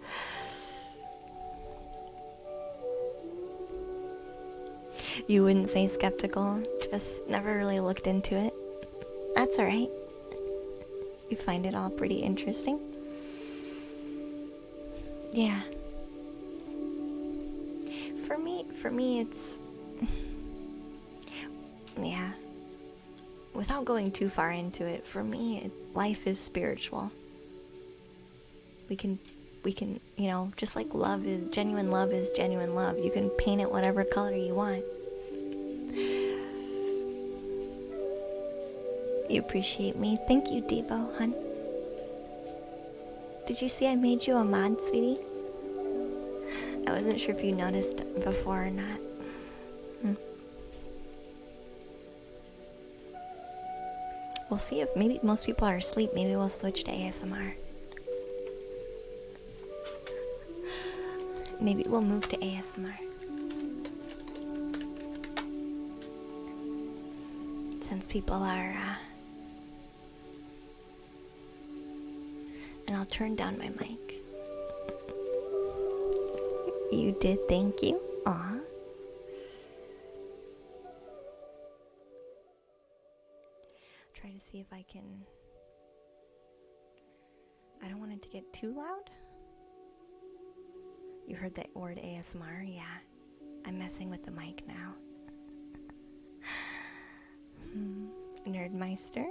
You wouldn't say skeptical, just never really looked into it. That's alright. You find it all pretty interesting. Yeah. For me it's... Yeah. Without going too far into it, for me, life is spiritual. We can, you know, just like love is genuine love, you can paint it whatever color you want. You appreciate me. Thank you, Devo, hun. Did you see I made you a mod, sweetie? I wasn't sure if you noticed before or not. We'll see if maybe most people are asleep. Maybe we'll switch to ASMR. Maybe we'll move to ASMR. Since people are, and I'll turn down my mic. You did, thank you. Aw. Try to see if I can... I don't want it to get too loud. You heard that word ASMR? Yeah. I'm messing with the mic now. Nerdmeister.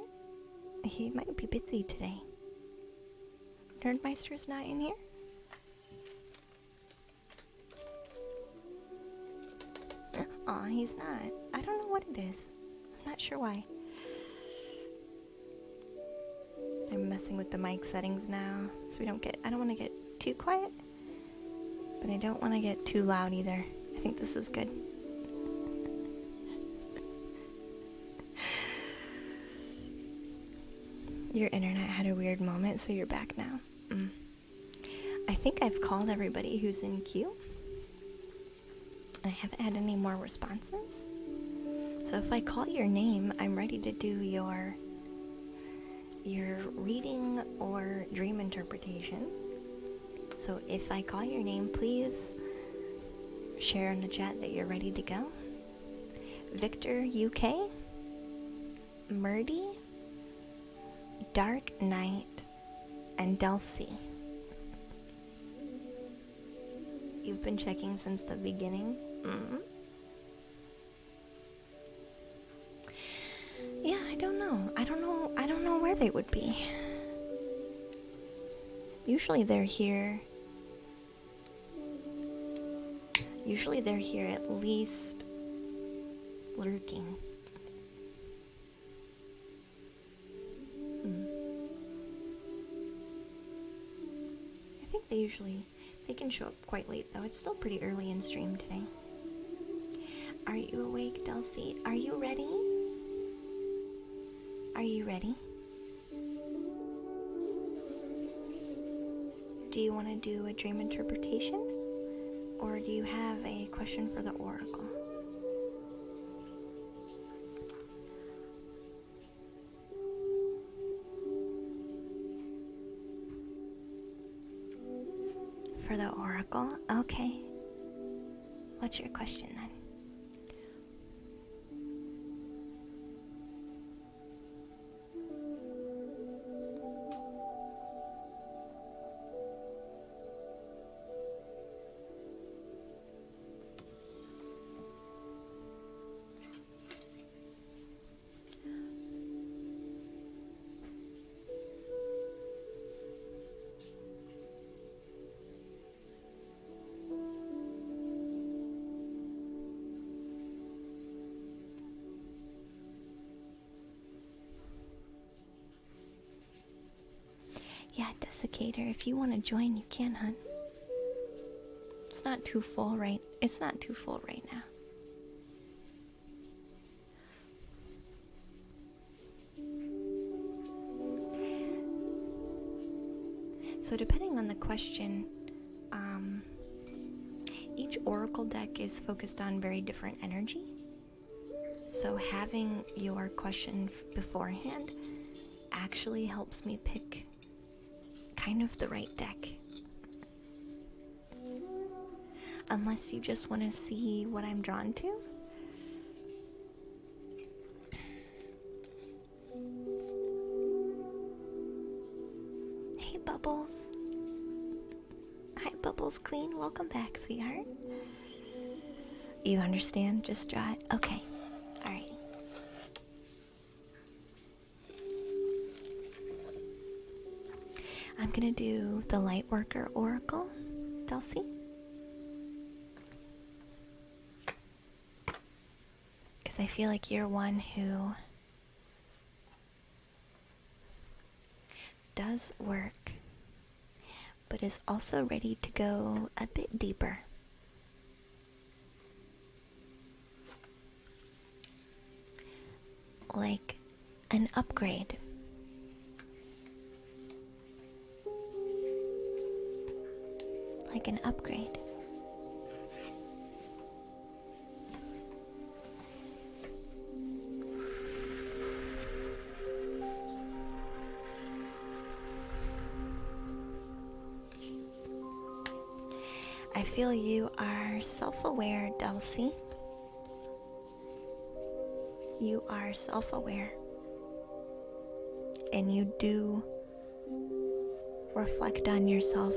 He might be busy today. Nerdmeister's not in here? Aw, he's not. I don't know what it is. I'm not sure why. I'm messing with the mic settings now, so I don't want to get too quiet, but I don't want to get too loud either. I think this is good. Your internet had a weird moment, so you're back now. I think I've called everybody who's in queue. I haven't had any more responses. So if I call your name, I'm ready to do your reading or dream interpretation. So if I call your name, please share in the chat that you're ready to go. Victor UK, Murdy, Dark Knight, and Delcy. You've been checking since the beginning? Yeah, I don't know. I don't know where they would be. Usually they're here. Usually they're here at least lurking. I think they can show up quite late though. It's still pretty early in stream today. Are you awake, Delcy? Are you ready? Are you ready? Do you want to do a dream interpretation? Or do you have a question for the oracle? For the oracle? Okay. What's your question then? Yeah, Desiccator, if you want to join, you can, hun. It's not too full right now. So depending on the question, each oracle deck is focused on very different energy. So having your question beforehand actually helps me pick kind of the right deck. Unless you just want to see what I'm drawn to. Hey Bubbles. Hi Bubbles Queen, welcome back, sweetheart. You understand? Just draw it? Okay. Alright. I'm gonna do the Lightworker Oracle, Delcy. Because I feel like you're one who does work, but is also ready to go a bit deeper. Like an upgrade. Like an upgrade. I feel you are self-aware, Delcy. You are self-aware. And you do reflect on yourself.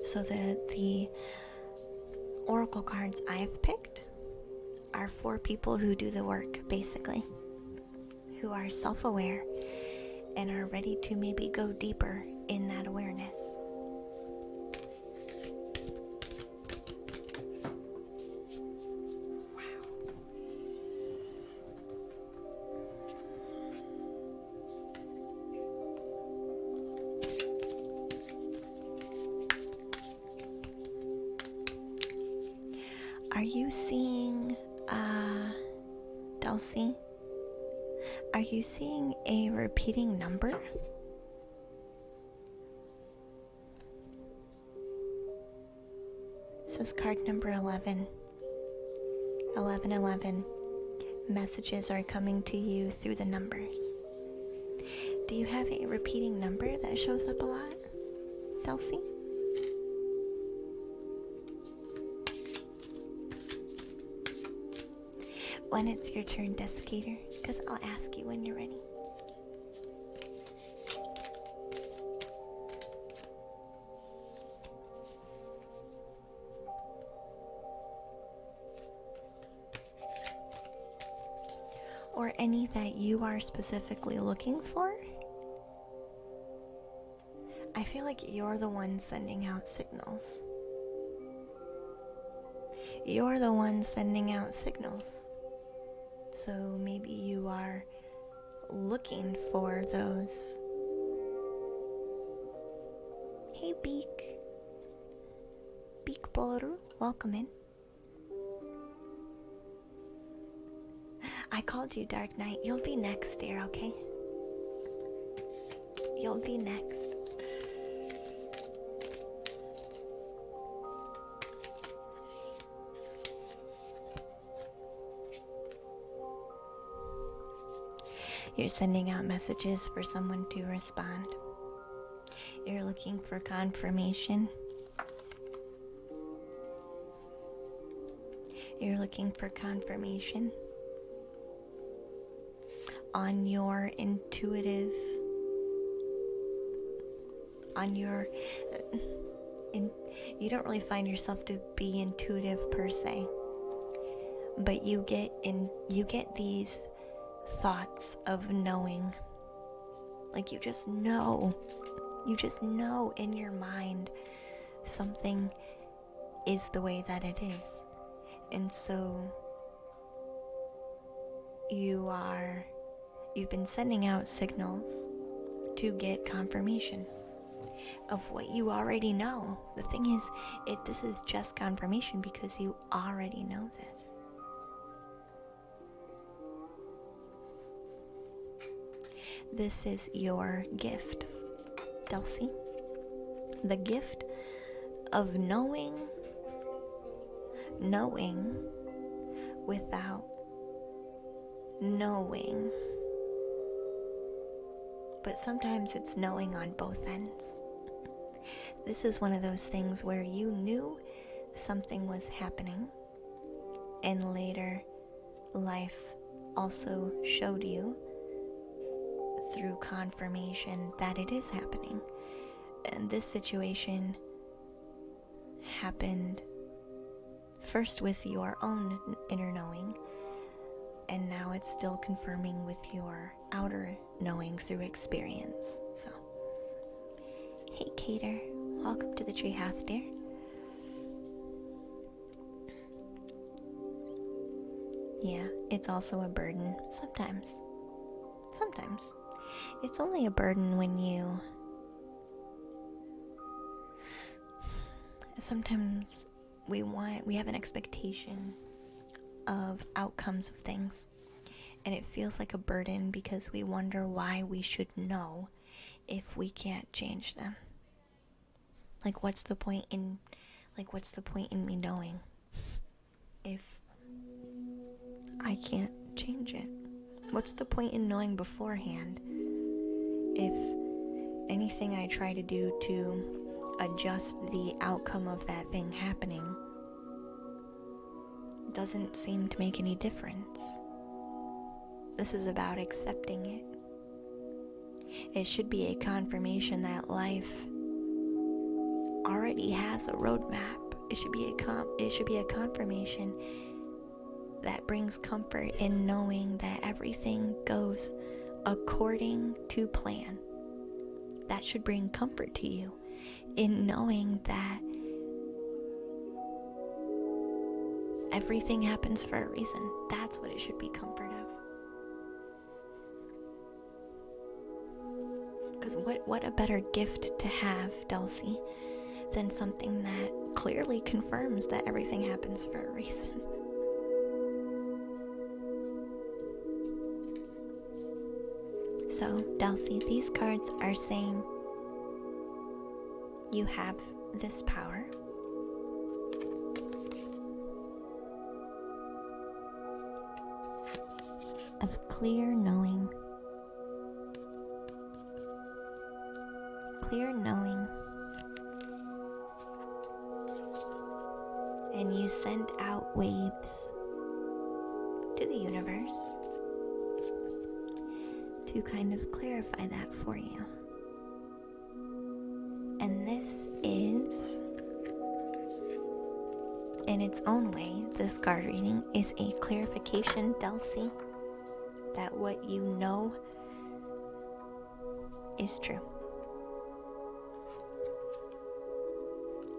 So the oracle cards I've picked are for people who do the work, basically, who are self-aware and are ready to maybe go deeper in that awareness. Are you seeing, Dulcie? Are you seeing a repeating number? This is card number 11. 1111. Messages are coming to you through the numbers. Do you have a repeating number that shows up a lot, Dulcie? When it's your turn, Desiccator, because I'll ask you when you're ready. Or any that you are specifically looking for? I feel like you're the one sending out signals. You're the one sending out signals. So maybe you are looking for those. Hey Beak. Beak Boloru, welcome in. I called you Dark Knight. You'll be next, dear, okay? You'll be next. You're sending out messages for someone to respond. You're looking for confirmation. You're looking for confirmation on your intuitive, you don't really find yourself to be intuitive per se, but you get these thoughts of knowing. Like you just know in your mind something is the way that it is. And so you've been sending out signals to get confirmation of what you already know. The thing is, this is just confirmation because you already know this. This is your gift, Dulcie. The gift of knowing without knowing. But sometimes it's knowing on both ends. This is one of those things where you knew something was happening, and later life also showed you through confirmation that it is happening. And this situation happened first with your own inner knowing, and now it's still confirming with your outer knowing through experience. So, hey Cater, welcome to the treehouse, dear. Yeah, it's also a burden sometimes. It's only a burden when sometimes we have an expectation of outcomes of things, and it feels like a burden because we wonder why we should know if we can't change them. Like what's the point in me knowing if I can't change it? What's the point in knowing beforehand if anything I try to do to adjust the outcome of that thing happening doesn't seem to make any difference? This is about accepting it. It should be a confirmation that life already has a roadmap. It should be a confirmation that brings comfort in knowing that everything goes according to plan. That should bring comfort to you in knowing that everything happens for a reason. That's what it should be comfort of. Because what a better gift to have, Dulcie, than something that clearly confirms that everything happens for a reason. So, Dulcie, these cards are saying you have this power. Of clear knowing. Clear knowing. And you send out waves to the universe to kind of clarify that for you. And this is, in its own way, this card reading is a clarification, Dulcie, that what you know is true.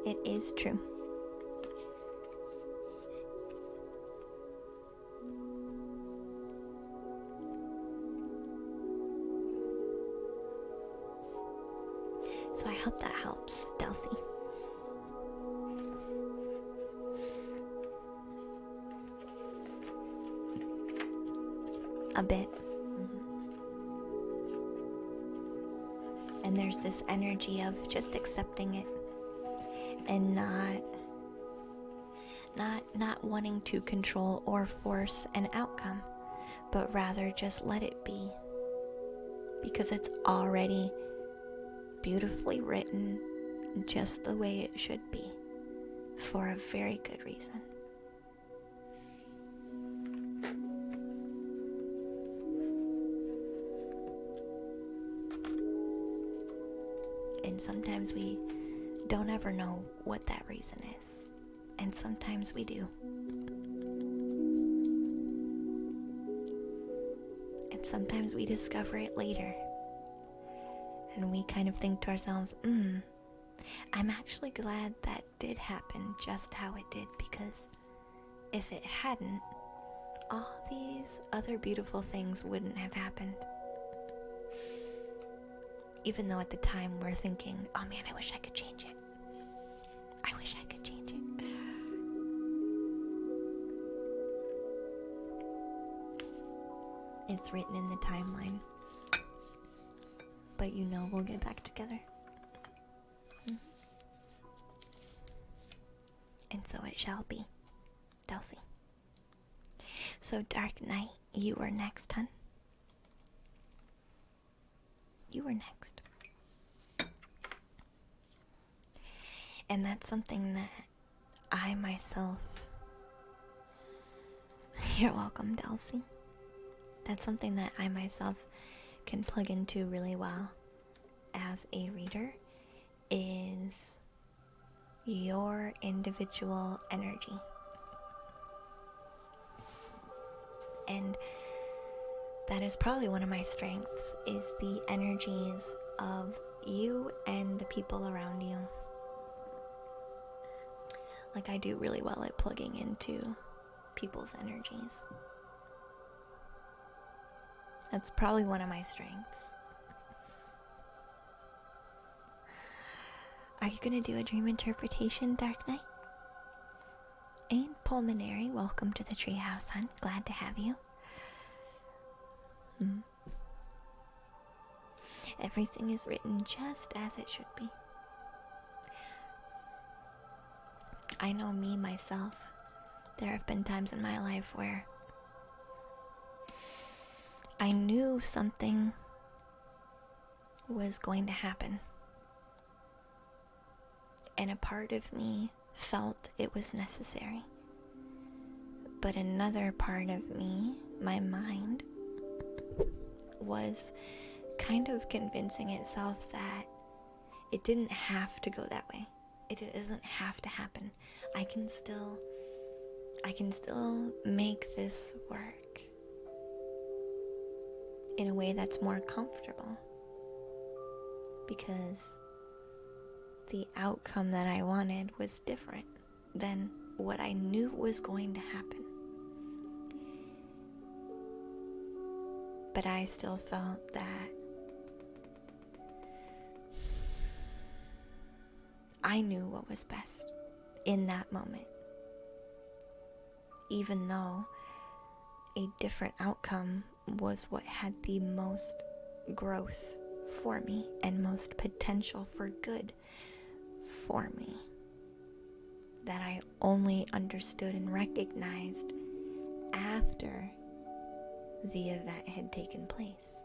It is true. So I hope that helps, Dulcie. A bit. And there's this energy of just accepting it and not wanting to control or force an outcome, but rather just let it be, because it's already beautifully written just the way it should be, for a very good reason. And sometimes we don't ever know what that reason is, and sometimes we do. And sometimes we discover it later. And we kind of think to ourselves, I'm actually glad that did happen just how it did, because if it hadn't, all these other beautiful things wouldn't have happened. Even though at the time we're thinking, oh man, I wish I could change it. I wish I could change it. It's written in the timeline. But you know we'll get back together. And so it shall be, Dulcie. So Dark Knight, you were next, hun. You were next. And that's something that I myself... You're welcome, Dulcie. That's something that I myself can plug into really well as a reader, is your individual energy. And that is probably one of my strengths, is the energies of you and the people around you. Like, I do really well at plugging into people's energies. That's probably one of my strengths. Are you going to do a dream interpretation, Dark Knight? And Pulmonary, welcome to the treehouse, hun. Glad to have you. Everything is written just as it should be. I know me, myself. There have been times in my life where I knew something was going to happen, and a part of me felt it was necessary, but another part of me, my mind, was kind of convincing itself that it didn't have to go that way. It doesn't have to happen. I can still make this work in a way that's more comfortable, because the outcome that I wanted was different than what I knew was going to happen. But I still felt that I knew what was best in that moment, even though a different outcome was what had the most growth for me and most potential for good for me, that I only understood and recognized after the event had taken place.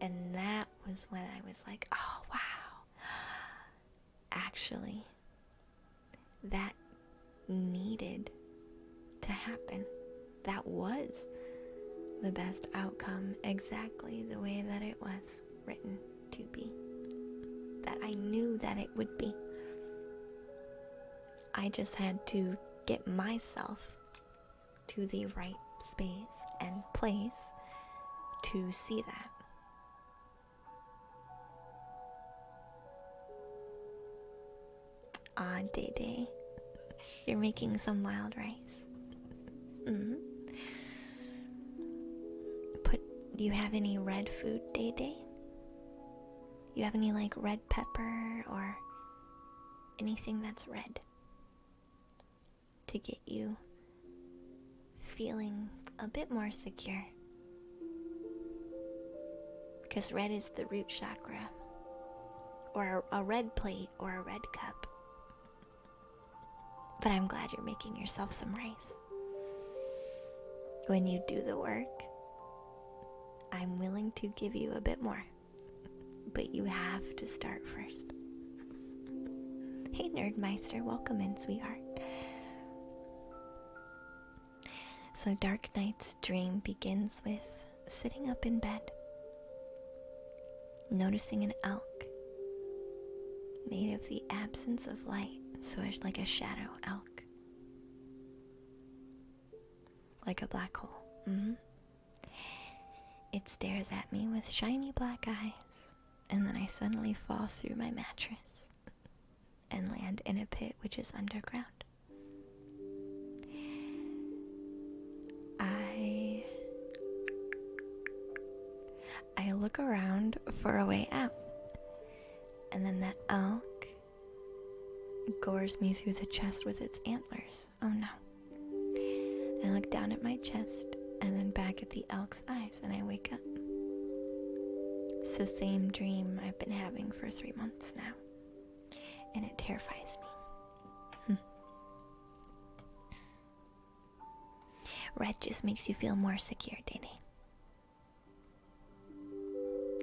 And that was when I was like, oh wow, actually, that needed to happen. That was the best outcome, exactly the way that it was written to be, that I knew that it would be. I just had to get myself to the right space and place to see that. Ah, Day Day, you're making some wild rice. Do you have any red food, Day Day? You have any like red pepper or anything that's red to get you feeling a bit more secure? Because red is the root chakra, or a red plate or a red cup. But I'm glad you're making yourself some rice. When you do the work, I'm willing to give you a bit more, but you have to start first. Hey Nerdmeister, welcome in, sweetheart. So Dark Knight's dream begins with sitting up in bed, noticing an elk made of the absence of light, so it's like a shadow elk, like a black hole. It stares at me with shiny black eyes, and then I suddenly fall through my mattress and land in a pit which is underground. I look around for a way out, and then that elk gores me through the chest with its antlers. Oh no. I look down at my chest and then back at the elk's eyes, and I wake up. It's the same dream I've been having for 3 months now, and it terrifies me. Red just makes you feel more secure, Day Day.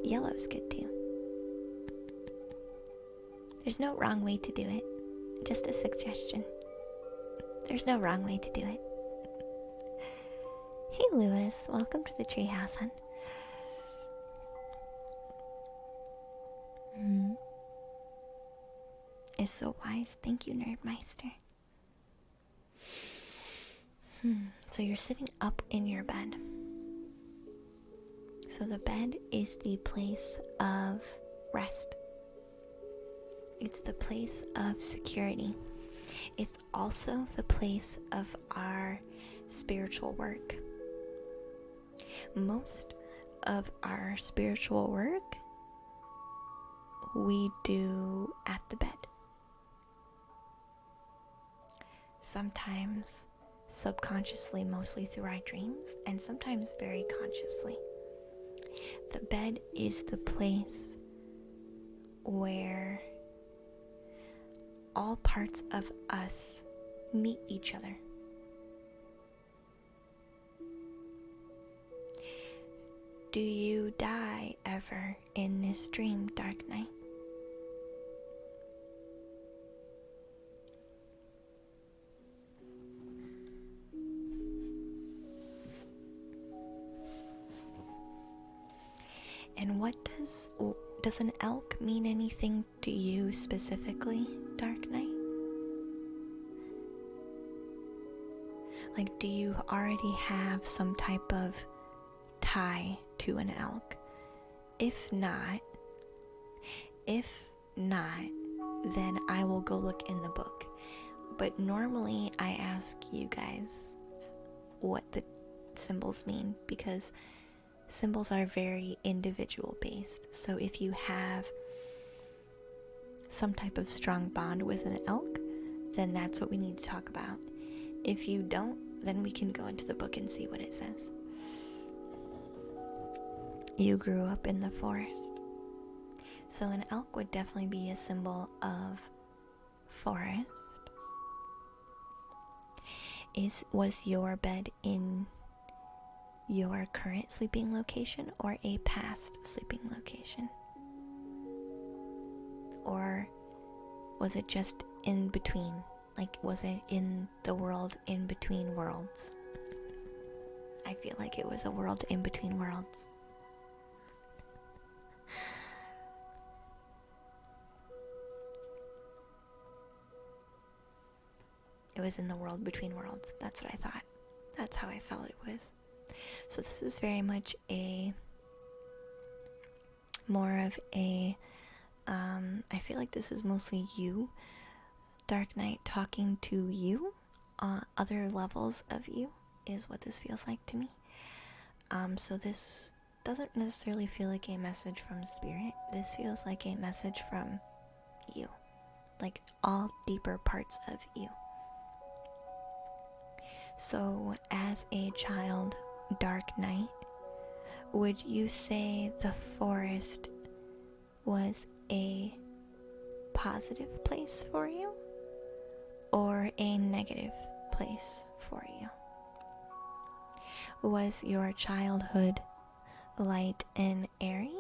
Yellow's good too. There's no wrong way to do it. Just a suggestion. There's no wrong way to do it. Hey Lewis, welcome to the treehouse, hun. Is so wise. Thank you, Nerdmeister. So you're sitting up in your bed. So the bed is the place of rest. It's the place of security. It's also the place of our spiritual work. Most of our spiritual work we do at the bed. Sometimes subconsciously, mostly through our dreams, and sometimes very consciously. The bed is the place where all parts of us meet each other. Do you die ever in this dream, Dark Knight? And what does does an elk mean anything to you specifically, Dark Knight? Like, do you already have some type of tie to an elk? If not, then I will go look in the book. But normally I ask you guys what the symbols mean, because symbols are very individual based. So if you have some type of strong bond with an elk, then that's what we need to talk about. If you don't, then we can go into the book and see what it says. You grew up in the forest. So an elk would definitely be a symbol of forest. Was your bed in your current sleeping location or a past sleeping location? Or was it just in between? Like, was it in the world in between worlds? I feel like it was a world in between worlds. It was in the world between worlds. That's what I thought. That's how I felt it was. So this is very much more of a, I feel like this is mostly you, Dark Knight, talking to you. Other levels of you is what this feels like to me. So this doesn't necessarily feel like a message from spirit. This feels like a message from you. Like all deeper parts of you. So, as a child, Dark Knight, would you say the forest was a positive place for you or a negative place for you? Was your childhood light and airy,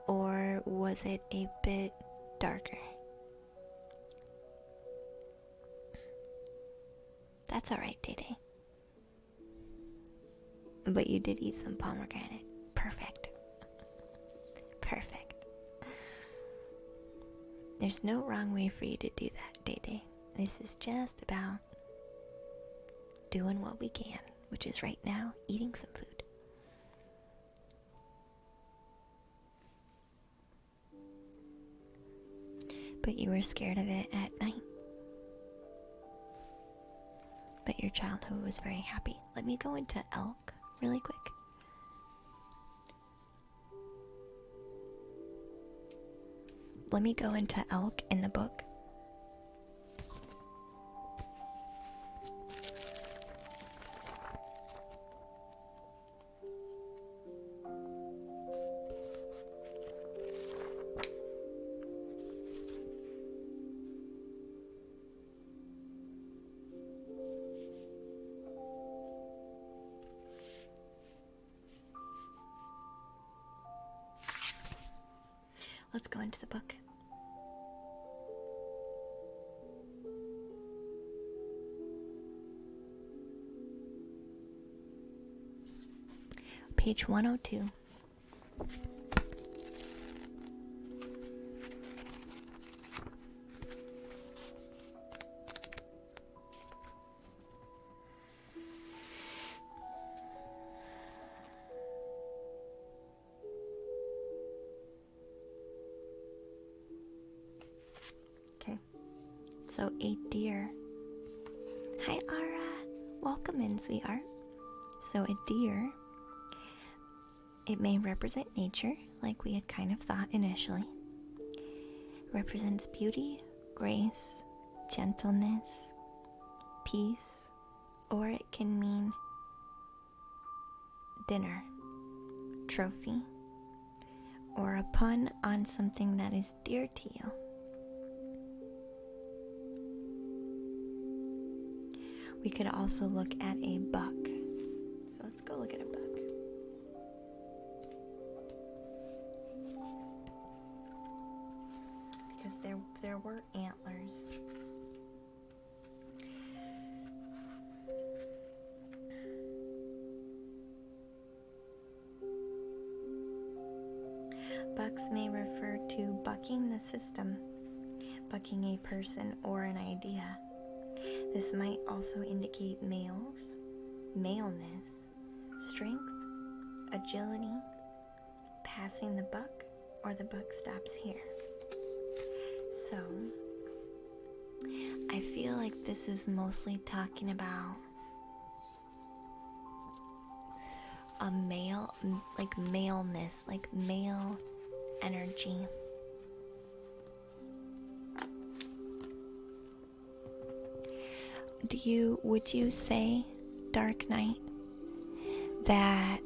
or was it a bit darker? That's alright, Day-Day. But you did eat some pomegranate. Perfect. Perfect. There's no wrong way for you to do that, Day-Day. This is just about doing what we can, which is right now eating some food. But you were scared of it at night. But your childhood was very happy. Let me go into elk really quick. Let me go into elk in the book. Let's go into the book. Page 102. So a deer. Hi Ara, welcome in, sweetheart. So a deer, it may represent nature, like we had kind of thought initially. Represents beauty, grace, gentleness, peace, or it can mean dinner, trophy, or a pun on something that is dear to you. We could also look at a buck. So let's go look at a buck. Because there were antlers. Bucks may system, bucking a person or an idea. This might also indicate males, maleness, strength, agility, passing the buck, or the buck stops here. So, I feel like this is mostly talking about a male, like maleness, like male energy. Would you say, Dark Knight, that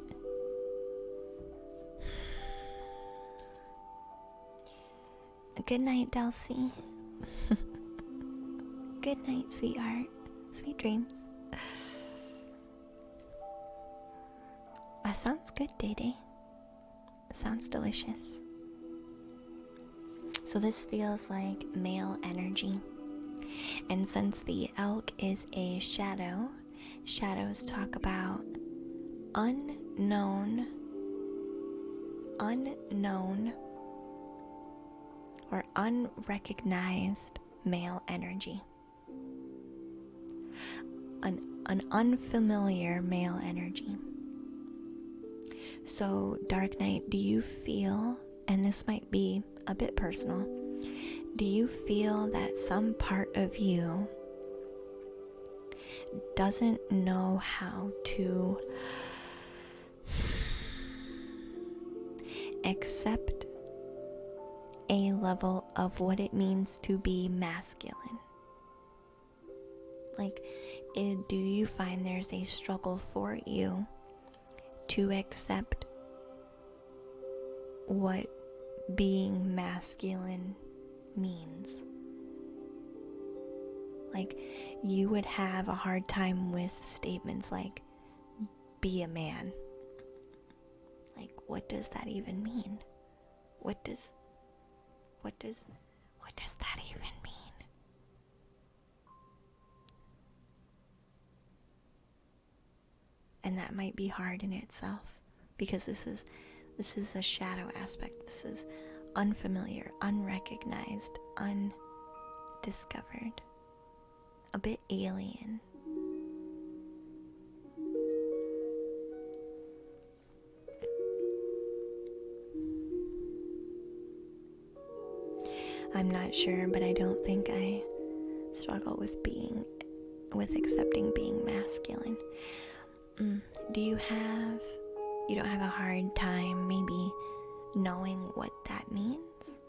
good night, Delcy. Good night, sweetheart. Sweet dreams. That sounds good, Day Day. Sounds delicious. So this feels like male energy. And since the elk is a shadow, shadows talk about unknown, or unrecognized male energy. An unfamiliar male energy. So, Dark Knight, do you feel, and this might be a bit personal, do you feel that some part of you doesn't know how to accept a level of what it means to be masculine? Like, do you find there's a struggle for you to accept what being masculine means? Like, you would have a hard time with statements like, be a man. Like, what does that even mean? What does that even mean? And that might be hard in itself, because this is a shadow aspect. This is unfamiliar, unrecognized, undiscovered, a bit alien. I'm not sure, but I don't think I struggle with accepting being masculine. You don't have a hard time maybe knowing what that means?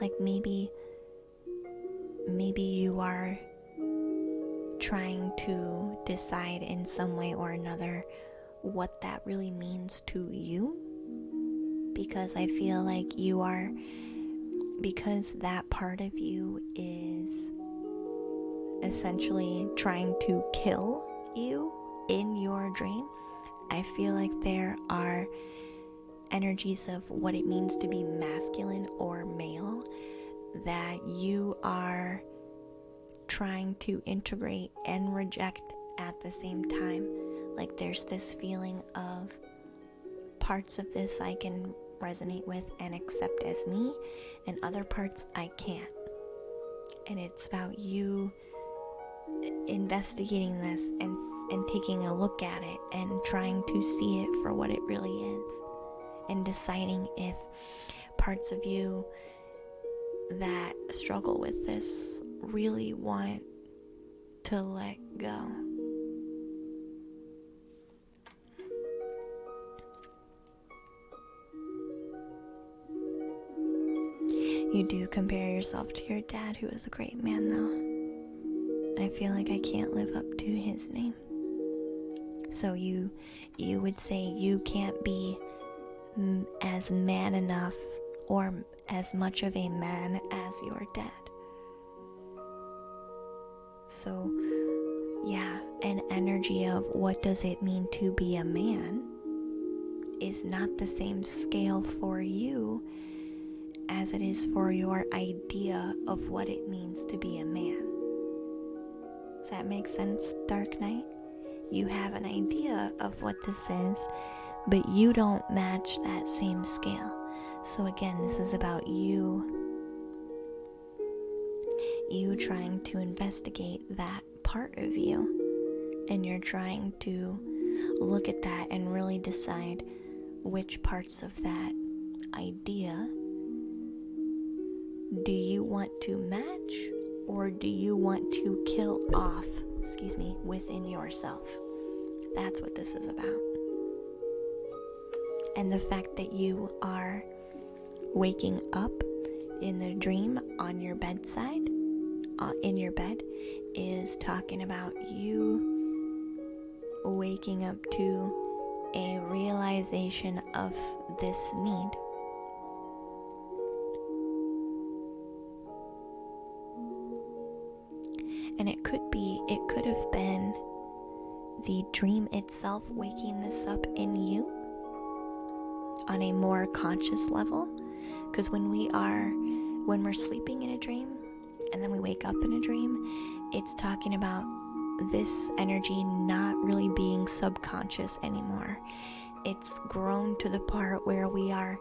Like maybe you are trying to decide in some way or another what that really means to you? Because I feel like because that part of you is essentially trying to kill you in your dream, I feel like there are energies of what it means to be masculine or male that you are trying to integrate and reject at the same time. Like there's this feeling of parts of this I can resonate with and accept as me, and other parts I can't. And it's about you investigating this and taking a look at it and trying to see it for what it really is, and deciding if parts of you that struggle with this really want to let go. You do compare yourself to your dad, who is a great man, though. I feel like I can't live up to his name. So you would say you can't be as man enough or as much of a man as your dad. So yeah, an energy of what does it mean to be a man is not the same scale for you as it is for your idea of what it means to be a man. Does that make sense, Dark Knight? You have an idea of what this is, but you don't match that same scale. So again, this is about you you trying to investigate that part of you, and you're trying to look at that and really decide which parts of that idea do you want to match, or do you want to kill off, within yourself. That's what this is about. And the fact that you are waking up in the dream on your bedside, in your bed, is talking about you waking up to a realization of this need. And it could have been the dream itself waking this up in you on a more conscious level. Because when we're sleeping in a dream and then we wake up in a dream, it's talking about this energy not really being subconscious anymore. It's grown to the part where we are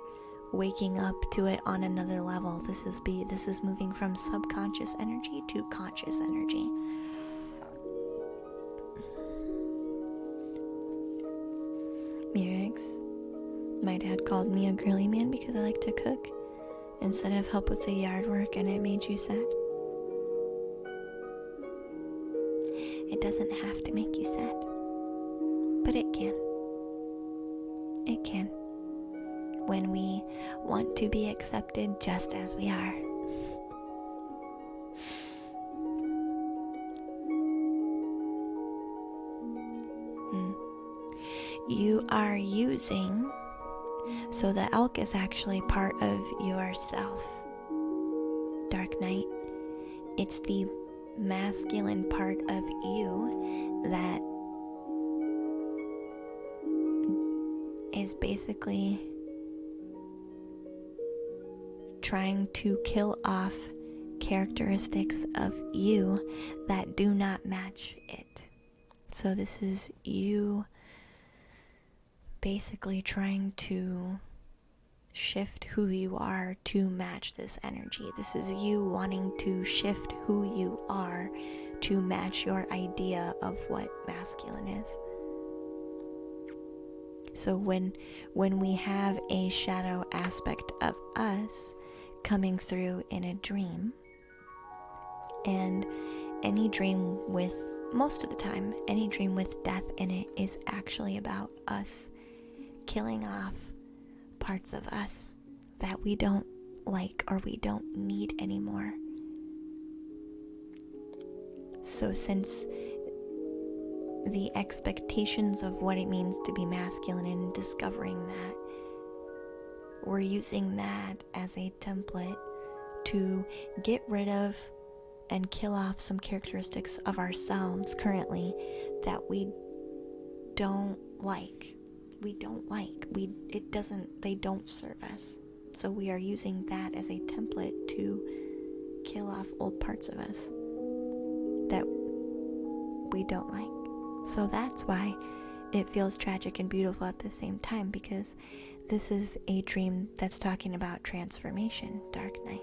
waking up to it on another level. This is moving from subconscious energy to conscious energy. Mirix, my dad called me a girly man because I like to cook instead of help with the yard work, and it made you sad. It doesn't have to make you sad, but it can. It can. When we want to be accepted just as we are. You are using, so the elk is actually part of yourself. Dark Knight, it's the masculine part of you that is basically trying to kill off characteristics of you that do not match it. So this is you basically trying to shift who you are to match this energy. This is you wanting to shift who you are to match your idea of what masculine is. So when we have a shadow aspect of us coming through in a dream, and any dream with, most of the time, any dream with death in it is actually about us killing off parts of us that we don't like or we don't need anymore. So since the expectations of what it means to be masculine and discovering that, we're using that as a template to get rid of and kill off some characteristics of ourselves currently that we don't like. They don't serve us. So we are using that as a template to kill off old parts of us that we don't like. So that's why it feels tragic and beautiful at the same time, because this is a dream that's talking about transformation, Dark Knight.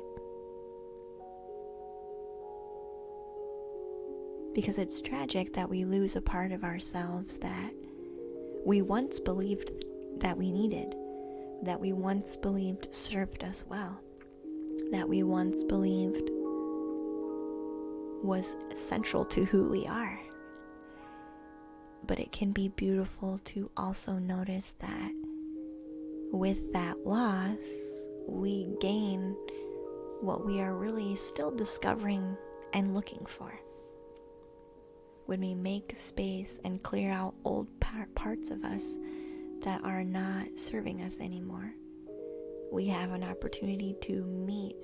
Because it's tragic that we lose a part of ourselves that we once believed that we needed, that we once believed served us well, that we once believed was central to who we are. But it can be beautiful to also notice that with that loss, we gain what we are really still discovering and looking for. When we make space and clear out old parts of us that are not serving us anymore, we have an opportunity to meet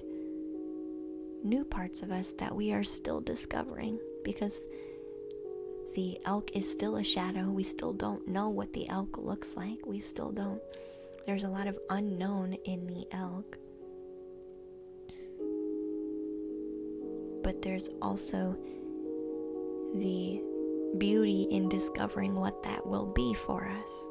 new parts of us that we are still discovering, because the elk is still a shadow. We still don't know what the elk looks like. We still don't. There's a lot of unknown in the elk. But there's also the beauty in discovering what that will be for us.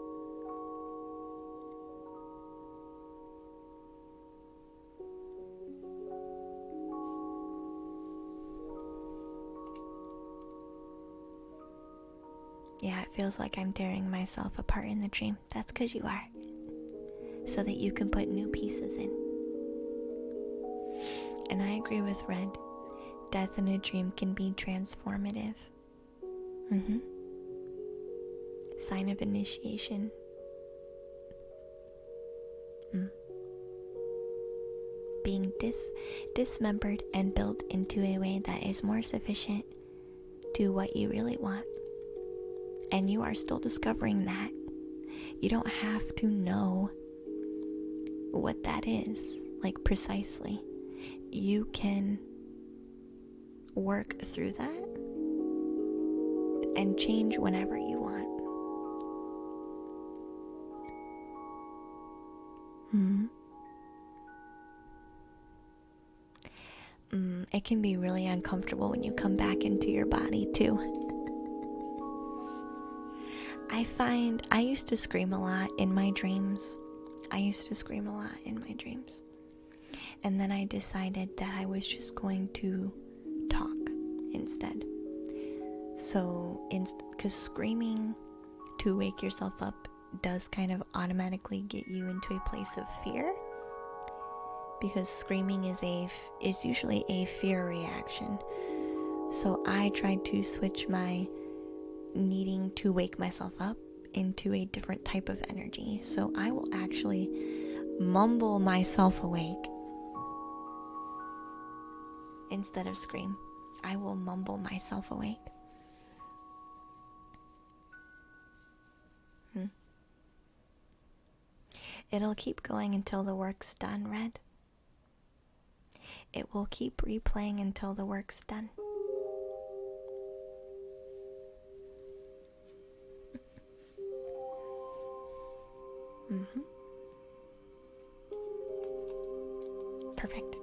Yeah, it feels like I'm tearing myself apart in the dream. That's because you are. So that you can put new pieces in. And I agree with Red. Death in a dream can be transformative. Sign of initiation. Being dismembered and built into a way that is more sufficient to what you really want. And you are still discovering that. You don't have to know what that is, like precisely. You can work through that and change whenever you want. It can be really uncomfortable when you come back into your body too. I find I used to scream a lot in my dreams. And then I decided that I was just going to talk instead. So, because screaming to wake yourself up does kind of automatically get you into a place of fear. Because screaming is usually a fear reaction. So I tried to switch my needing to wake myself up into a different type of energy. So I will actually mumble myself awake instead of scream. I will mumble myself awake. It'll keep going until the work's done, Red. It will keep replaying until the work's done. Perfect.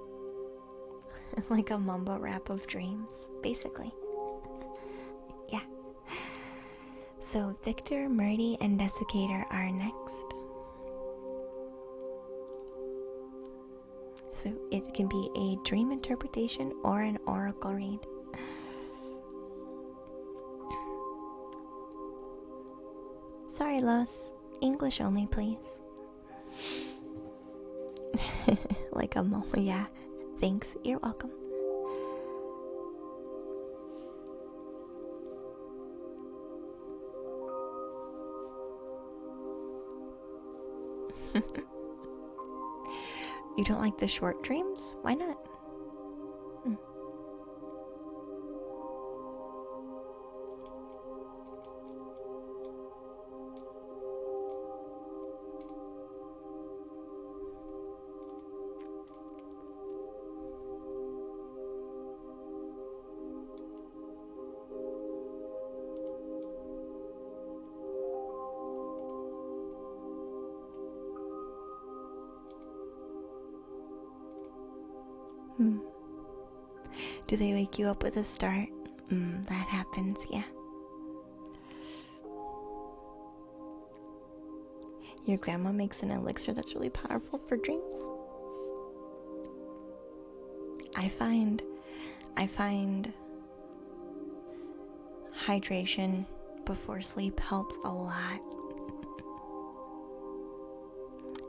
Like a mumbo rap of dreams, basically. Yeah. So Victor, Murdy, and Desiccator are next. So it can be a dream interpretation or an oracle read. Sorry, Los. English only, please. Like a moment, yeah. Thanks, you're welcome. You don't like the short dreams? Why not? Do they wake you up with a start? That happens, yeah. Your grandma makes an elixir that's really powerful for dreams. I find hydration before sleep helps a lot.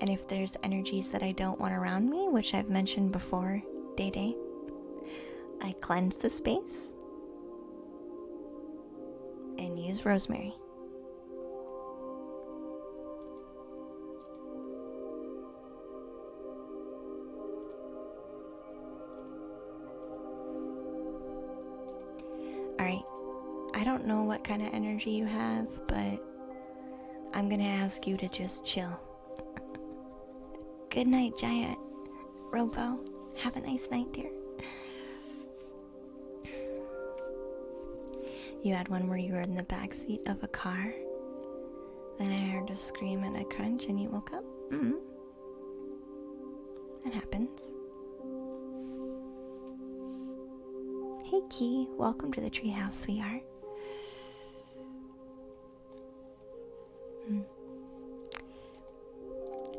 And if there's energies that I don't want around me, which I've mentioned before, Day, I cleanse the space and use rosemary. Alright, I don't know what kind of energy you have, but I'm gonna ask you to just chill. Good night, Giant. Robo, have a nice night, dear. You had one where you were in the backseat of a car, then I heard a scream and a crunch and you woke up? That happens. Hey Key, welcome to the treehouse, sweetheart.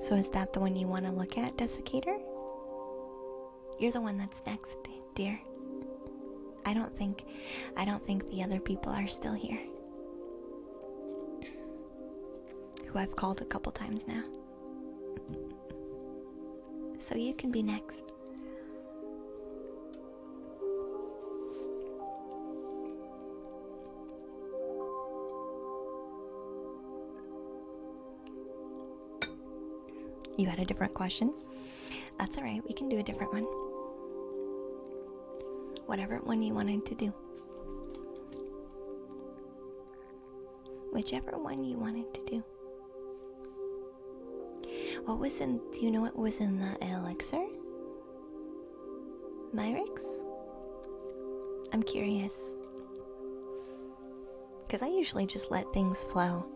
So is that the one you want to look at, Desiccator? You're the one that's next, dear. I don't think the other people are still here. who I've called a couple times now. So you can be next. You had a different question? That's alright, we can do a different one. Whatever one you wanted to do. Whichever one you wanted to do. What was in, do you know what was in the elixir? Myrix? I'm curious. Because I usually just let things flow.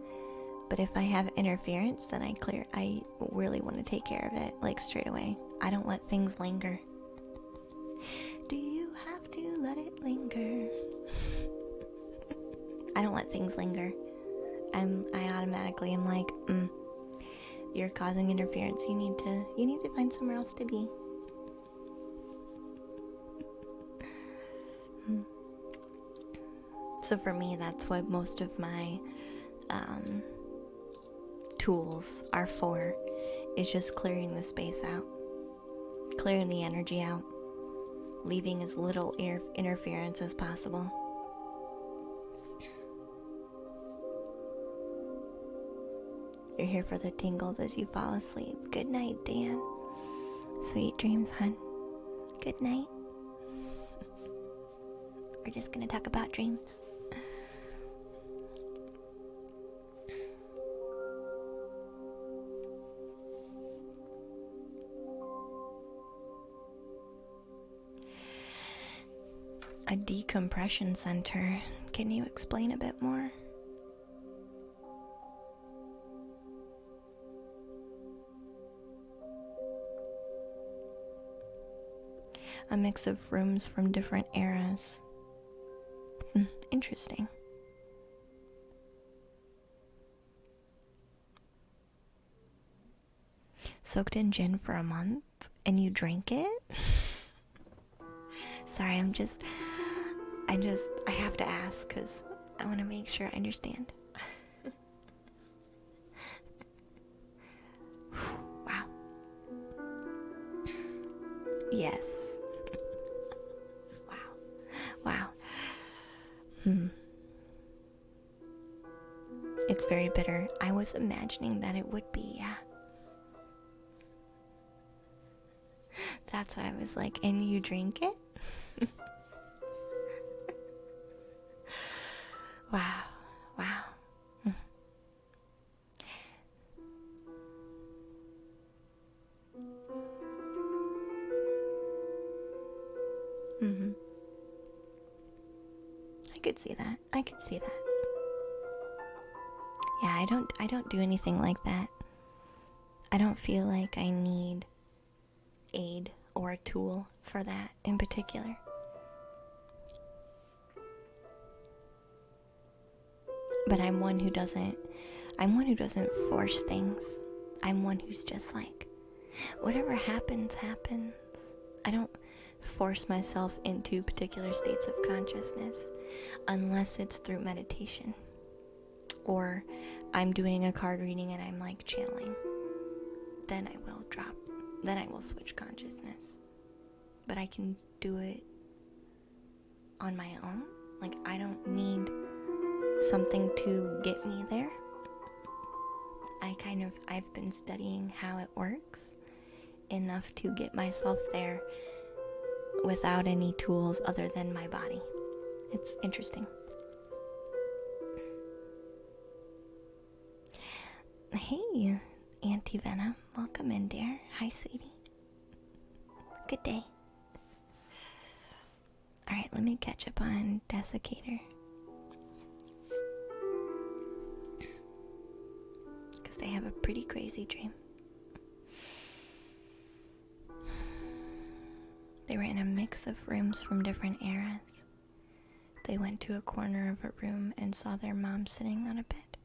But if I have interference, then I really want to take care of it, like straight away. I don't let things linger. Do you have to let it linger? I don't let things linger. I automatically am like, you're causing interference. You need to find somewhere else to be. So for me, that's what most of my tools are for, is just clearing the space out, clearing the energy out, leaving as little interference as possible. You're here for the tingles as you fall asleep. Good night, Dan. Sweet dreams, hun. Good night. We're just gonna talk about dreams. A decompression center. Can you explain a bit more? A mix of rooms from different eras. Interesting. Soaked in gin for a month and you drink it? Sorry, I have to ask because I want to make sure I understand. Wow. Yes. Wow. It's very bitter. I was imagining that it would be, yeah. That's why I was like, and you drink it? Wow. I could see that. Yeah, I don't do anything like that. I don't feel like I need aid or a tool for that in particular. But I'm one who doesn't force things. I'm one who's just like, whatever happens, happens. I don't force myself into particular states of consciousness unless it's through meditation. Or I'm doing a card reading and I'm like channeling. Then I will switch consciousness. But I can do it on my own. Like, I don't need something to get me there. I've been studying how it works enough to get myself there without any tools other than my body. It's interesting. Hey, Auntie Venom. Welcome in, dear. Hi, sweetie. Good day. Alright, let me catch up on Desiccator. Because they have a pretty crazy dream. They were in a mix of rooms from different eras. They went to a corner of a room and saw their mom sitting on a bed.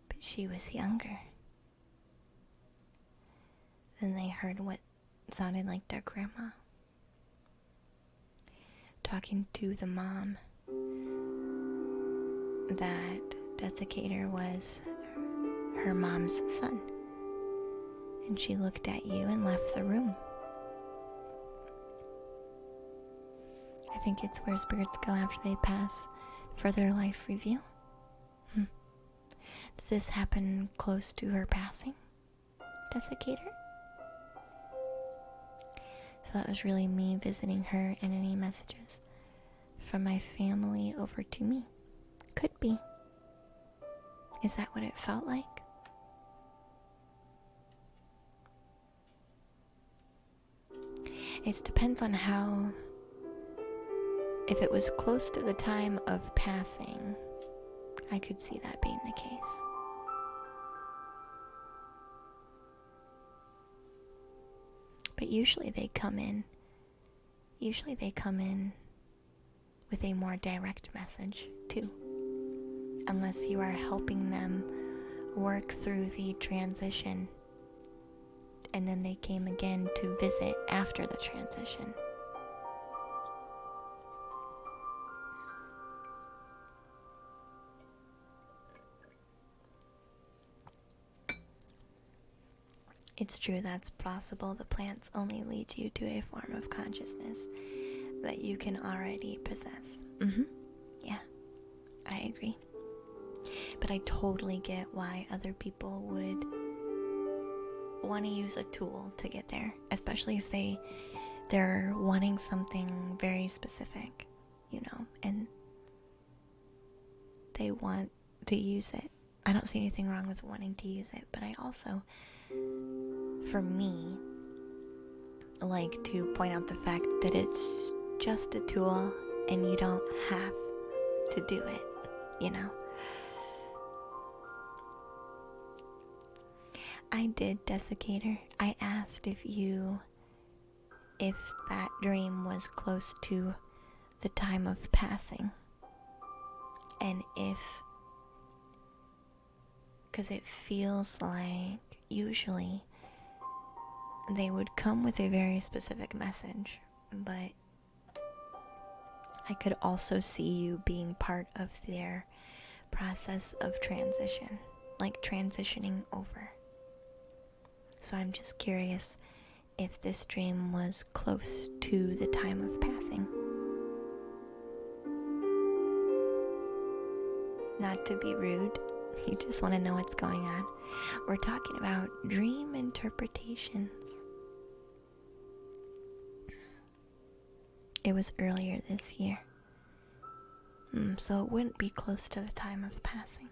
But she was younger. Then they heard what sounded like their grandma talking to the mom that Desiccator was her mom's son. And she looked at you and left the room. I think it's where spirits go after they pass for their life review. Did this happen close to her passing, Desiccator? So that was really me visiting her and any messages from my family over to me. Could be. Is that what it felt like? It depends on how. If it was close to the time of passing, I could see that being the case. But usually they come in with a more direct message too. Unless you are helping them work through the transition, and then they came again to visit after the transition. It's true, that's possible. The plants only lead you to a form of consciousness that you can already possess. Yeah, I agree. But I totally get why other people would want to use a tool to get there, especially if they're wanting something very specific, and they want to use it. I don't see anything wrong with wanting to use it, but I also, for me, like to point out the fact that it's just a tool and you don't have to do it, I did, Desiccator. I asked if that dream was close to the time of passing, and because it feels like usually they would come with a very specific message, but I could also see you being part of their process of transition, like transitioning over. So I'm just curious if this dream was close to the time of passing. Not to be rude, you just want to know what's going on. We're talking about dream interpretations. It was earlier this year. So it wouldn't be close to the time of passing.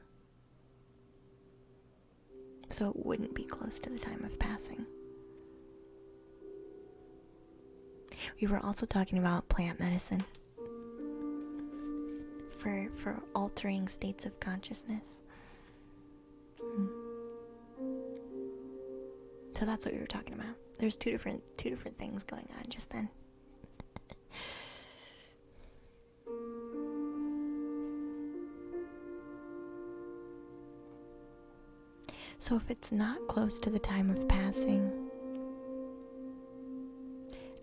We were also talking about plant medicine for altering states of consciousness. So that's what we were talking about. There's two different things going on just then. So if it's not close to the time of passing,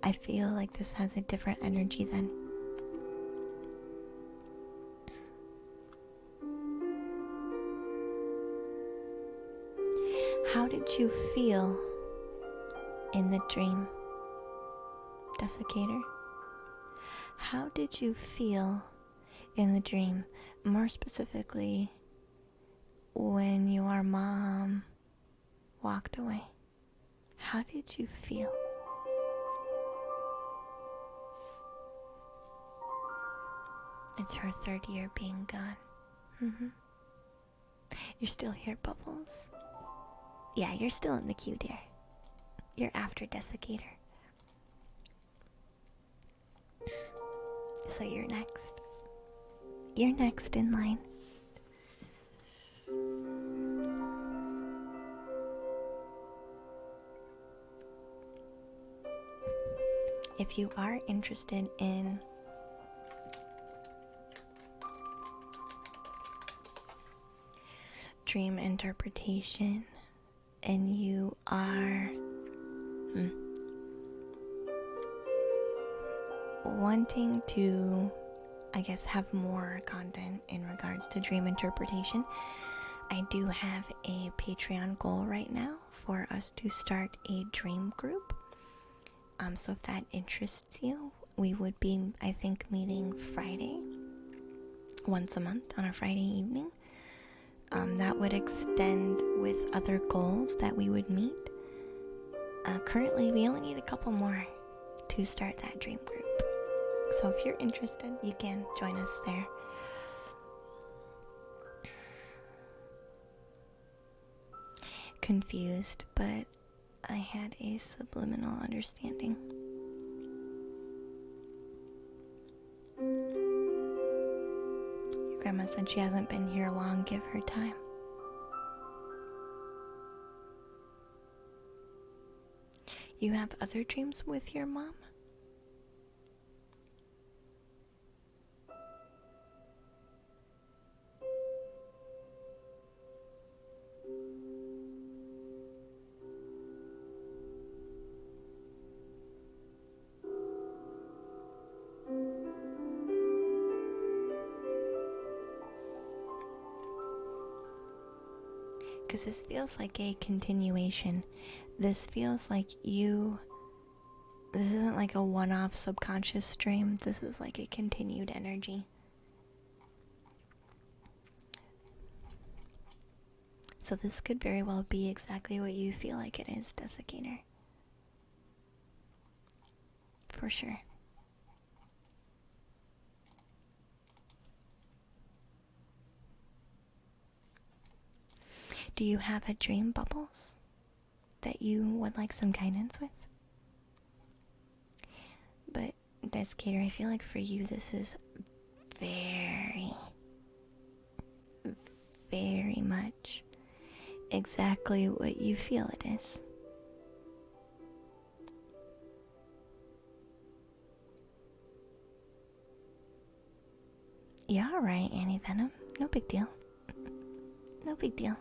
I feel like this has a different energy then. How did you feel in the dream, Desiccator? How did you feel in the dream? More specifically, when your mom walked away. How did you feel? It's her third year being gone. You're still here, Bubbles. Yeah, you're still in the queue, dear. You're after Desiccator. So you're next. You're next in line. If you are interested in dream interpretation and you are wanting to, I guess, have more content in regards to dream interpretation, I do have a Patreon goal right now for us to start a dream group. So if that interests you, we would be, I think, meeting Friday, once a month on a Friday evening. That would extend with other goals that we would meet. Currently, we only need a couple more to start that dream group. So if you're interested, you can join us there. Confused, but I had a subliminal understanding. Your grandma said she hasn't been here long. Give her time. You have other dreams with your mom? Because this feels like a continuation. This feels like this isn't like a one-off subconscious dream. This is like a continued energy. So this could very well be exactly what you feel like it is, Desiccator. For sure. Do you have a dream, Bubbles, that you would like some guidance with? But, Desiccator, I feel like for you this is very, very much exactly what you feel it is. You're alright, Annie Venom. No big deal. No big deal.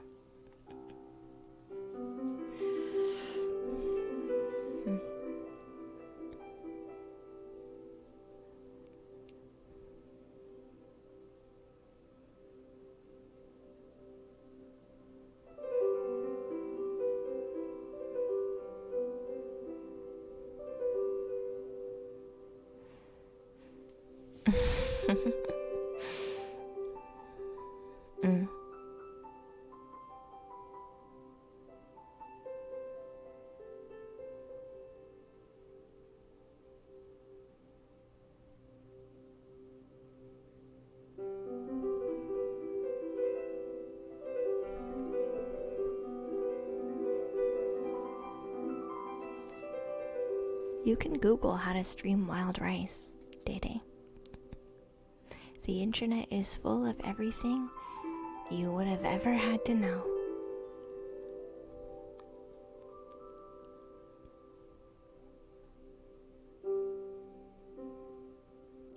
You can Google how to stream wild rice, Day Day. The internet is full of everything you would have ever had to know.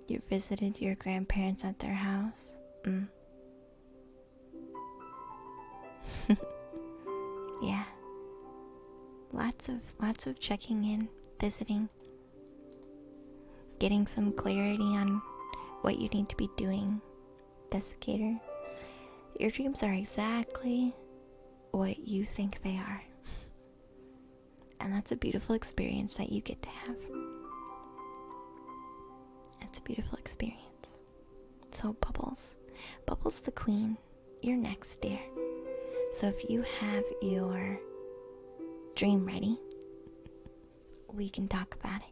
You visited your grandparents at their house? Yeah. Lots of checking in, visiting, getting some clarity on what you need to be doing, Desiccator. Your dreams are exactly what you think they are. And that's a beautiful experience that you get to have. It's a beautiful experience. So Bubbles the queen, you're next, dear. So if you have your dream ready, we can talk about it.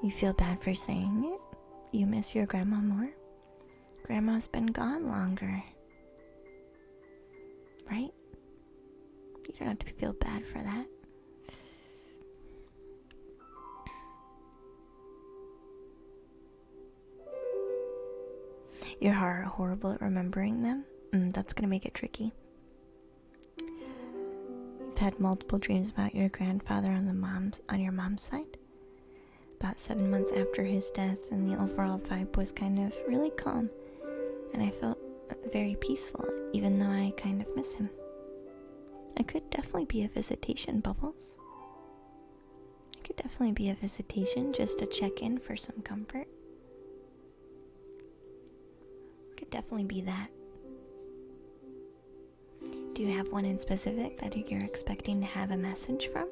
You feel bad for saying it? You miss your grandma more? Grandma's been gone longer. Right? You don't have to feel bad for that. You're horrible at remembering them? That's gonna make it tricky. You've had multiple dreams about your grandfather on your mom's side. About 7 months after his death, and the overall vibe was kind of really calm, and I felt very peaceful even though I kind of miss him. I could definitely be a visitation, Bubbles. I could definitely be a visitation just to check in for some comfort. Could definitely be that. Do you have one in specific that you're expecting to have a message from?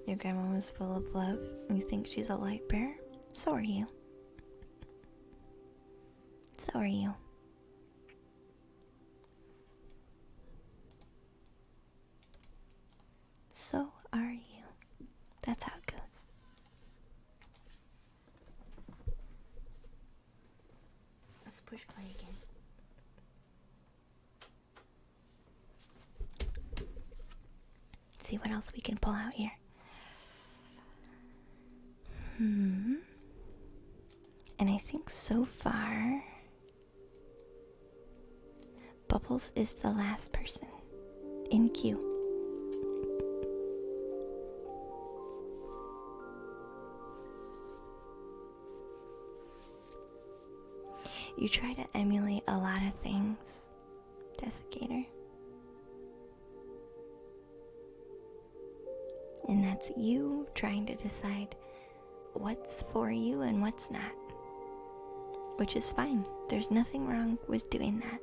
Your grandma was full of love. You think she's a light bearer? So are you. So are you. So are you. That's how it goes. Let's push play again. See what else we can pull out here. And I think so far, Bubbles is the last person in queue. You try to emulate a lot of things, Desiccator. And that's you trying to decide what's for you and what's not. Which is fine. There's nothing wrong with doing that.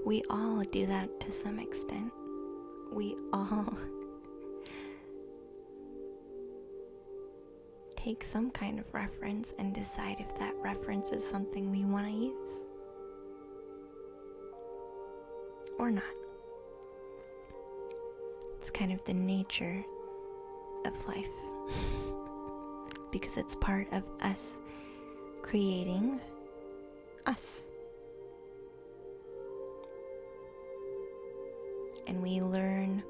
We all do that to some extent. We all take some kind of reference and decide if that reference is something we want to use or not. It's kind of the nature of life because it's part of us creating us. And we learn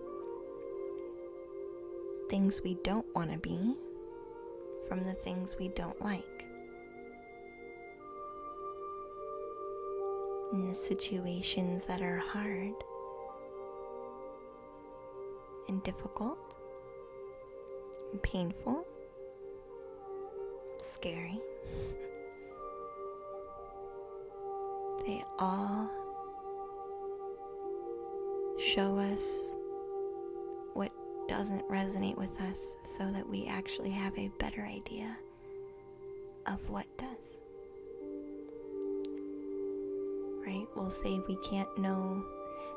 things we don't want to be from the things we don't like. In the situations that are hard and difficult and painful, scary, they all show us what doesn't resonate with us so that we actually have a better idea of what does. Right? We'll say we can't know,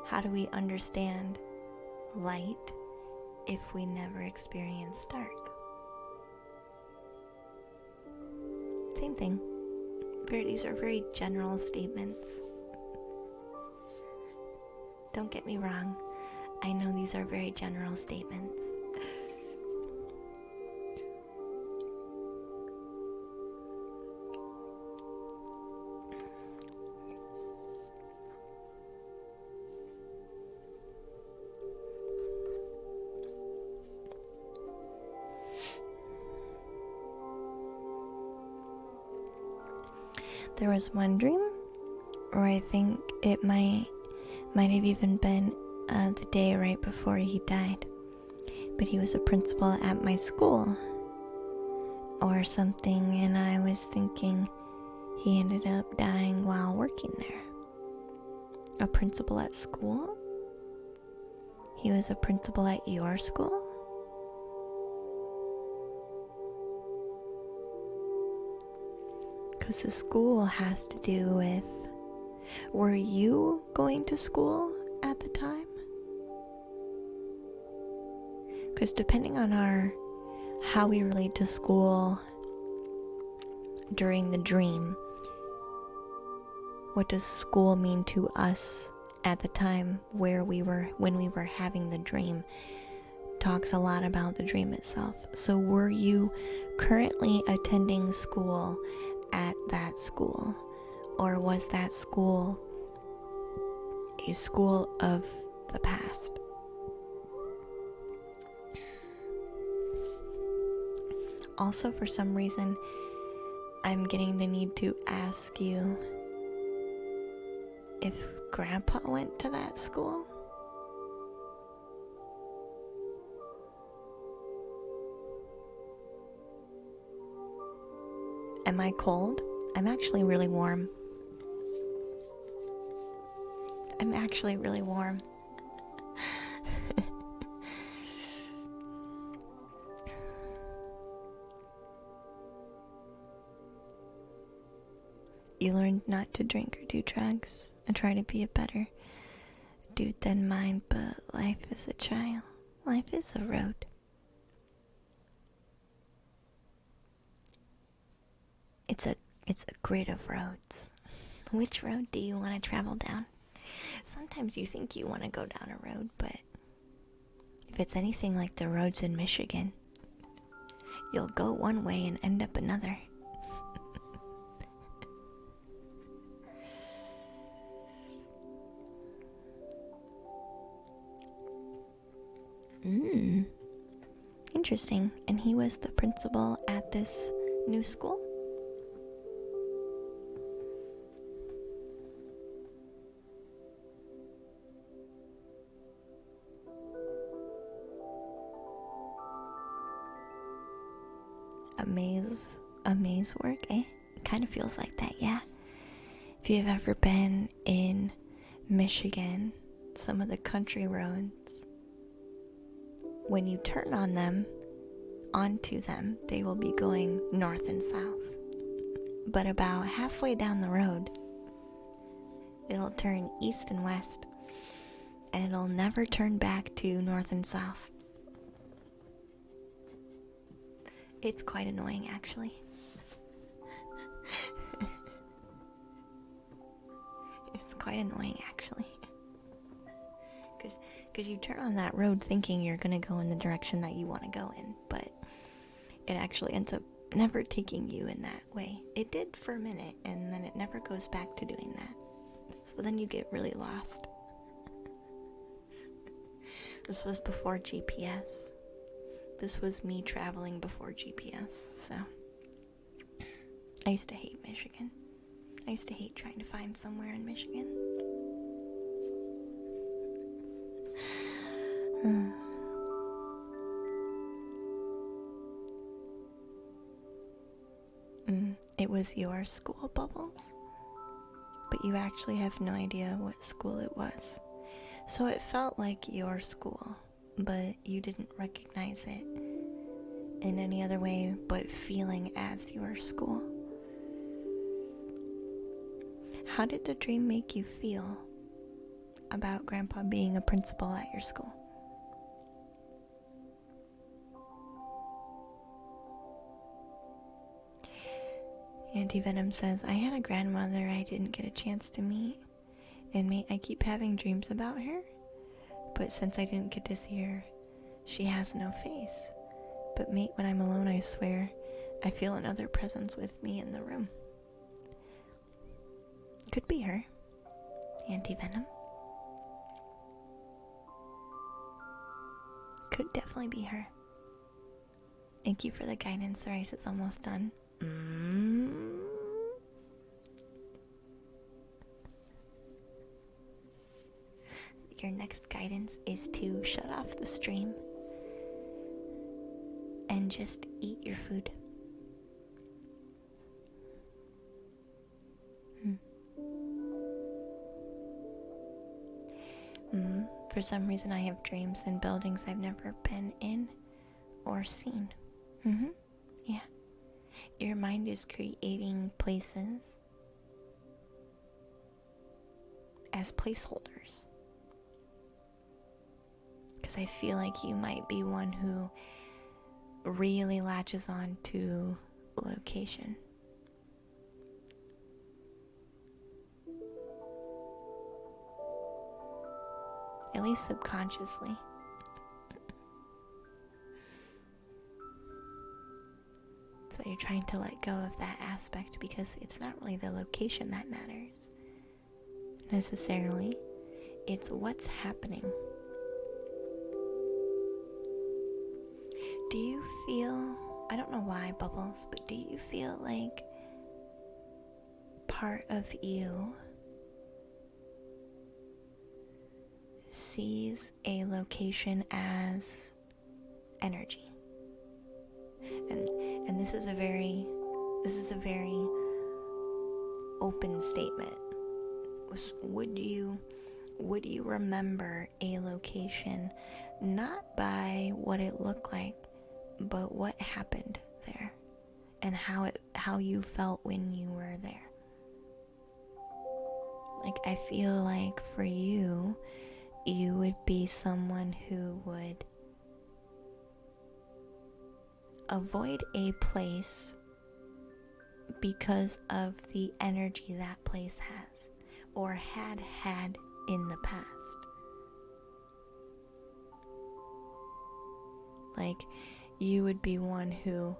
how do we understand light if we never experience dark? Same thing. These are very general statements. Don't get me wrong. I know these are very general statements. There was one dream, or I think it might have even been the day right before he died. But he was a principal at my school or something, and I was thinking he ended up dying while working there. A principal at school? He was a principal at your school? Because the school has to do with, were you going to school at the time? Because depending on how we relate to school during the dream, what does school mean to us at the time when we were having the dream, talks a lot about the dream itself. So were you currently attending school at that school, or was that school a school of the past? Also, for some reason, I'm getting the need to ask you if Grandpa went to that school? Am I cold? I'm actually really warm. I'm actually really warm. You learned not to drink or do drugs and try to be a better dude than mine, but life is a trial. Life is a road. It's a grid of roads. Which road do you want to travel down? Sometimes you think you want to go down a road, but if it's anything like the roads in Michigan, you'll go one way and end up another. Interesting. And he was the principal at this new school? A maze work, eh? Kind of feels like that, yeah. If you've ever been in Michigan, some of the country roads, when you turn onto them, they will be going north and south. But about halfway down the road, it'll turn east and west, and it'll never turn back to north and south. It's quite annoying, actually. It's quite annoying, actually. Because you turn on that road thinking you're going to go in the direction that you want to go in, but it actually ends up never taking you in that way. It did for a minute, and then it never goes back to doing that. So then you get really lost. This was before GPS. This was me traveling before GPS, so I used to hate Michigan. I used to hate trying to find somewhere in Michigan. It was your school, Bubbles, but you actually have no idea what school it was. So it felt like your school, but you didn't recognize it in any other way but feeling as your school. How did the dream make you feel about Grandpa being a principal at your school? Auntie Venom says, I had a grandmother I didn't get a chance to meet, and I keep having dreams about her, but since I didn't get to see her, she has no face. But mate, when I'm alone, I swear, I feel another presence with me in the room. Could be her, Auntie Venom. Could definitely be her. Thank you for the guidance. The race is almost done. Your next guidance is to shut off the stream and just eat your food. For some reason, I have dreams in buildings I've never been in or seen. Yeah. Your mind is creating places as placeholders. Because I feel like you might be one who really latches on to location. At least subconsciously. So you're trying to let go of that aspect because it's not really the location that matters necessarily. It's what's happening. Do you feel, I don't know why, Bubbles, but do you feel like part of you sees a location as energy. And this is a very open statement. Would you remember a location not by what it looked like, but what happened there and how you felt when you were there? Like, I feel like for you would be someone who would avoid a place because of the energy that place has or had in the past. Like, you would be one who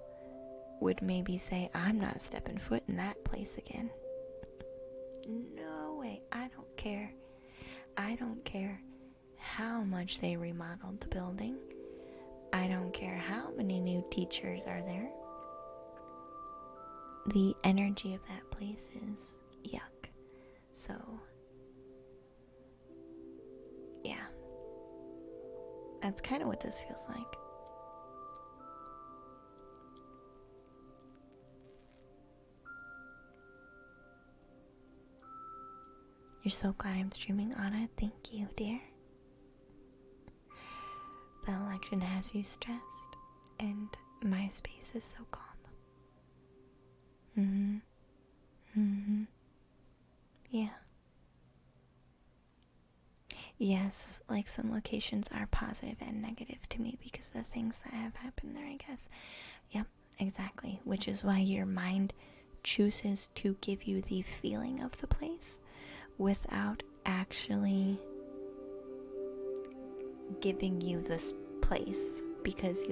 would maybe say, I'm not stepping foot in that place again. No way. I don't care how much they remodeled the building. I don't care how many new teachers are there. The energy of that place is yuck. So, yeah. That's kind of what this feels like. You're so glad I'm streaming, Anna. Thank you, dear. The election has you stressed, and my space is so calm. Yeah. Yes, like some locations are positive and negative to me because of the things that have happened there, I guess. Yep, exactly. Which is why your mind chooses to give you the feeling of the place without actually giving you this place, because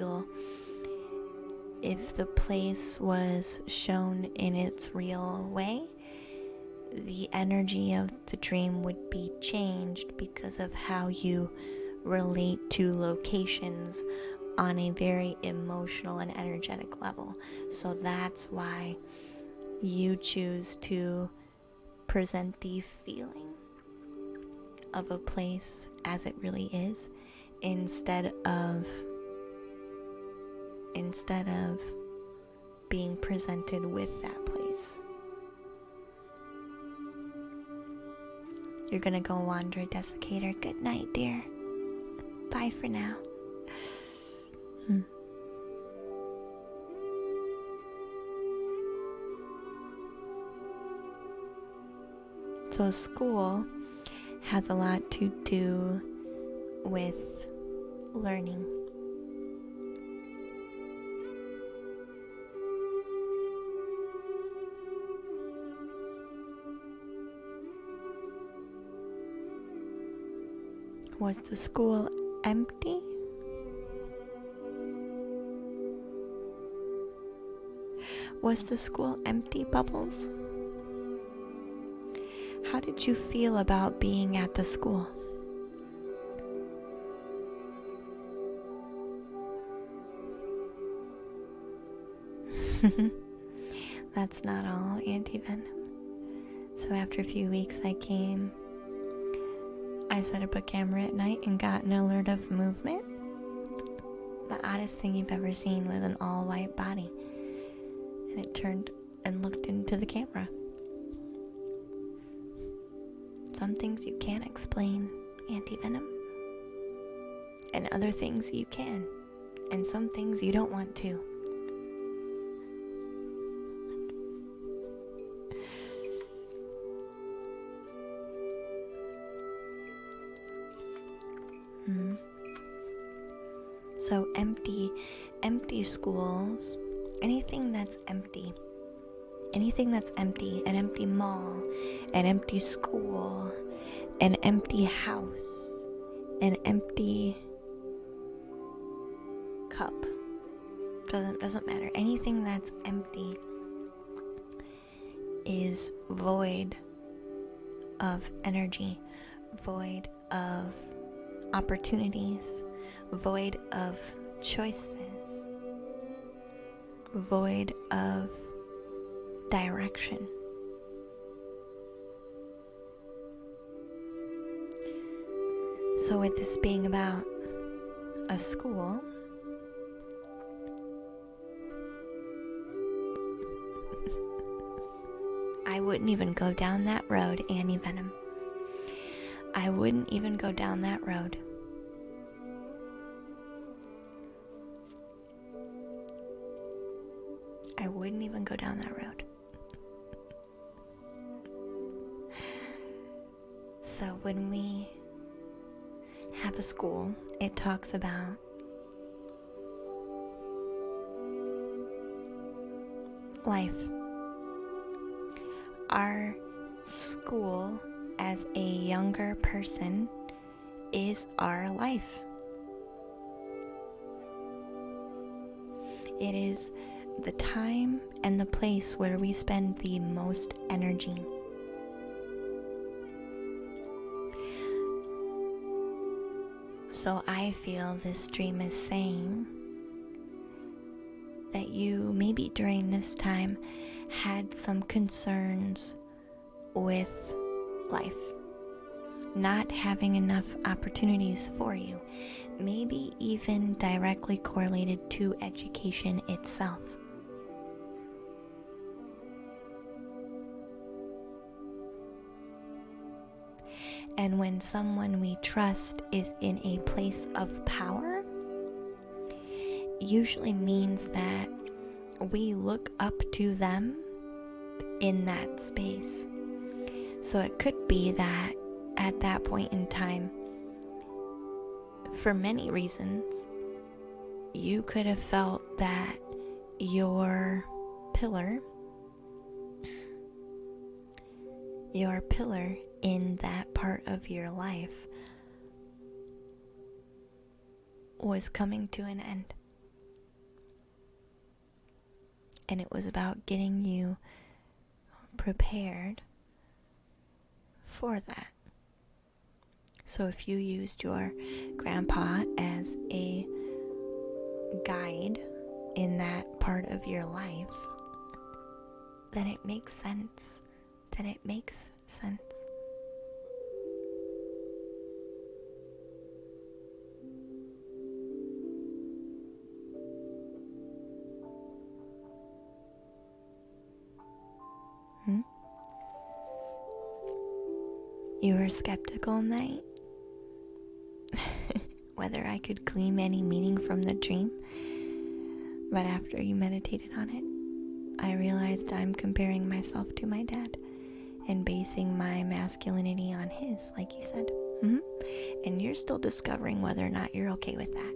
if the place was shown in its real way, the energy of the dream would be changed because of how you relate to locations on a very emotional and energetic level. So that's why you choose to present the feeling of a place as it really is, instead of being presented with that place. You're gonna go wander, Desiccator. Good night, dear. Bye for now. So school has a lot to do with learning. Was the school empty? Was the school empty, Bubbles? How did you feel about being at the school? That's not all anti-venom. So after a few weeks I set up a camera at night and got an alert of movement. The oddest thing you've ever seen was an all-white body. And it turned and looked into the camera. Some things you can't explain, anti-venom. And other things you can. And some things you don't want to. So empty schools, anything that's empty, an empty mall, an empty school, an empty house, an empty cup, doesn't matter. Anything that's empty is void of energy, void of opportunities, void of choices, void of direction. So with this being about a school, I wouldn't even go down that road, Annie Venom. I wouldn't even go down that road. I wouldn't even go down that road. So when we have a school, it talks about life. Our school as a younger person is our life. It is the time and the place where we spend the most energy. So I feel this dream is saying that you maybe during this time had some concerns with life, not having enough opportunities for you, maybe even directly correlated to education itself. And when someone we trust is in a place of power, usually means that we look up to them in that space. So it could be that at that point in time, for many reasons, you could have felt that your pillar in that part of your life was coming to an end. And it was about getting you prepared for that. So if you used your grandpa as a guide in that part of your life, then it makes sense. You were skeptical, Knight, whether I could glean any meaning from the dream. But after you meditated on it, I realized I'm comparing myself to my dad and basing my masculinity on his, like you said. And you're still discovering whether or not you're okay with that.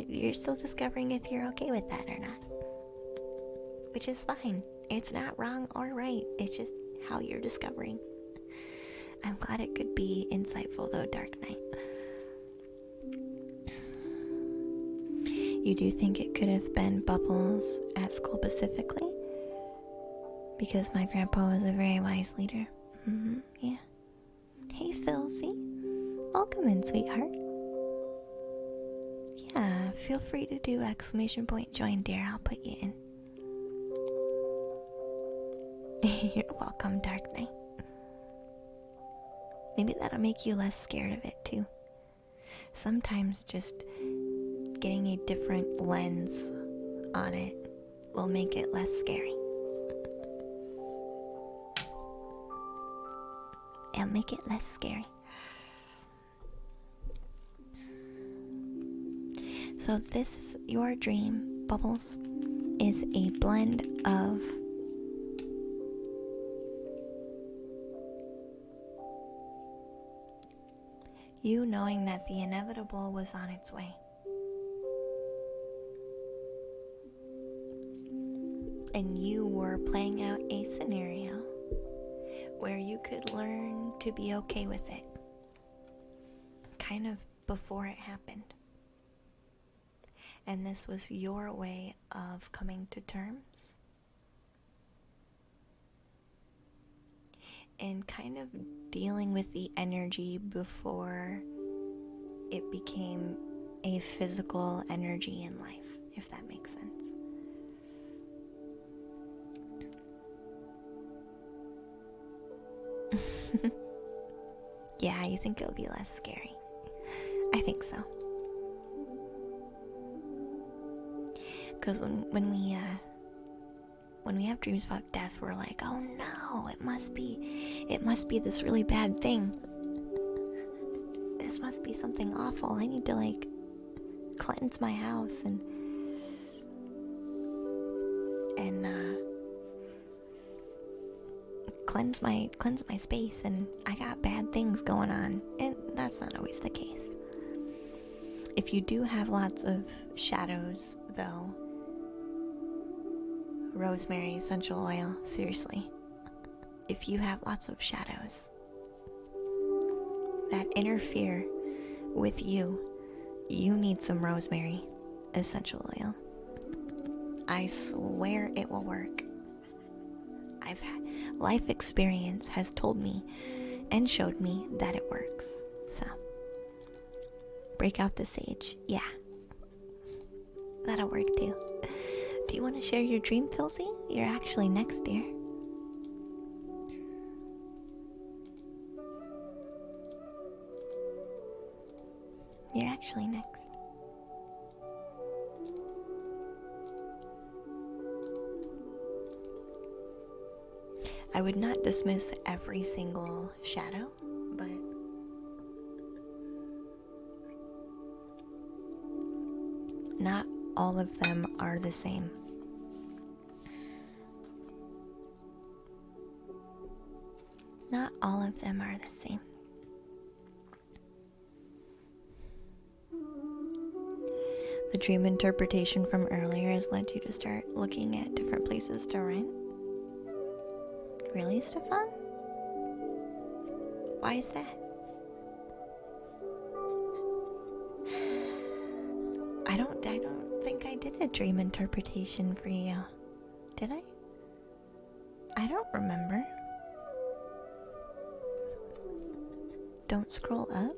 You're still discovering if you're okay with that or not. Which is fine. It's not wrong or right. It's just how you're discovering. I'm glad it could be insightful though, Dark Knight. You do think it could have been Bubbles at school specifically? Because my grandpa was a very wise leader. Yeah. Hey, Philzy. Welcome in, sweetheart. Yeah, feel free to do !join, dear. I'll put you in. You're welcome, Dark Knight. Maybe that'll make you less scared of it, too. Sometimes just getting a different lens on it will make it less scary. And make it less scary. So this, your dream, Bubbles, is a blend of you knowing that the inevitable was on its way. And you were playing out a scenario where you could learn to be okay with it, kind of before it happened. And this was your way of coming to terms and kind of dealing with the energy before it became a physical energy in life, if that makes sense. Yeah, you think it'll be less scary? I think so. Because when we have dreams about death, we're like, oh no, it must be this really bad thing. This must be something awful. I need to like cleanse my house and cleanse my space, and I got bad things going on. And that's not always the case. If you do have lots of shadows though, rosemary essential oil, seriously. If you have lots of shadows that interfere with you, you need some rosemary essential oil. I swear it will work. I've had life experience has told me and showed me that it works. So break out the sage. Yeah, that'll work too. Do you want to share your dream, Filzy? You're actually next, dear. You're actually next. I would not dismiss every single shadow, but not all of them are the same. Not all of them are the same. The dream interpretation from earlier has led you to start looking at different places to rent. Really, Stefan? Why is that? I don't think I did a dream interpretation for you. Did I? I don't remember. Don't scroll up.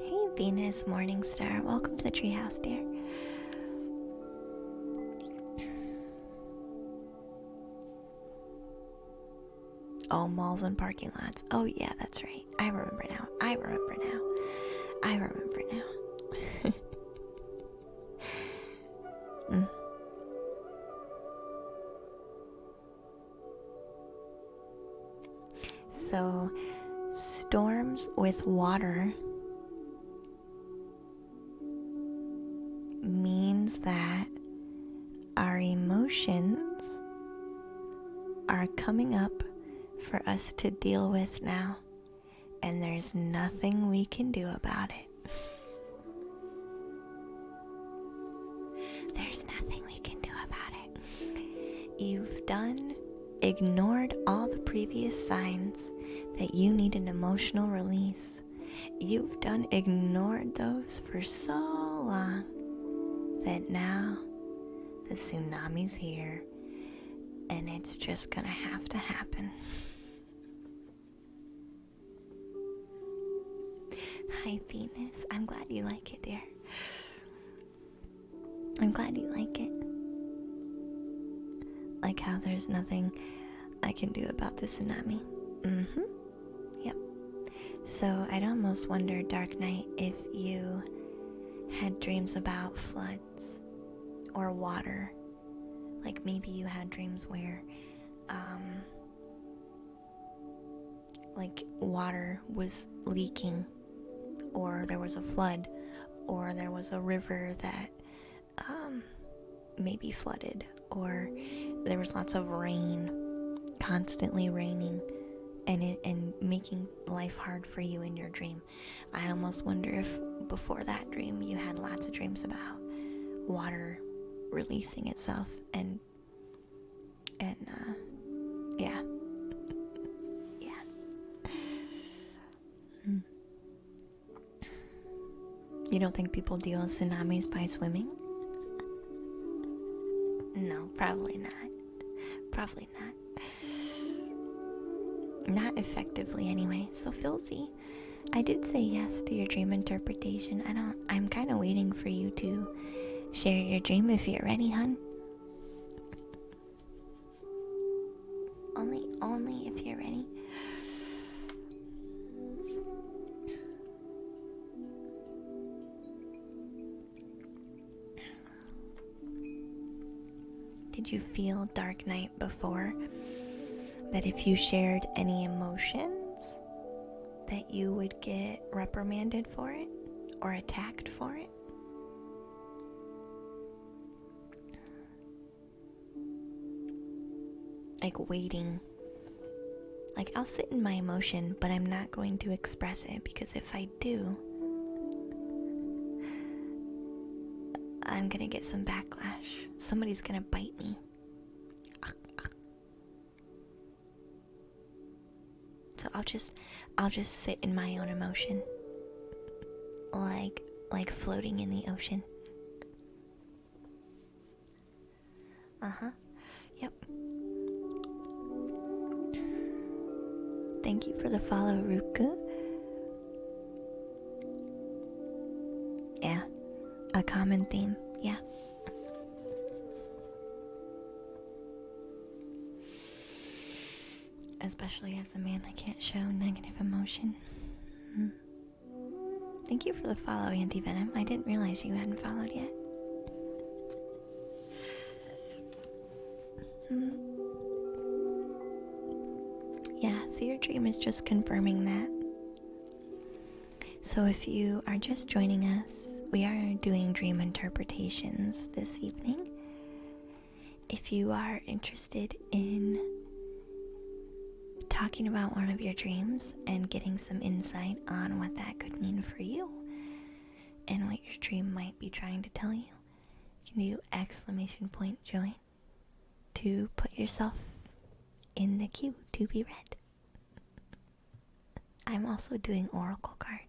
Hey, Venus Morningstar. Welcome to the treehouse, dear. Oh, malls and parking lots. Oh, yeah, that's right. I remember now. So, storms with water means that our emotions are coming up for us to deal with now, and there's nothing we can do about it. There's nothing we can do about it. You've ignored all the previous signs that you need an emotional release. You've ignored those for so long that now the tsunami's here, and it's just gonna have to happen. Hi, Venus. I'm glad you like it, dear. I'm glad you like it. Like how there's nothing I can do about the tsunami. Yep. So I'd almost wonder, Dark Knight, if you had dreams about floods or water. Like maybe you had dreams where like water was leaking, or there was a flood, or there was a river that maybe flooded, or there was lots of rain, constantly raining, and making life hard for you in your dream. I almost wonder if before that dream you had lots of dreams about water releasing itself and yeah. You don't think people deal with tsunamis by swimming? No, probably not. Probably not. Not effectively anyway. So Filzy, I did say yes to your dream interpretation. I'm kind of waiting for you to share your dream if you're ready, hun. Only if you're ready. could you feel Dark Night before? That if you shared any emotions, that you would get reprimanded for it or attacked for it? Like waiting. Like, I'll sit in my emotion, but I'm not going to express it, because if I do, I'm gonna get some backlash. Somebody's gonna bite me. So I'll just sit in my own emotion. Like floating in the ocean. Yep. Thank you for the follow, Ruku. Yeah, a common theme, yeah. Especially as a man, I can't show negative emotion. Thank you for the follow, Anti-Venom. I didn't realize you hadn't followed yet. Yeah, so your dream is just confirming that. So if you are just joining us, we are doing dream interpretations this evening. If you are interested in talking about one of your dreams and getting some insight on what that could mean for you and what your dream might be trying to tell you, you can do ! join to put yourself in the queue to be read. I'm also doing oracle cards.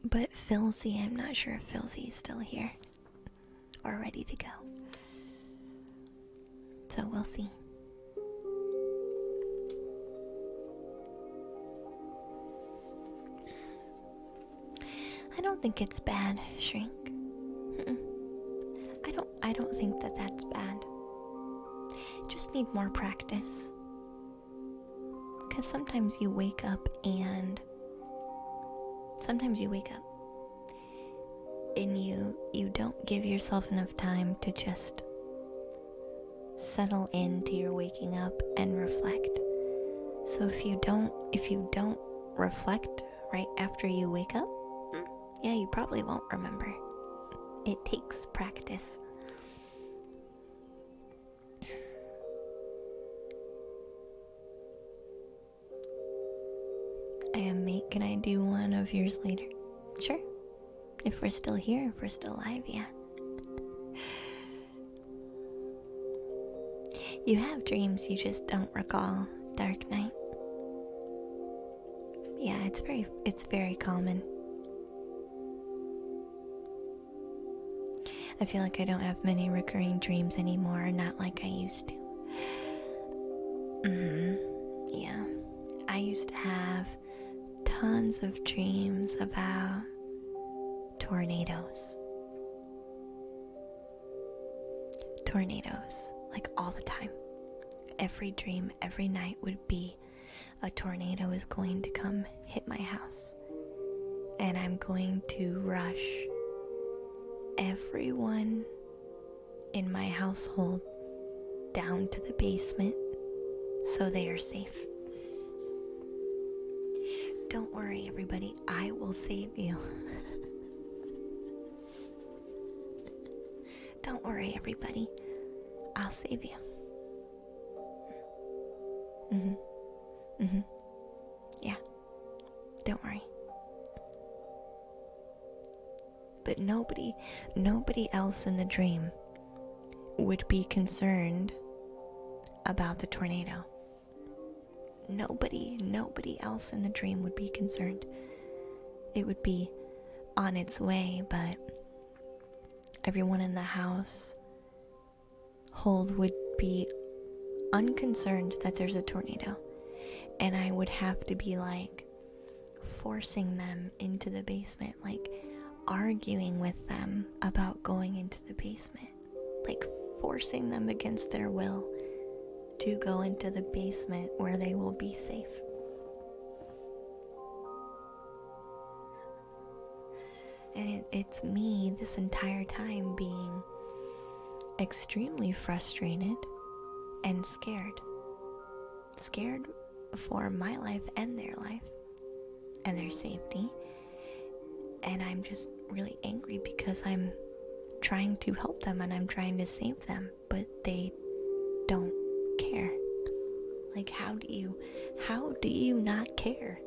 But Philzy, I'm not sure if Philzy is still here or ready to go. So we'll see. I don't think it's bad, Shrink. I don't think that that's bad. Just need more practice. Because sometimes you wake up and you don't give yourself enough time to just settle into your waking up and reflect. So if you don't reflect right after you wake up, yeah, you probably won't remember. It takes practice. Can I do one of yours later? Sure. If we're still here, if we're still alive, yeah. You have dreams, you just don't recall. Dark Night. Yeah, it's very common. I feel like I don't have many recurring dreams anymore, not like I used to. Yeah. I used to have tons of dreams about tornadoes. Tornadoes, like all the time. Every dream, every night would be a tornado is going to come hit my house. And I'm going to rush everyone in my household down to the basement so they are safe. Don't worry, everybody, I will save you. Don't worry, everybody, I'll save you. Yeah, don't worry. But nobody else in the dream would be concerned about the tornado. Nobody else in the dream would be concerned. It would be on its way, but everyone in the household would be unconcerned that there's a tornado. And I would have to be like forcing them into the basement, like arguing with them about going into the basement, like forcing them against their will to go into the basement where they will be safe. And it's me this entire time being extremely frustrated and scared. Scared for my life and their life and their safety. And I'm just really angry because I'm trying to help them and I'm trying to save them, but they don't care. Like, how do you not care?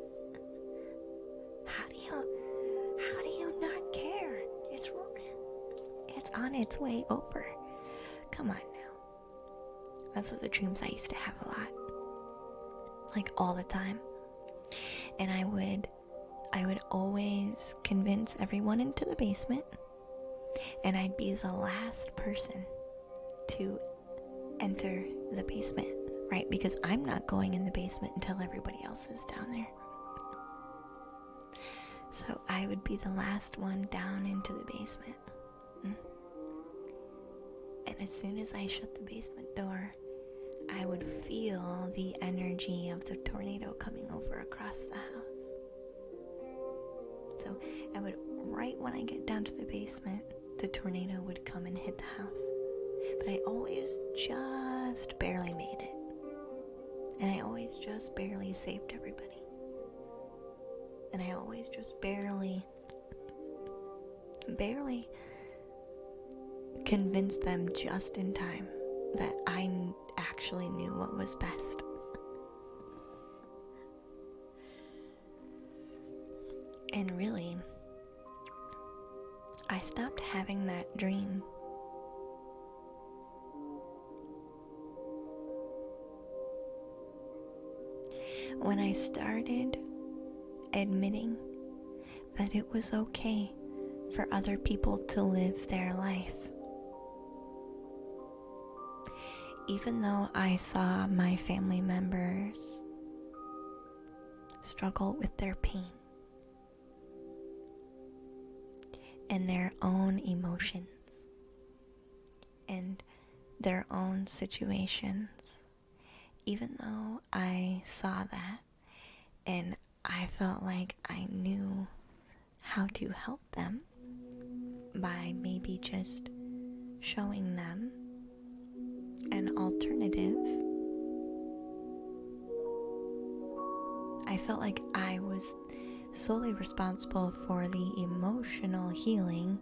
How do you not care? It's on its way over. Come on now. That's what the dreams I used to have a lot. Like, all the time. And I would always convince everyone into the basement, and I'd be the last person to enter the basement, right? Because I'm not going in the basement until everybody else is down there. So I would be the last one down into the basement. And as soon as I shut the basement door, I would feel the energy of the tornado coming over across the house. So I would, right when I get down to the basement, the tornado would come and hit the house. But I always just barely made it. And I always just barely saved everybody. And I always just barely convinced them just in time that I actually knew what was best. And really, I stopped having that dream when I started admitting that it was okay for other people to live their life. Even though I saw my family members struggle with their pain and their own emotions and their own situations, even though I saw that and I felt like I knew how to help them by maybe just showing them an alternative, I felt like I was solely responsible for the emotional healing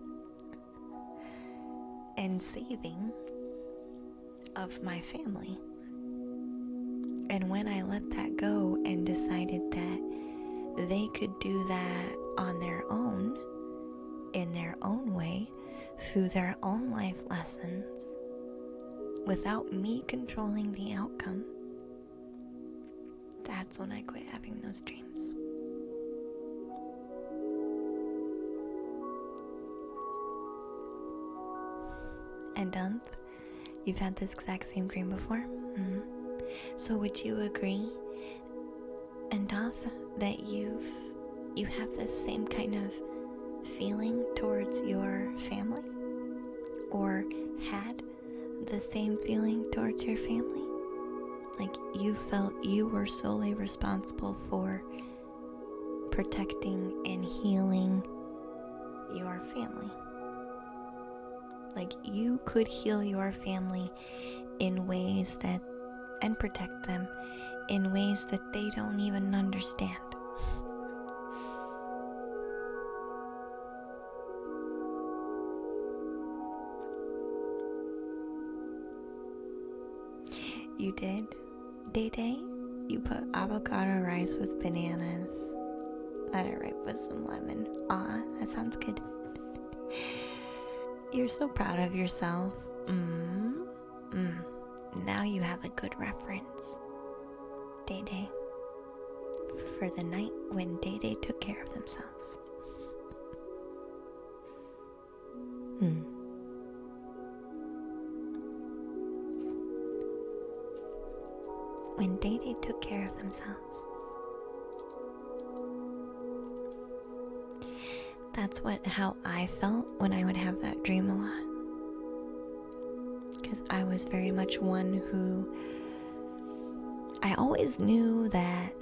and saving of my family. And when I let that go and decided that they could do that on their own, in their own way, through their own life lessons, without me controlling the outcome, that's when I quit having those dreams. And Dunth, you've had this exact same dream before? Mm-hmm. So would you agree, and Dunth, that you have this same kind of feeling towards your family? Or had the same feeling towards your family? Like you felt you were solely responsible for protecting and healing your family. Like you could heal your family in ways that, and protect them in ways that they don't even understand. You did? Day-Day? You put avocado rice with bananas. Let it rip with some lemon. Aw, that sounds good. You're so proud of yourself. Now you have a good reference. Day-Day. For the night when Day-Day took care of themselves. When Day-Day took care of themselves. That's how I felt when I would have that dream a lot. Because I was very much one who, I always knew that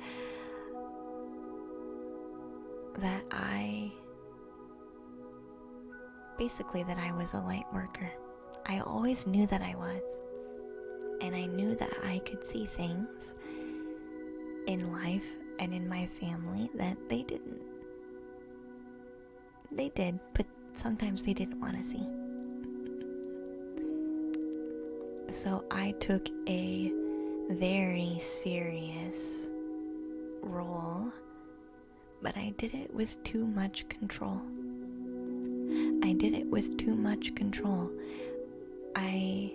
basically that I was a light worker. I always knew that I was. And I knew that I could see things in life and in my family that they didn't. They did, but sometimes they didn't want to see. So I took a very serious role, but I did it with too much control. I did it with too much control. I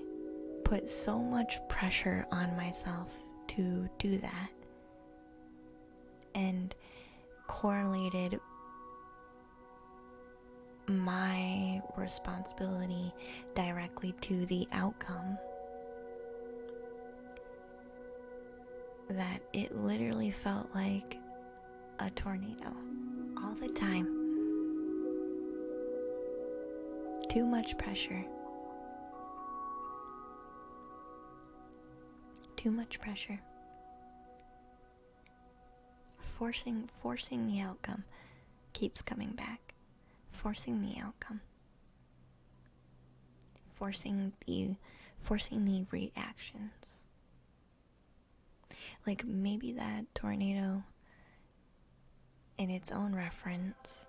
put so much pressure on myself to do that and correlated my responsibility directly to the outcome that it literally felt like a tornado all the time. Too much pressure. Too much pressure. Forcing the outcome keeps coming back. Forcing the outcome. Forcing the reactions. Like maybe that tornado in its own reference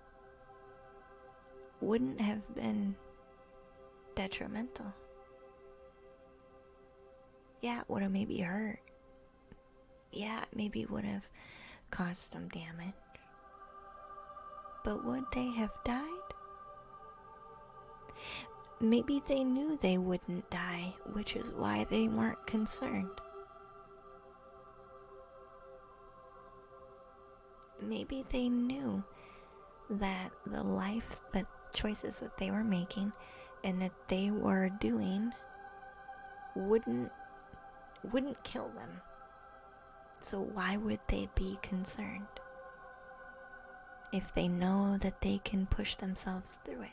wouldn't have been detrimental. Yeah, it would have maybe hurt. Yeah, it maybe would have caused some damage. But would they have died? Maybe they knew they wouldn't die, which is why they weren't concerned. Maybe they knew that the life, the choices that they were making and that they were doing wouldn't kill them. So why would they be concerned if they know that they can push themselves through it?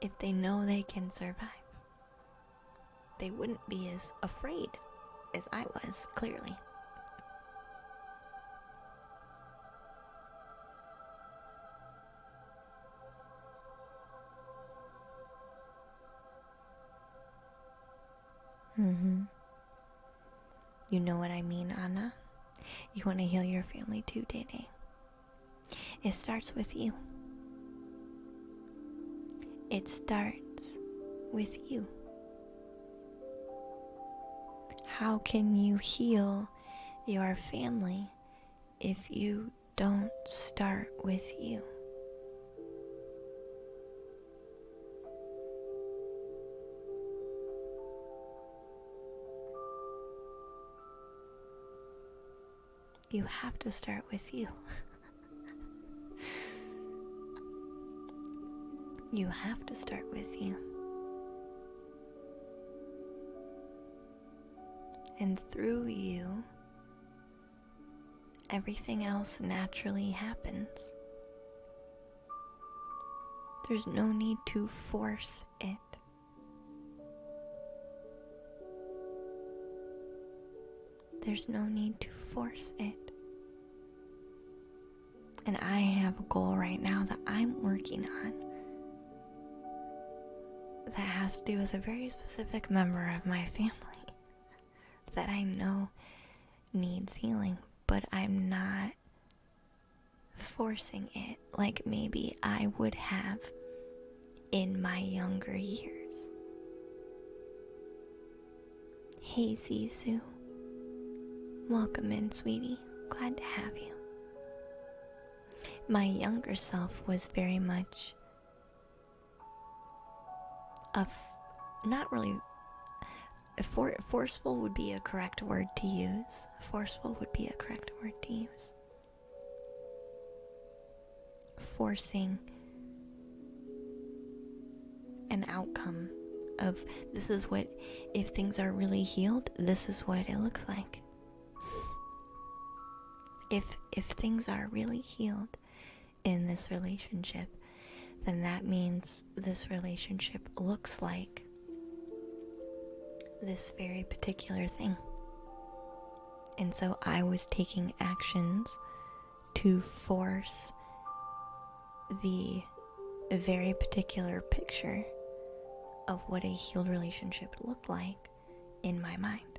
If they know they can survive, they wouldn't be as afraid as I was, clearly. You know what I mean, Anna? You want to heal your family too, Dede. It starts with you. It starts with you. How can you heal your family if you don't start with you? You have to start with you. You have to start with you. And through you, everything else naturally happens. There's no need to force it. There's no need to force it. And I have a goal right now that I'm working on that has to do with a very specific member of my family that I know needs healing, but I'm not forcing it like maybe I would have in my younger years. Hey Zizou, welcome in, sweetie. Glad to have you. My younger self was very much not really forceful would be a correct word to use. Forceful would be a correct word to use. Forcing an outcome of this is what, if things are really healed, this is what it looks like. If things are really healed in this relationship, then that means this relationship looks like this very particular thing. And so I was taking actions to force the a very particular picture of what a healed relationship looked like in my mind,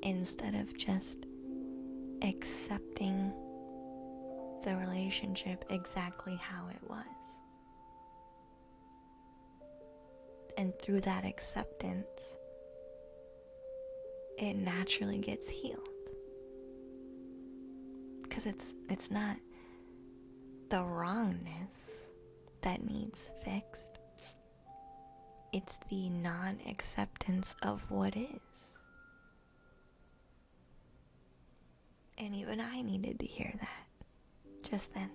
instead of just accepting the relationship exactly how it was. And through that acceptance, it naturally gets healed. Because it's not the wrongness that needs fixed. It's the non-acceptance of what is. And even I needed to hear that just then.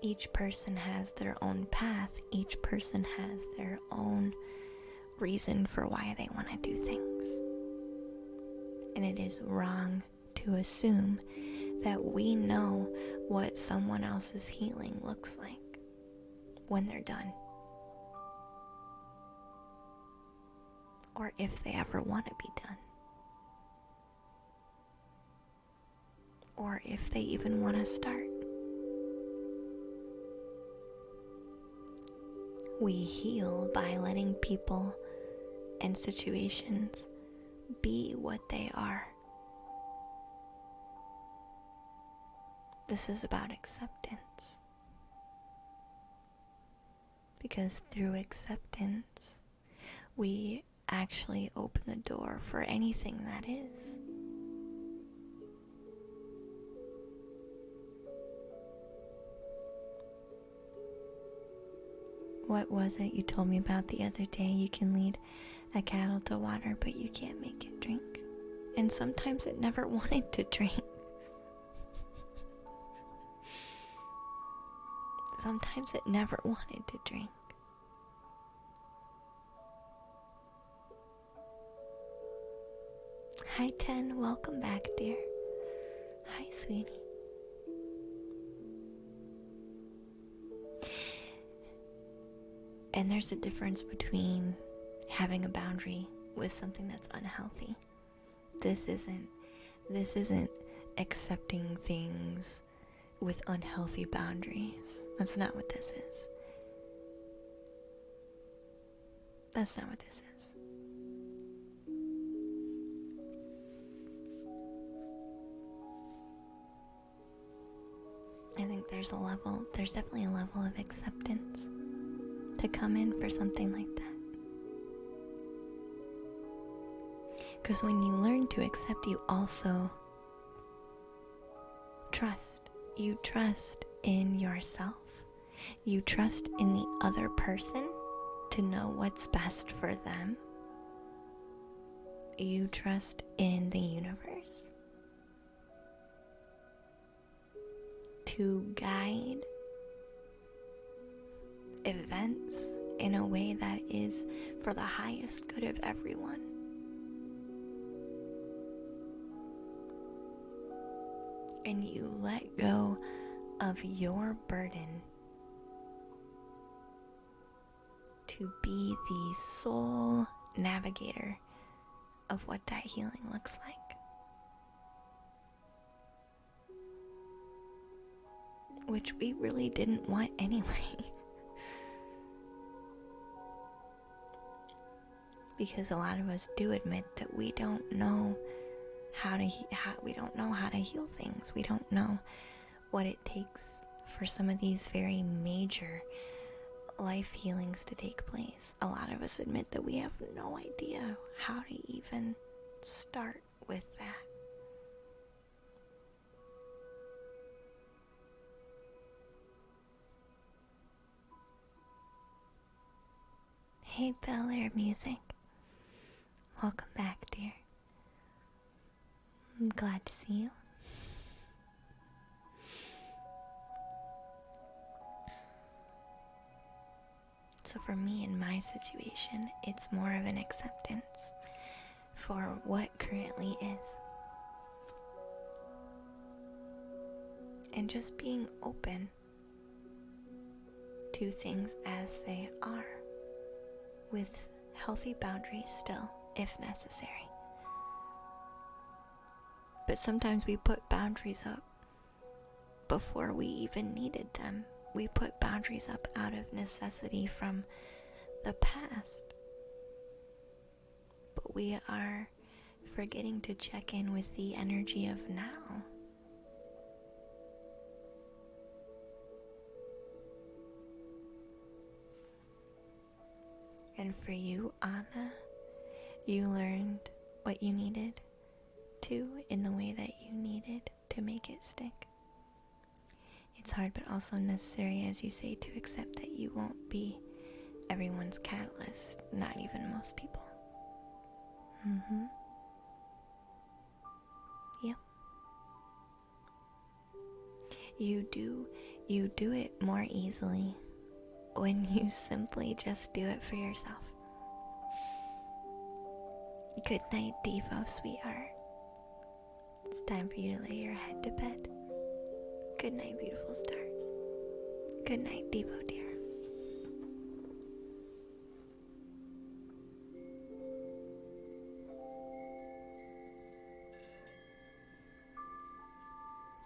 Each person has their own path. Each person has their own reason for why they want to do things. And it is wrong to assume that we know what someone else's healing looks like when they're done. Or if they ever want to be done. Or if they even want to start. We heal by letting people and situations be what they are. This is about acceptance. Because through acceptance, we actually open the door for anything that is. What was it you told me about the other day? You can lead a cattle to water, but you can't make it drink. And sometimes it never wanted to drink. Sometimes it never wanted to drink. Hi, 10. Welcome back, dear. Hi, sweetie. And there's a difference between having a boundary with something that's unhealthy. This isn't accepting things with unhealthy boundaries. That's not what this is. That's not what this is. I think there's definitely a level of acceptance to come in for something like that. Because when you learn to accept, you also trust. You trust in yourself. You trust in the other person to know what's best for them. You trust in the universe to guide events in a way that is for the highest good of everyone. And you let go of your burden to be the sole navigator of what that healing looks like. Which we really didn't want anyway. Because a lot of us do admit that we don't know how to heal things. We don't know what it takes for some of these very major life healings to take place. A lot of us admit that we have no idea how to even start with that. Hey, Bel Air Music. Welcome back, dear. I'm glad to see you. So for me, in my situation, it's more of an acceptance for what currently is. And just being open to things as they are, with healthy boundaries still. if necessary. But sometimes we put boundaries up before we even needed them. We put boundaries up out of necessity from the past. But we are forgetting to check in with the energy of now. And for you, Anna, you learned what you needed to in the way that you needed to make it stick. It's hard but also necessary, as you say, to accept that you won't be everyone's catalyst, not even most people. Yep. You do it more easily when you simply just do it for yourself. Good night, Devo, sweetheart. It's time for you to lay your head to bed. Good night, beautiful stars. Good night, Devo, dear.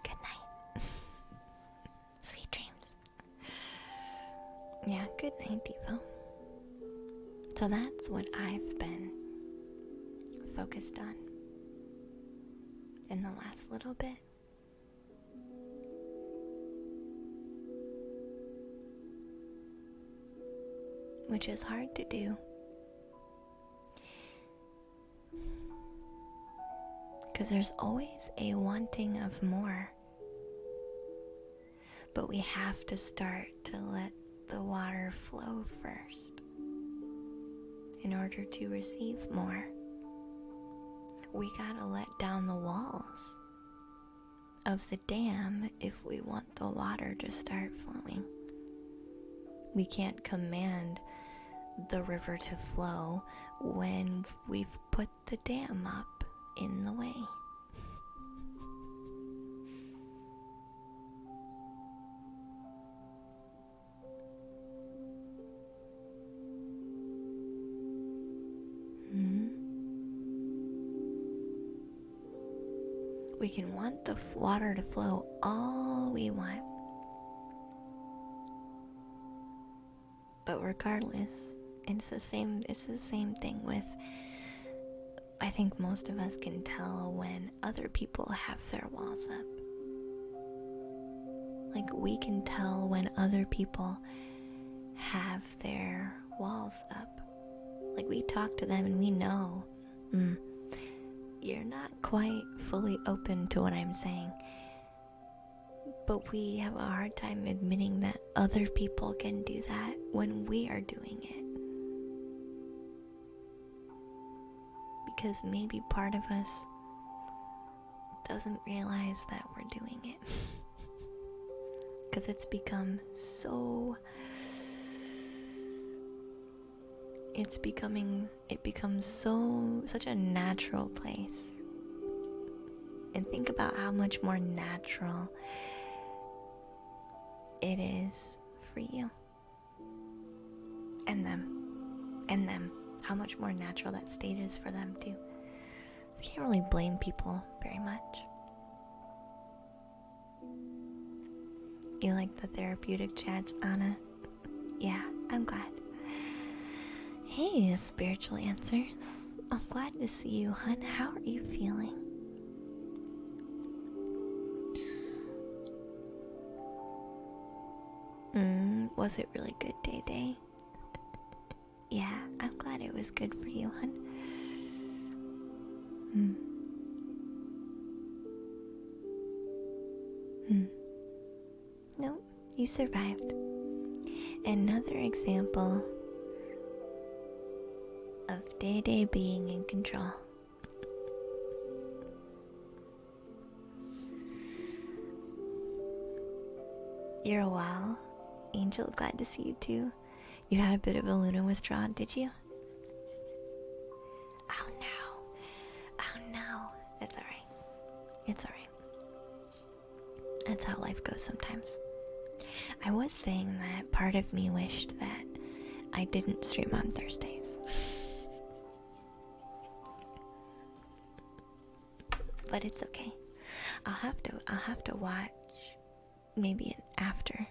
Good night. Sweet dreams. Yeah, good night, Devo. So that's what I've been focused on in the last little bit. Which is hard to do. Because there's always a wanting of more. But we have to start to let the water flow first in order to receive more. We gotta let down the walls of the dam if we want the water to start flowing. We can't command the river to flow when we've put the dam up in the way. We can want the water to flow all we want. But regardless, it's the same thing with, I think most of us can tell when other people have their walls up. Like, we can tell when other people have their walls up. Like, we talk to them and we know, you're not quite fully open to what I'm saying. But we have a hard time admitting that other people can do that when we are doing it. Because maybe part of us doesn't realize that we're doing it. Because it becomes such a natural place. And think about how much more natural it is for you and them, how much more natural that state is for them too. You can't really blame people very much. You like the therapeutic chats, Anna? Yeah, I'm glad. Hey, spiritual answers. I'm glad to see you, hun. How are you feeling? Was it really good, Day Day? Yeah, I'm glad it was good for you, hun. Nope, you survived. Another example of Day Day being in control. You're well, Angel. Glad to see you too. You had a bit of a Luna withdrawal, did you? Oh no. It's alright. It's alright. That's how life goes sometimes. I was saying that part of me wished that I didn't stream on Thursdays. but it's okay. I'll have to watch maybe an after.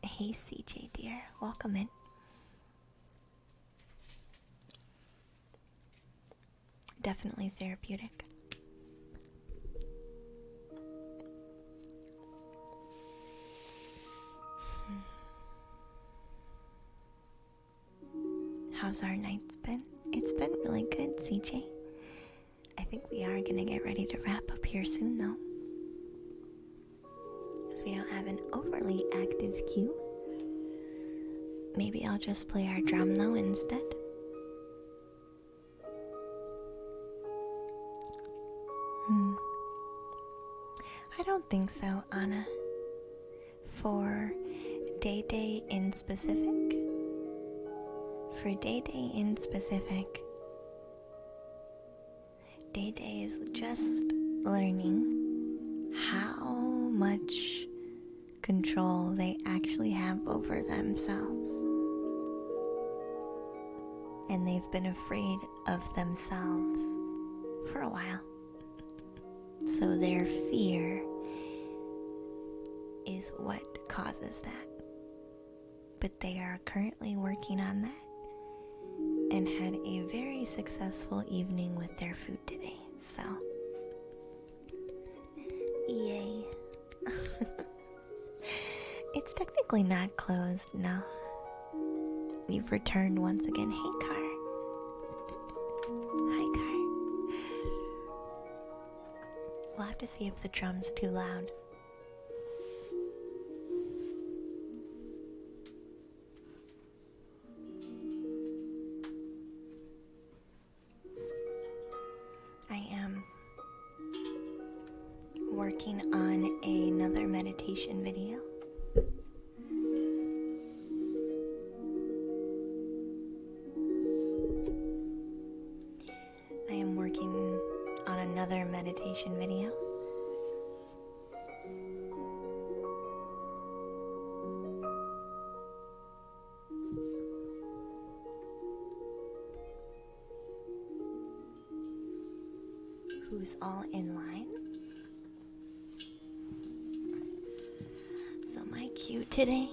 Hey CJ dear, welcome in. Definitely therapeutic. How's our nights been? It's been really good, CJ. I think we are gonna get ready to wrap up here soon though, because we don't have an overly active queue. Maybe I'll just play our drum though instead. I don't think so, Anna. For Day Day in specific, Day Day is just learning how much control they actually have over themselves. And they've been afraid of themselves for a while. So their fear is what causes that. But they are currently working on that and had a very successful evening with their food today. So, yay. It's technically not closed, no. We've returned once again. Hey, Car. Hi, Car. We'll have to see if the drum's too loud. I am working on another meditation video. Meditation video. Who's all in line? So my cue today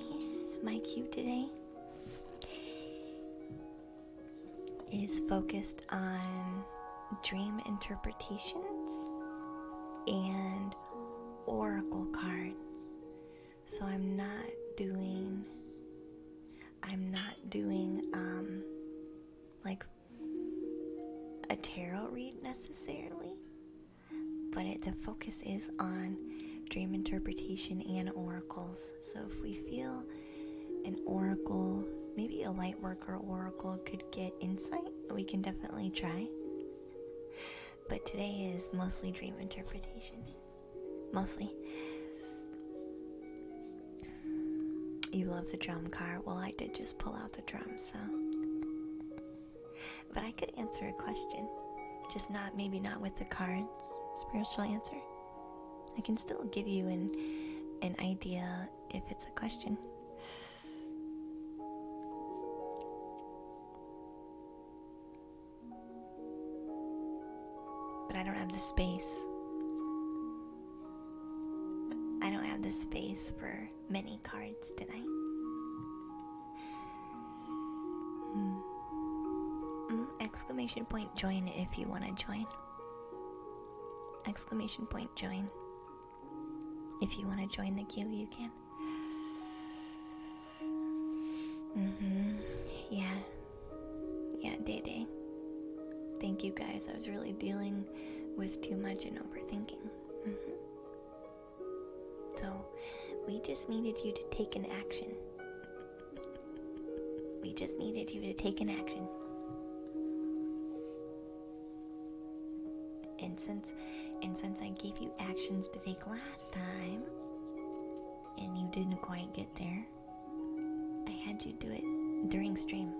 is focused on dream interpretations and oracle cards. So I'm not doing like a tarot read necessarily, but the focus is on dream interpretation and oracles. So if we feel an oracle, maybe a light worker oracle could get insight, we can definitely try. But today is mostly dream interpretation. Mostly. You love the drum, Car. Well, I did just pull out the drum, so. But I could answer a question. Just maybe not with the cards. Spiritual answer. I can still give you an idea if it's a question. But I don't have the space. I don't have the space for many cards tonight. Exclamation point join if you want to join. Exclamation point join. If you want to join the queue, you can. Yeah, Day Day. Thank you guys. I was really dealing with too much and overthinking. So, we just needed you to take an action. We just needed you to take an action. And since I gave you actions to take last time, and you didn't quite get there, I had you do it during stream.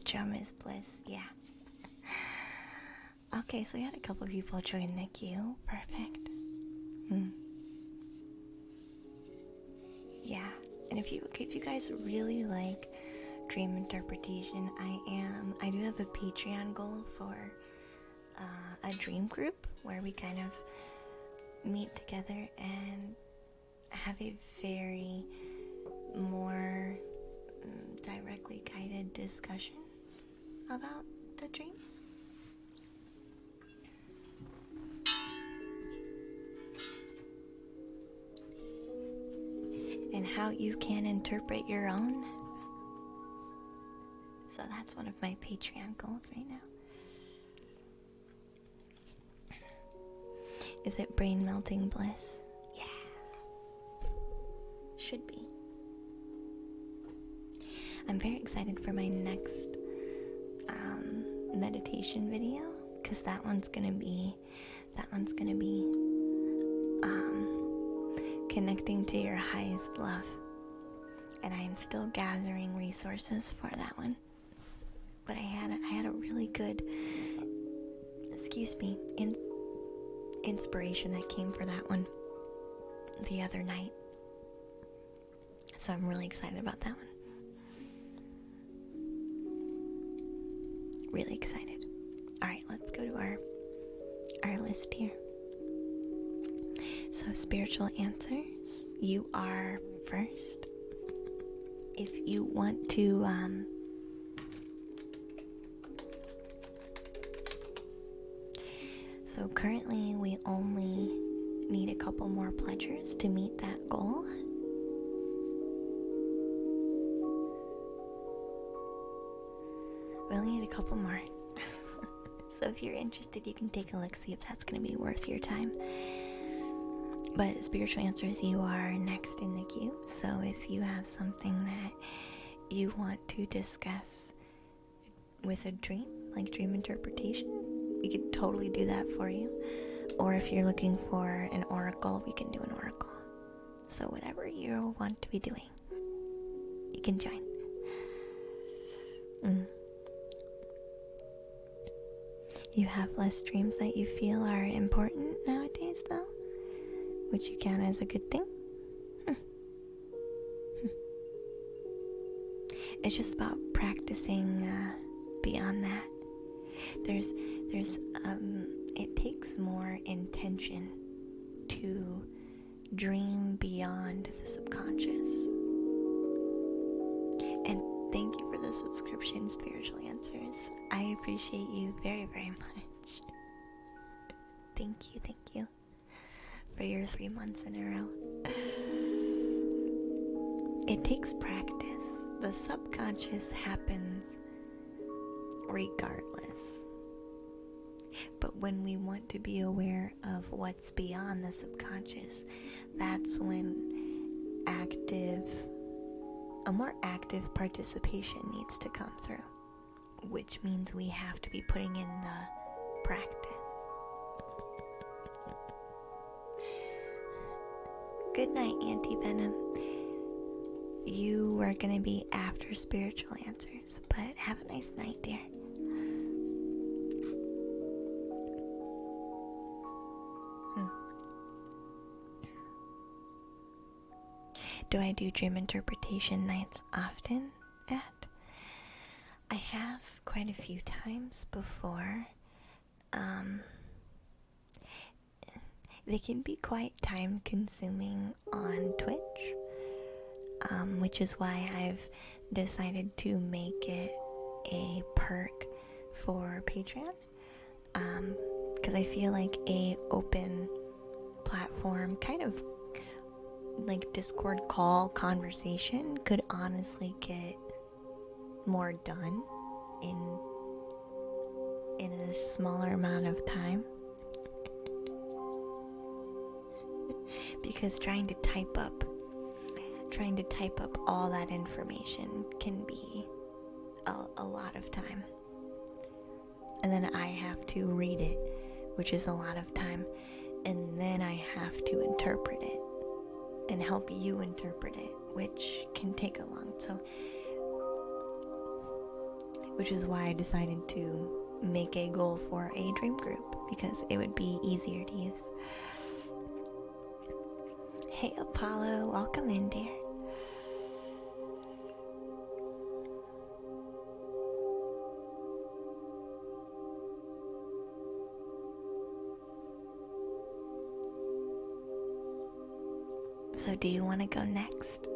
Chum is bliss, yeah. Okay, so we had a couple people join the queue. Perfect. Yeah, and if you guys really like dream interpretation, I do have a Patreon goal for a dream group where we kind of meet together and have a very more directly guided discussion about the dreams. And how you can interpret your own. So that's one of my Patreon goals right now. Is it brain melting bliss? Yeah. Should be. I'm very excited for my next meditation video, because that one's gonna be connecting to your highest love, and I am still gathering resources for that one. But I had a really good, inspiration that came for that one the other night. So I'm really excited about that one. Really excited. Alright, let's go to our list here. So spiritual answers, you are first. If you want to so currently we only need a couple more pledgers to meet that goal. We only need a couple more. So if you're interested, you can take a look, see if that's going to be worth your time. But spiritual answers, you are next in the queue. So if you have something that you want to discuss with a dream, like dream interpretation, we could totally do that for you. Or if you're looking for an oracle, we can do an oracle. So whatever you want to be doing, you can join. You have less dreams that you feel are important nowadays, though, which you count as a good thing. It's just about practicing beyond that. It takes more intention to dream beyond the subconscious. And thank you for the subscription, Spiritual Answers. I appreciate you very, very much. Thank you for your 3 months in a row. It takes practice. The subconscious happens regardless. But when we want to be aware of what's beyond the subconscious, that's when a more active participation needs to come through, which means we have to be putting in the practice. Good night, Auntie Venom. You are going to be after Spiritual Answers, but have a nice night, dear. Do I do dream interpretation nights often? I have quite a few times before. They can be quite time consuming on Twitch, which is why I've decided to make it a perk for Patreon, because I feel like a open platform, kind of like Discord call conversation, could honestly get more done in a smaller amount of time. Because trying to type up all that information can be a lot of time. And then I have to read it, which is a lot of time. And then I have to interpret it and help you interpret it, which can take a long. So which is why I decided to make a goal for a dream group, because it would be easier to use. Hey Apollo, welcome in, dear. So do you want to go next,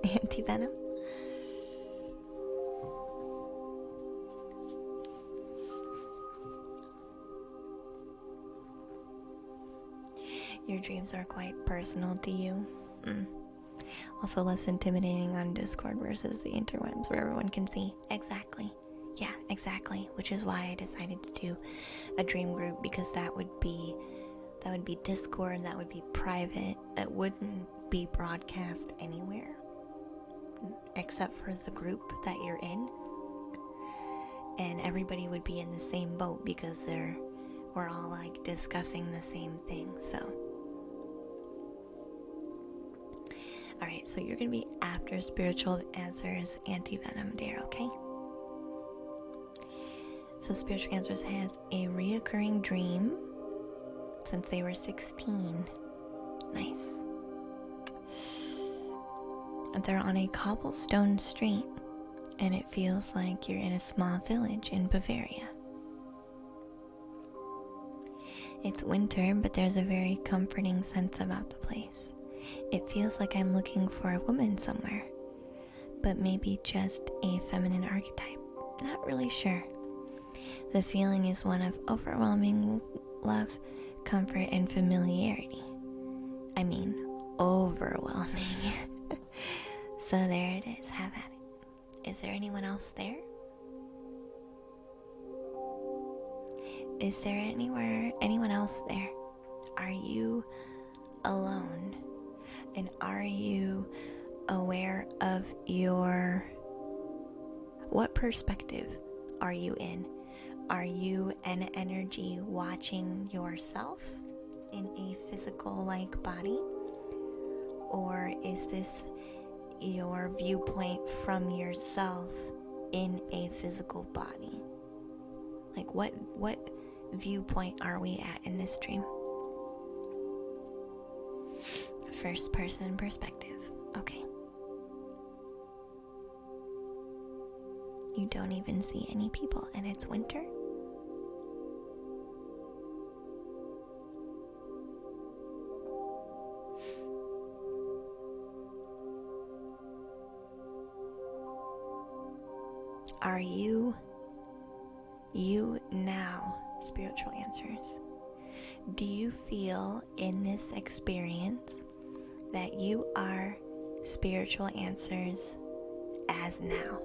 Auntie Venom? Your dreams are quite personal to you. Also less intimidating on Discord versus the interwebs where everyone can see. Exactly. Yeah, exactly. Which is why I decided to do a dream group, because that would be Discord, that would be private. It wouldn't be broadcast anywhere except for the group that you're in. And everybody would be in the same boat because we're all like discussing the same thing. So alright, so you're gonna be after Spiritual Answers, Auntie Venom, dear, okay? So Spiritual Answers has a reoccurring dream since they were 16. Nice. And they're on a cobblestone street, and it feels like you're in a small village in Bavaria. It's winter, but there's a very comforting sense about the place. It feels like I'm looking for a woman somewhere, but maybe just a feminine archetype. Not really sure. The feeling is one of overwhelming love, comfort, and familiarity. I mean, overwhelming. So there it is. Have at it. Is there anyone else there? Is there anyone else there? Are you alone? And are you aware of what perspective are you in? Are you an energy watching yourself in a physical like body? Or is this your viewpoint from yourself in a physical body? Like what viewpoint are we at in this dream? First person perspective. Okay. You don't even see any people, and it's winter. Are you now, Spiritual Answers? Do you feel in this experience that you are Spiritual Answers as now?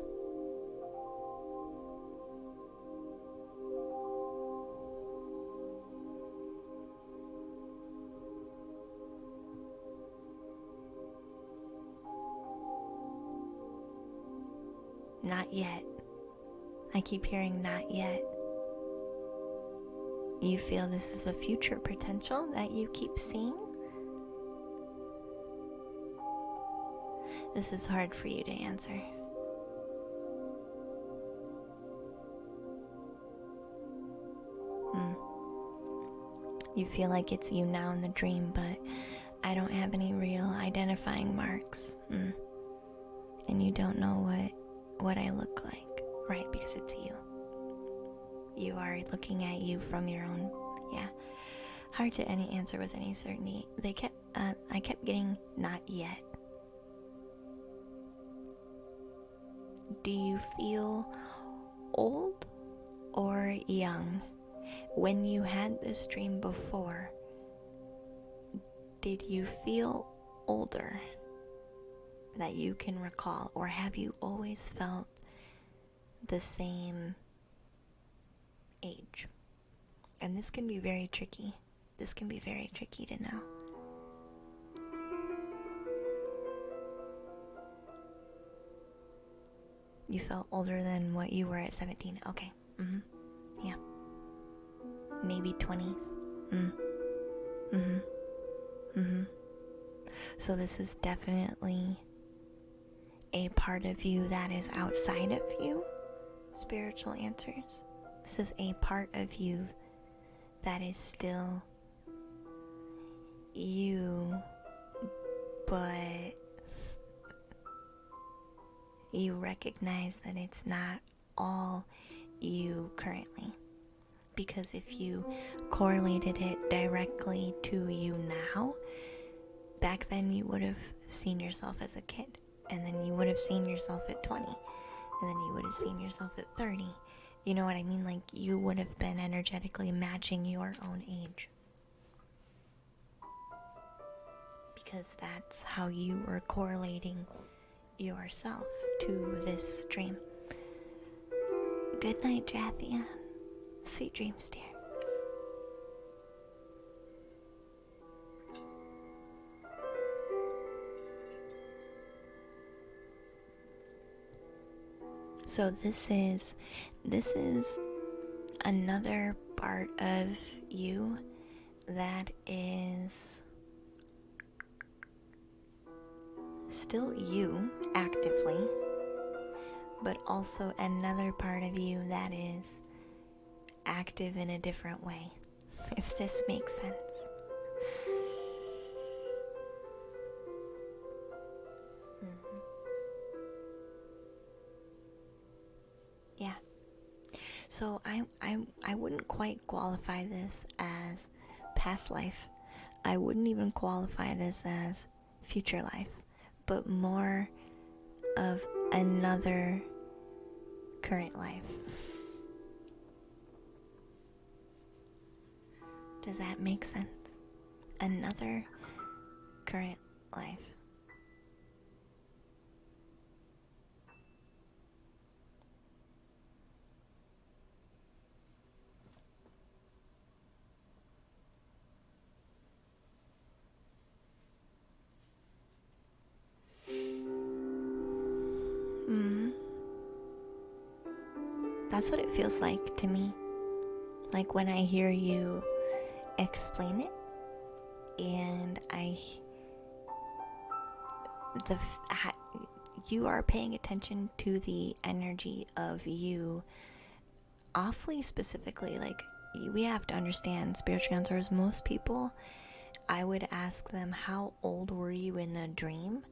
Not yet. I keep hearing not yet. You feel this is a future potential that you keep seeing? This is hard for you to answer. You feel like it's you now in the dream, but I don't have any real identifying marks. And you don't know what I look like, right? Because it's you. You are looking at you from your own, hard to answer with any certainty. I kept getting not yet. Do you feel old or young? When you had this dream before, did you feel older that you can recall, or have you always felt the same age? And this can be very tricky. This can be very tricky to know. You felt older than what you were at 17. Okay. Yeah. Maybe 20s. So this is definitely a part of you that is outside of you. spiritual answers. This is a part of you that is still you, but you recognize that it's not all you currently. Because if you correlated it directly to you now, back then you would have seen yourself as a kid, and then you would have seen yourself at 20, and then you would have seen yourself at 30. You know what I mean? Like, you would have been energetically matching your own age. Because that's how you were correlating yourself to this dream. Good night, Jathian. Sweet dreams, dear. So this is another part of you that is still you actively, but also another part of you that is active in a different way, if this makes sense. Yeah. So I wouldn't quite qualify this as past life. I wouldn't even qualify this as future life, but more of another current life. Does that make sense? Another current life. That's what it feels like to me. Like when I hear you explain it, and you are paying attention to the energy of you awfully specifically. Like, we have to understand, spiritual answers, most people, I would ask them, how old were you in the dream?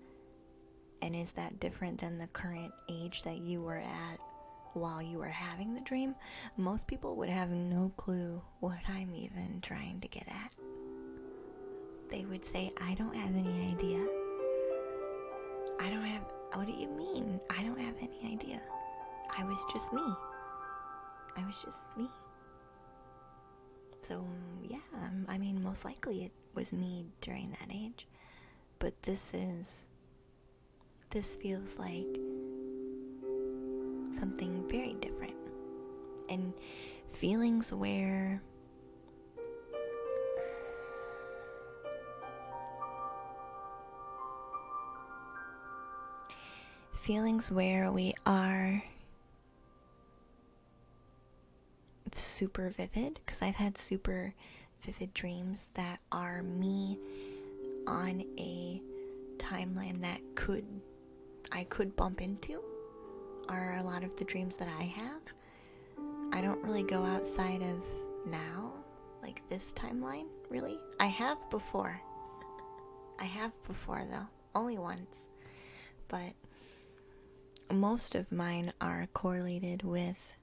And is that different than the current age that you were at while you were having the dream? Most people would have no clue what I'm even trying to get at. They would say, I don't have any idea. What do you mean? I don't have any idea. I was just me. So, yeah, I mean, most likely it was me during that age. But this feels like something very different. And feelings where we are super vivid, because I've had super vivid dreams that are me on a timeline that I could bump into, are a lot of the dreams that I have. I don't really go outside of now, like this timeline, really. I have before though, only once, but most of mine are correlated with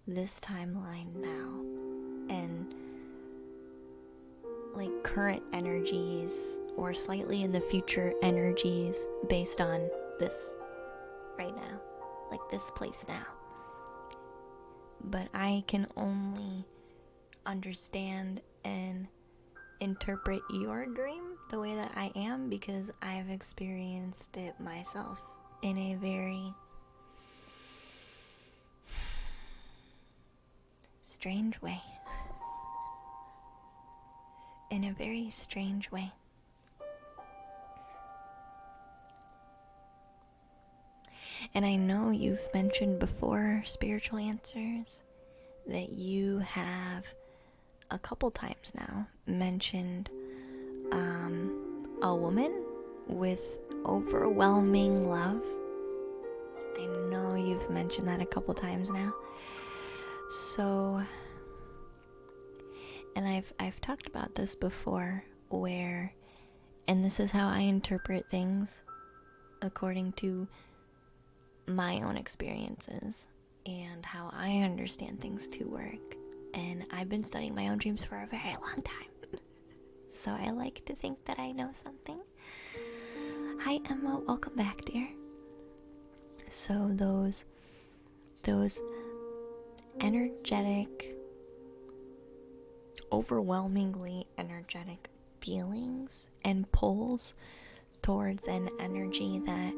this timeline now, and like current energies or slightly in the future energies based on this right now, like this place now. But I can only understand and interpret your dream the way that I am because I've experienced it myself in a very strange way. In a very strange way. And I know you've mentioned before, spiritual answers, that you have a couple times now mentioned a woman with overwhelming love I know you've mentioned that a couple times now. So, and I've talked about this before, where, and this is how I interpret things according to my own experiences and how I understand things to work. And I've been studying my own dreams for a very long time. So I like to think that I know something. Hi Emma, welcome back, dear. So those energetic, overwhelmingly energetic feelings and pulls towards an energy that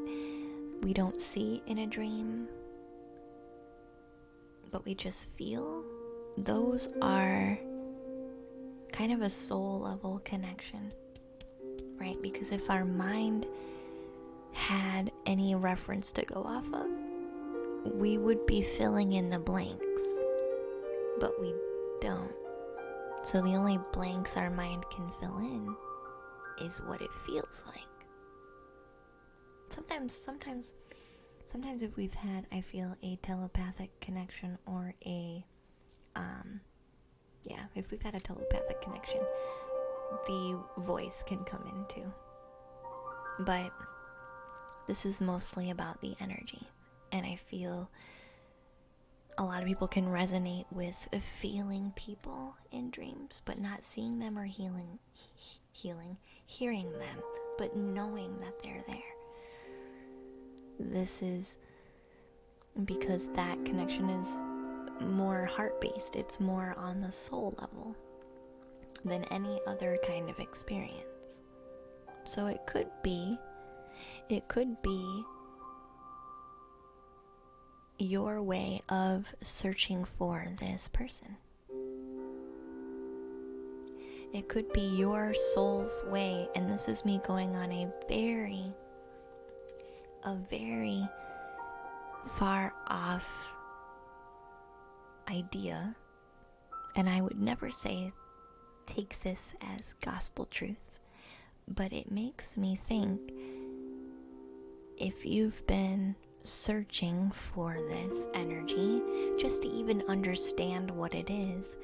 we don't see in a dream, but we just feel, those are kind of a soul level connection, right? Because if our mind had any reference to go off of, we would be filling in the blanks, but we don't. So the only blanks our mind can fill in is what it feels like. Sometimes if we've had, I feel, a telepathic connection or if we've had a telepathic connection, the voice can come in too. But this is mostly about the energy. And I feel a lot of people can resonate with feeling people in dreams, but not seeing them or hearing them, but knowing that they're there. This is because that connection is more heart-based. It's more on the soul level than any other kind of experience. So it could be your way of searching for this person. It could be your soul's way, and this is me going on a very far off idea, and I would never say take this as gospel truth, but it makes me think, if you've been searching for this energy just to even understand what it is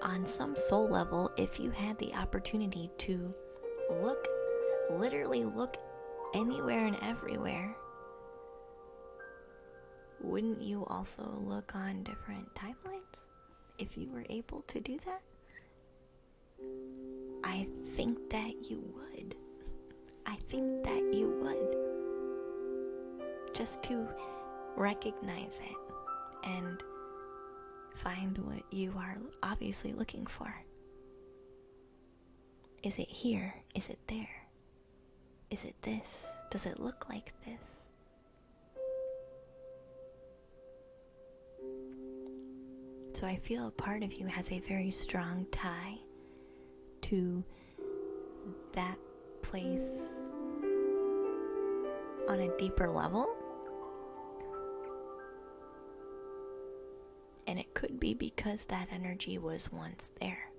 on some soul level, if you had the opportunity to literally look anywhere and everywhere, wouldn't you also look on different timelines if you were able to do that? I think that you would. Just to recognize it and find what you are obviously looking for. Is it here? Is it there? Is it this? Does it look like this? So I feel a part of you has a very strong tie to that place on a deeper level. And it could be because that energy was once there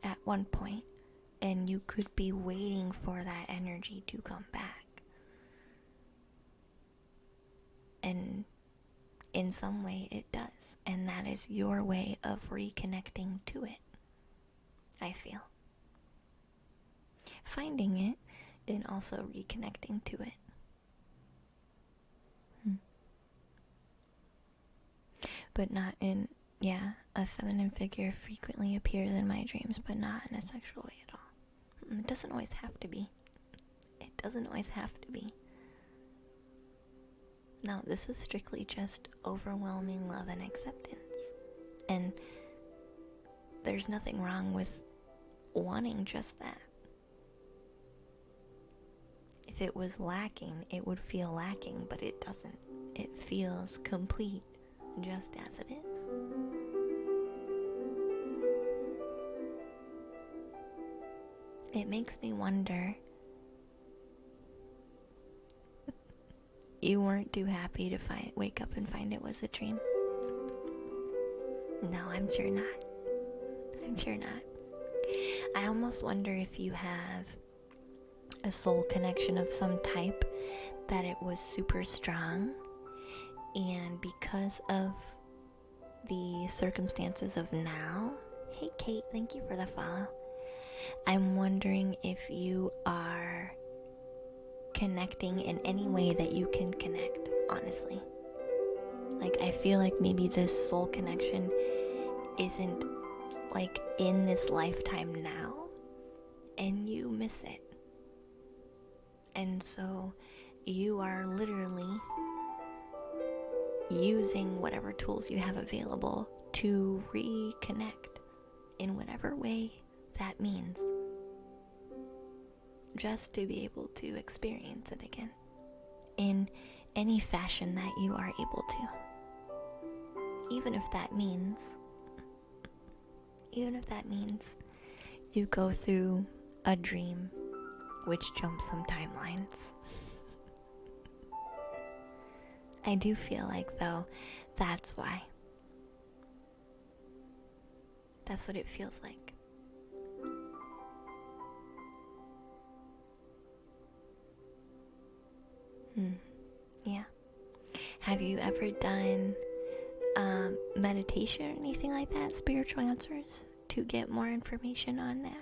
at one point, and you could be waiting for that energy to come back. And in some way it does, and that is your way of reconnecting to it, I feel. Finding it and also reconnecting to it. But not in, a feminine figure frequently appears in my dreams, but not in a sexual way at all. It doesn't always have to be. No, this is strictly just overwhelming love and acceptance. And there's nothing wrong with wanting just that. If it was lacking, it would feel lacking, but it doesn't. It feels complete, just as it is. It makes me wonder, you weren't too happy to wake up and find it was a dream? No, I'm sure not. I almost wonder if you have a soul connection of some type, that it was super strong And because of the circumstances of now, hey Kate, thank you for the follow. I'm wondering if you are connecting in any way that you can connect, honestly. Like, I feel like maybe this soul connection isn't like in this lifetime now, and you miss it. And so you are literally using whatever tools you have available to reconnect in whatever way that means, just to be able to experience it again in any fashion that you are able to. Even if that means you go through a dream which jumps some timelines. I do feel like, though, that's why. That's what it feels like. Yeah. Have you ever done meditation or anything like that? Spiritual answers? To get more information on that?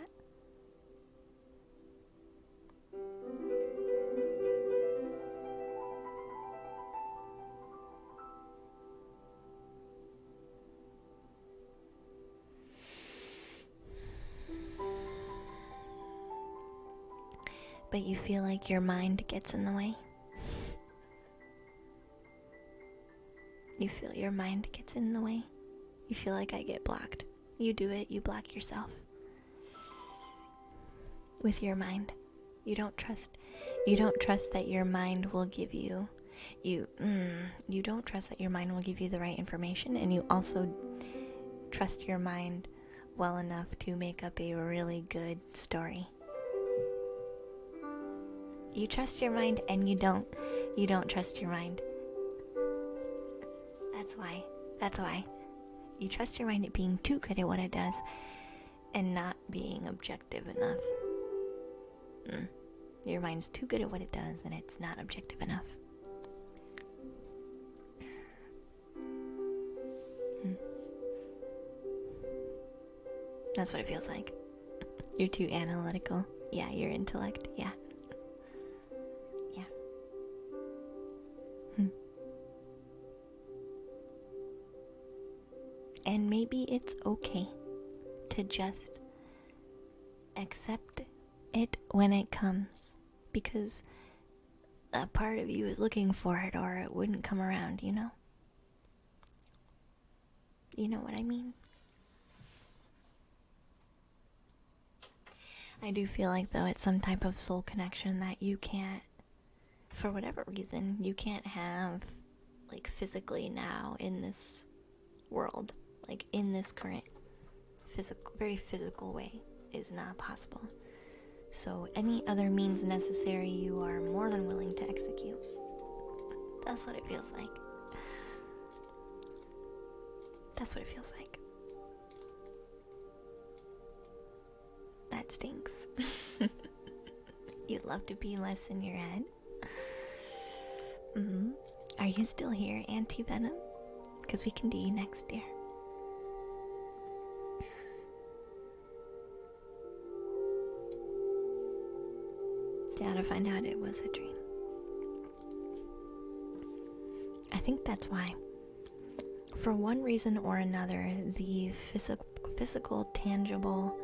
But you feel like your mind gets in the way? You feel your mind gets in the way? You feel like I get blocked? You do it, you block yourself. With your mind. You don't trust that your mind will give you you don't trust that your mind will give you the right information, and you also trust your mind well enough to make up a really good story. You trust your mind and you don't trust your mind. That's why you trust your mind at being too good at what it does and not being objective enough. Your mind's too good at what it does and it's not objective enough. That's what it feels like. You're too analytical. Yeah, your intellect. Yeah. And maybe it's okay to just accept it when it comes, because a part of you is looking for it, or it wouldn't come around, you know? You know what I mean? I do feel like, though, it's some type of soul connection that you can't, for whatever reason, you can't have, like, physically now in this world. Like, in this current very physical way is not possible. So any other means necessary, you are more than willing to execute. That's what it feels like. That's what it feels like. That stinks. You'd love to be less in your head. Are you still here, Auntie Venom? Because we can do you next, dear. Yeah, to find out it was a dream. I think that's why. For one reason or another, the physical, tangible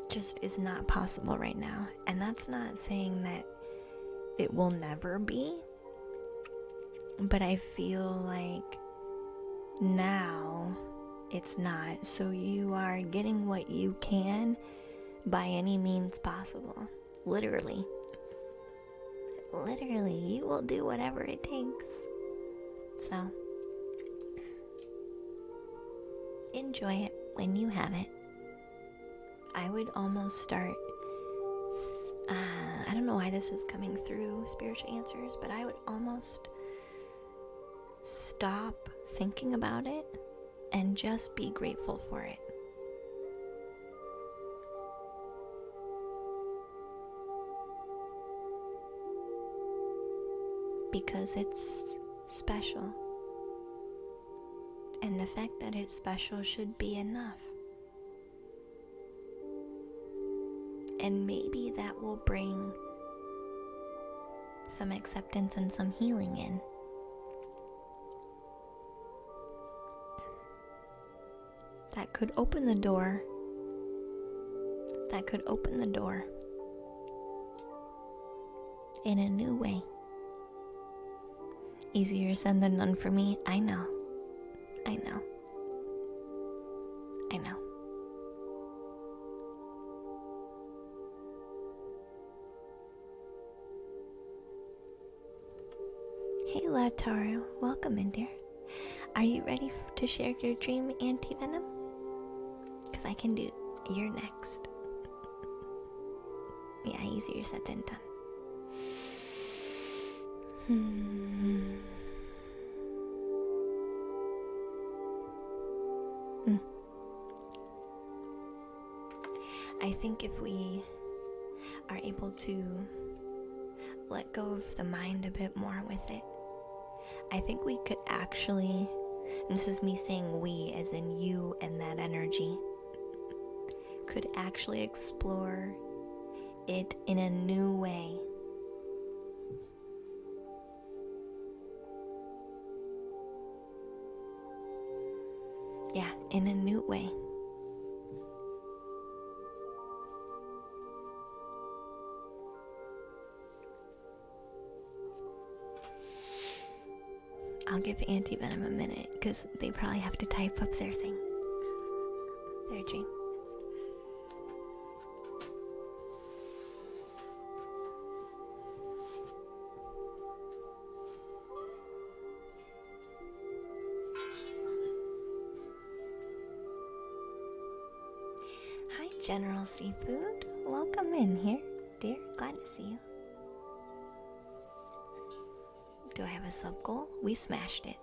just is not possible right now. And that's not saying that it will never be. But I feel like now it's not. So you are getting what you can by any means possible. Literally, you will do whatever it takes. So, enjoy it when you have it. I would almost start, I don't know why this is coming through Spiritual Answers, but I would almost stop thinking about it and just be grateful for it. Because it's special. And the fact that it's special should be enough. And maybe that will bring some acceptance and some healing in. That could open the door. That could open the door in a new way. Easier said than done for me. I know. I know. I know. Hey Lataro, welcome in, dear. Are you ready to share your dream, Auntie Venom? Because I can do. You're next. Yeah, easier said than done. I think if we are able to let go of the mind a bit more with it, I think we could actually, and this is me saying we as in you and that energy, could actually explore it in a new way. Yeah, in a new way. I'll give Auntie Venom a minute because they probably have to type up their thing. Their dream. Hi, General Seafood. Welcome in here, dear. Glad to see you. Do I have a sub goal? We smashed it.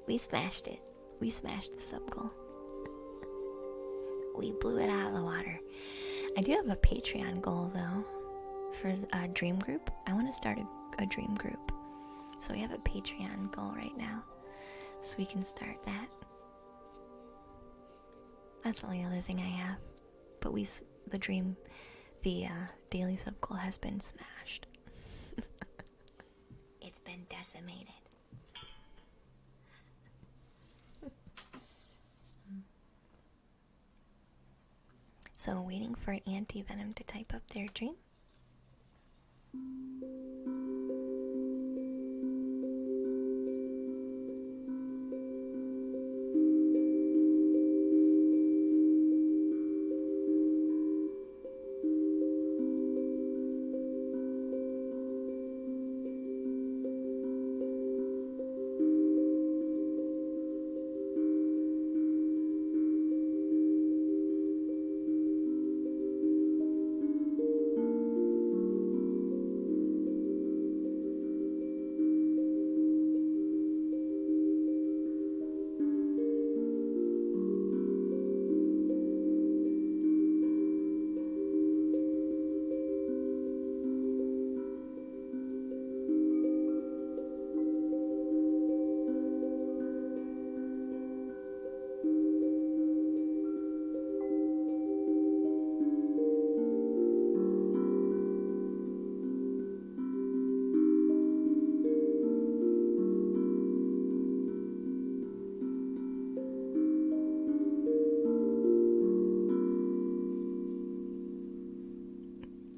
We smashed it. We smashed the sub goal. We blew it out of the water. I do have a Patreon goal though for a dream group. I want to start a dream group. So we have a Patreon goal right now. So we can start that. That's the only other thing I have. But the daily sub goal has been smashed. It's been decimated. So waiting for Auntie Venom to type up their dream.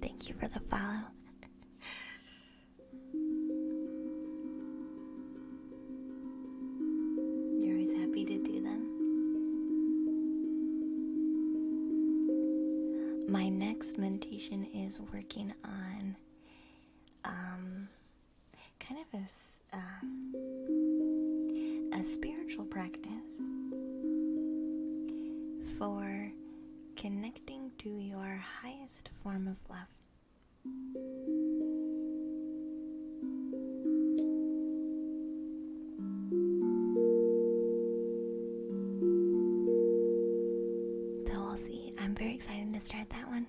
Thank you for the follow. You're always happy to do them. My next meditation is working on kind of a spiritual practice for connecting to your highest form of love. So we'll see. I'm very excited to start that one.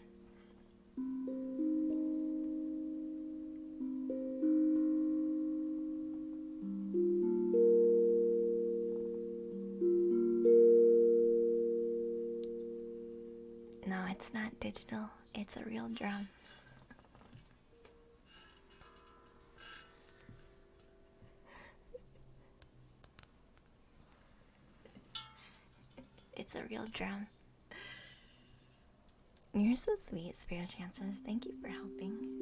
It's not digital, it's a real drum. It's a real drum. You're so sweet, Spirit Chances. Thank you for helping.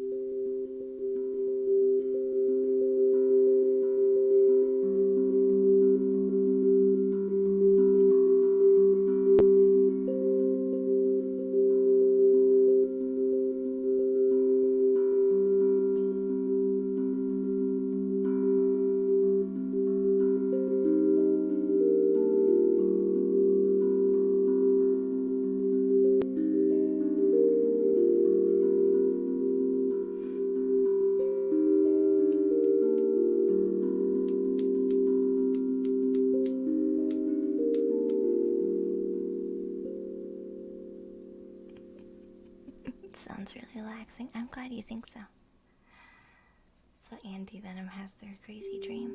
Sounds really relaxing. I'm glad you think so. So Anti-Venom has their crazy dream.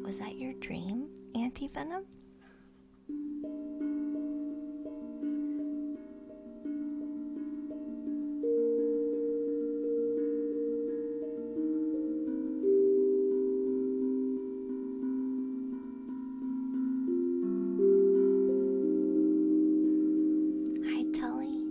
Was that your dream, Anti-Venom? Hi, Tully.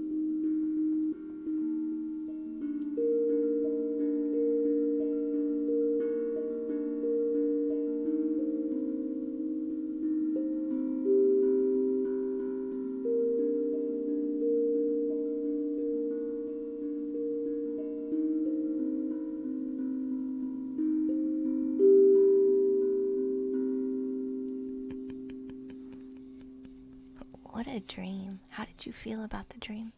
What a dream. How did you feel about the dream?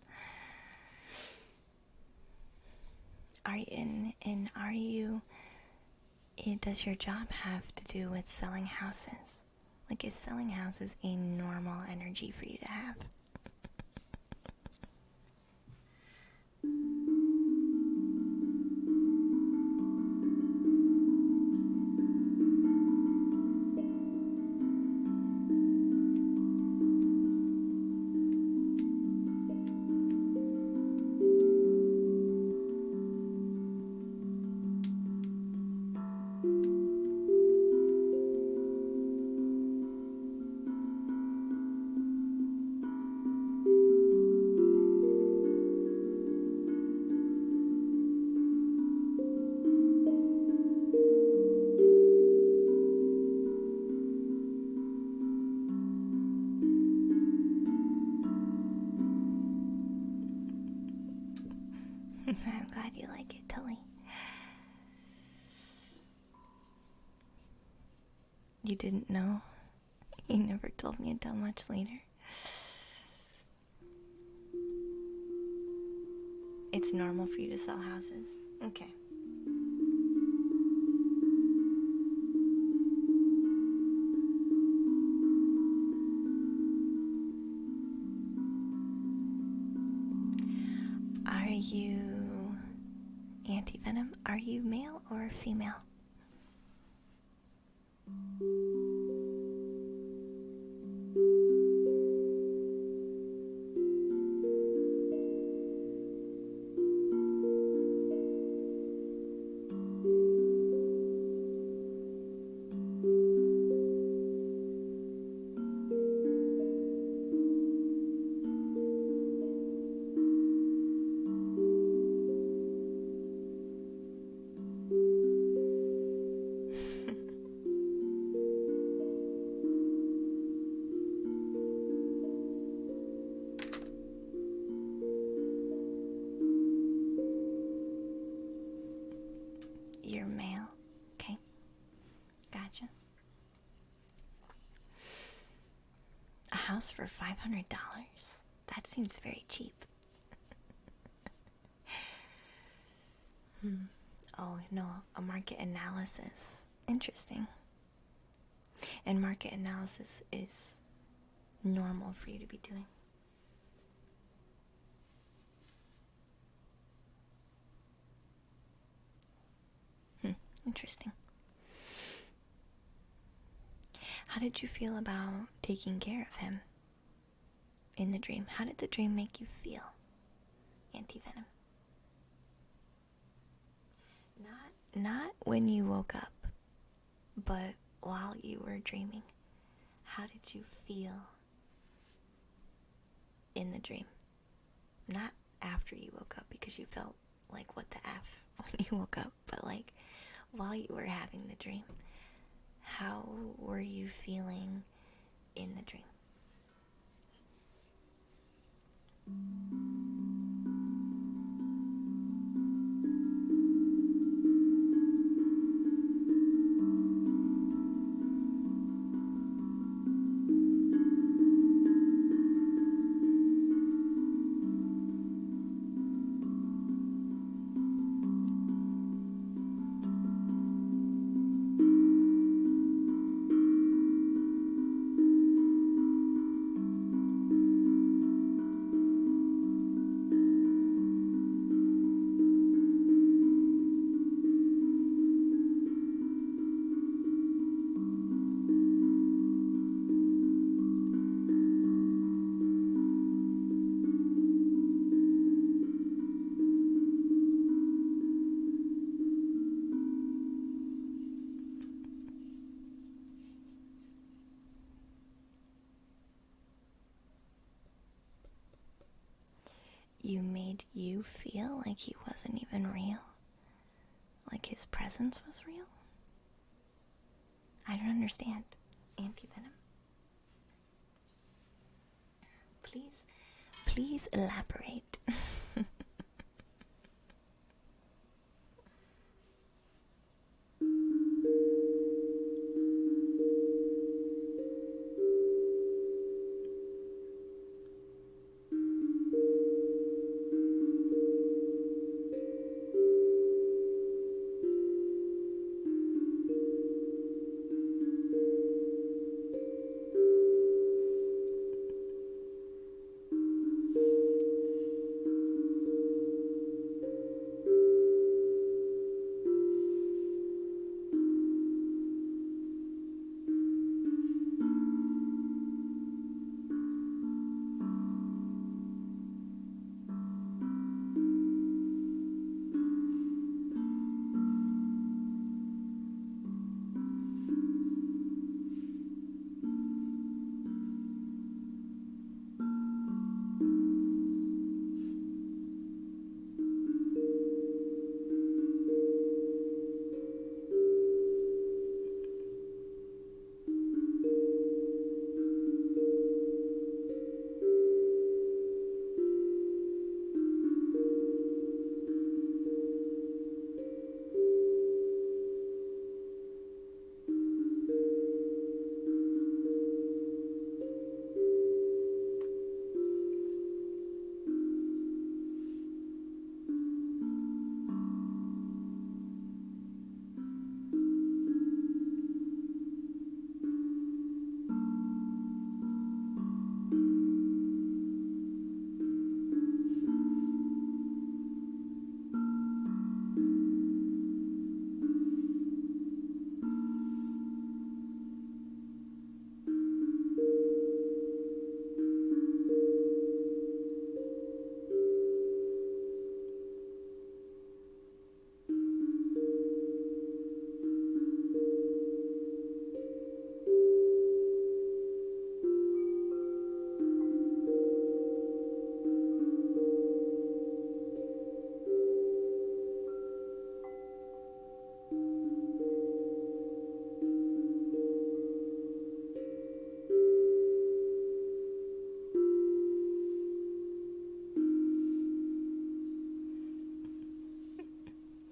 Does your job have to do with selling houses? Like, is selling houses a normal energy for you to have? I'm glad you like it, Tully. You didn't know? You never told me until much later. It's normal for you to sell houses? Okay. Are you Anti-Venom? Are you male or female? You're male. Okay. Gotcha. A house for $500? That seems very cheap. Oh, no. A market analysis. Interesting. And market analysis is normal for you to be doing. Interesting. How did you feel about taking care of him in the dream? How did the dream make you feel, Auntie Venom? Not when you woke up, but while you were dreaming. How did you feel in the dream? Not after you woke up, because you felt like what the F when you woke up, but like while you were having the dream. How were you feeling in the dream? You made you feel like he wasn't even real? Like his presence was real? I don't understand, Auntie Venom. Please elaborate.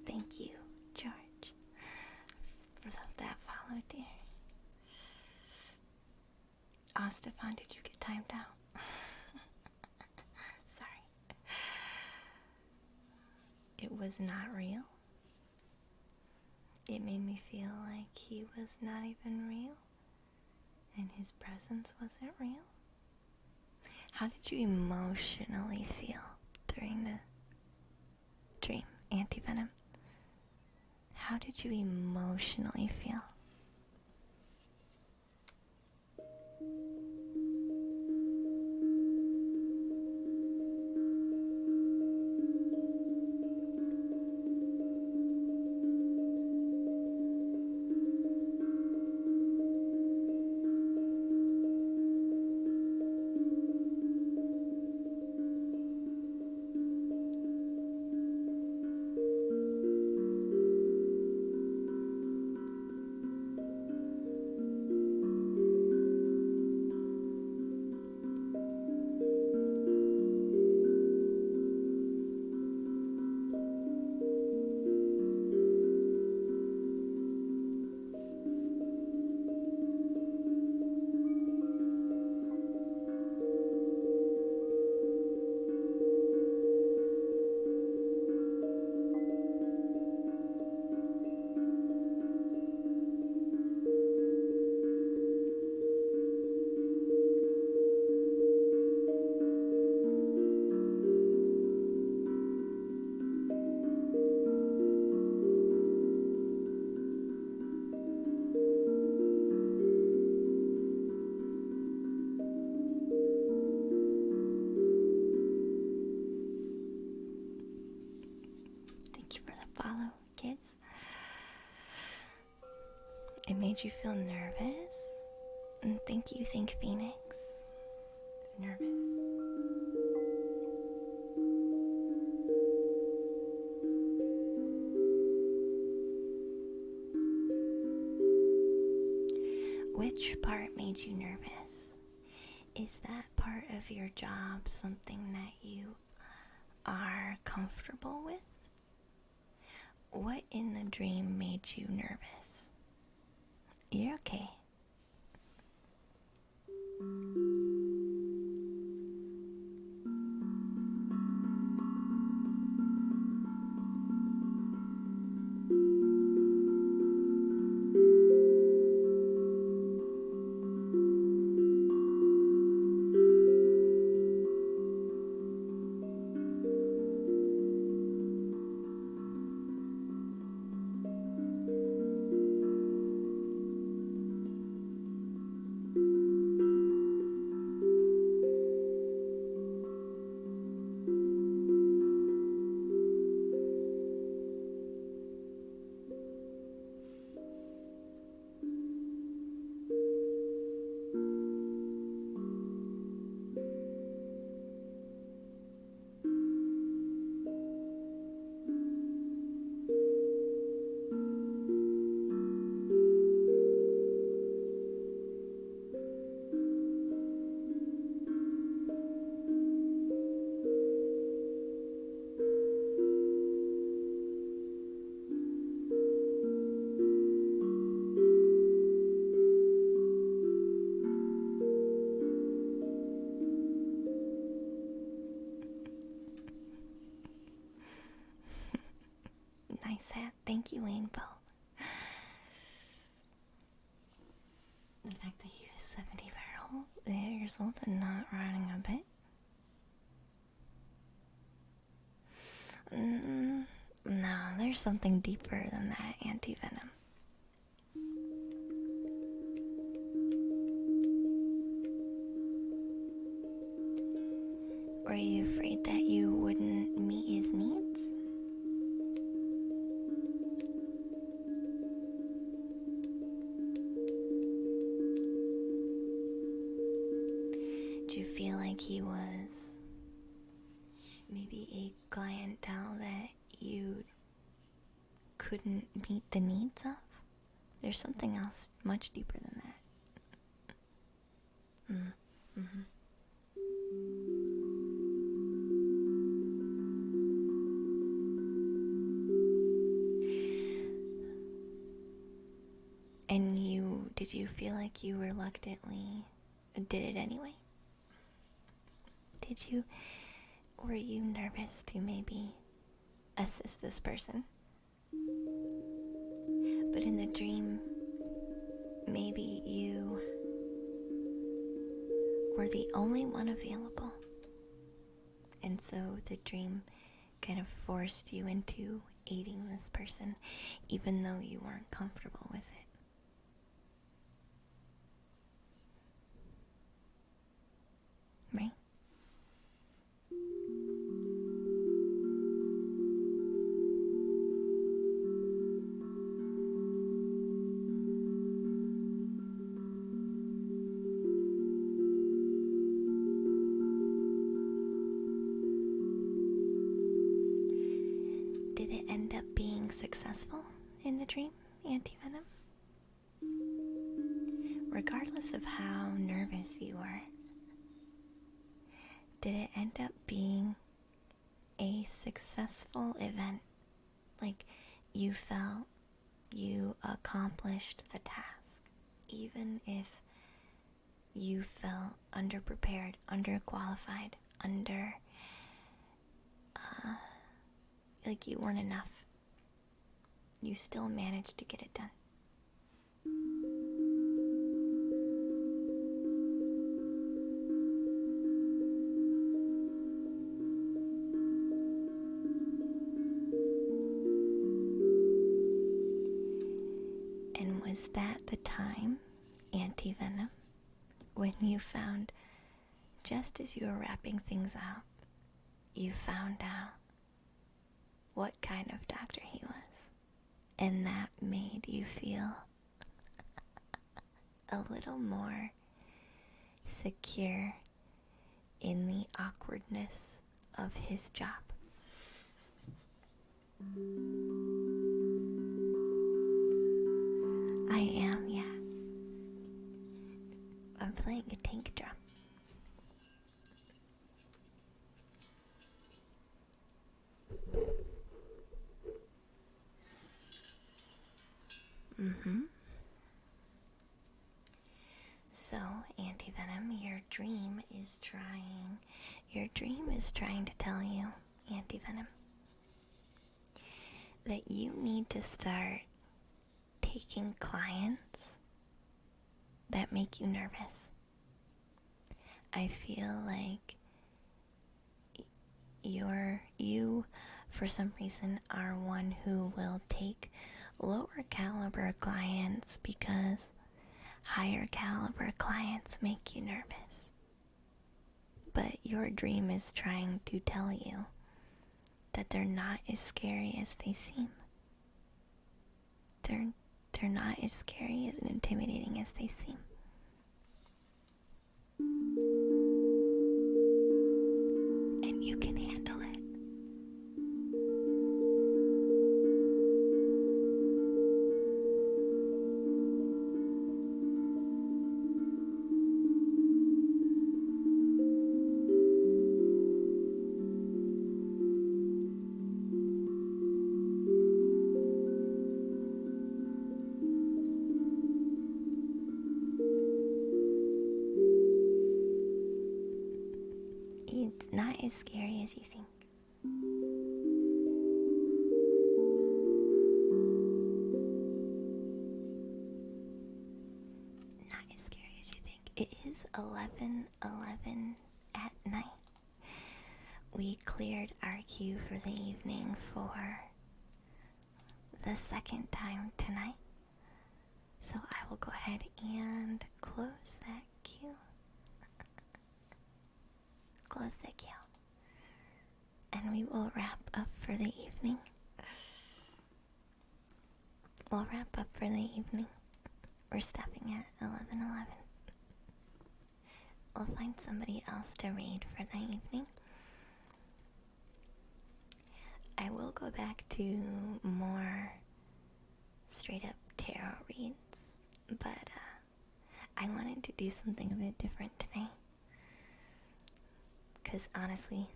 Thank you, George, for that follow, dear. Oh, Stefan, did you get timed out? Sorry. It was not real. It made me feel like he was not even real, and his presence wasn't real. How did you emotionally feel during the dream, Auntie Venom? How did you emotionally feel? follow, kids. It made you feel nervous. And thank you, Think Phoenix. Nervous. Which part made you nervous? Is that part of your job something that you are comfortable with? What in the dream made you nervous? You're okay. Nice hat. Thank you, Rainbow. The fact that he was years old and not riding a bit. No, there's something deeper than that, Anti-Venom. Were you afraid that you wouldn't meet his needs? Did you feel like he was maybe a clientele that you couldn't meet the needs of? There's something else much deeper than that. Mm-hmm. And did you feel like you reluctantly did it anyway? Were you nervous to maybe assist this person? But in the dream, maybe you were the only one available. And so the dream kind of forced you into aiding this person, even though you weren't comfortable with it. Right? Did it end up being successful in the dream, Anti-Venom? Regardless of how nervous you were, did it end up being a successful event? Like, you felt you accomplished the task, even if you felt underprepared, underqualified, like you weren't enough. You still managed to get it done. And was that the time, Anti-Venom, when you found, just as you were wrapping things up, you found out what kind of doctor he was? and that made you feel a little more secure in the awkwardness of his job. I am, yeah. I'm playing a tank drum. So, Anti-Venom, your dream is trying to tell you, Anti-Venom, that you need to start taking clients that make you nervous. I feel like you, for some reason, are one who will take lower caliber clients because higher caliber clients make you nervous. But your dream is trying to tell you that they're not as scary as they seem. They're not as scary and intimidating as they seem. And you can handle it. It's not as scary as you think. Not as scary as you think. It is 11:11 at night. We cleared our queue for the evening for the second time tonight. So I will go ahead and close that queue. Close the queue. And we will wrap up for the evening. We'll wrap up for the evening. We're stopping at 11:11. We'll find somebody else to read for the evening. I will go back to more straight up tarot reads, but I wanted to do something a bit different today. Because honestly,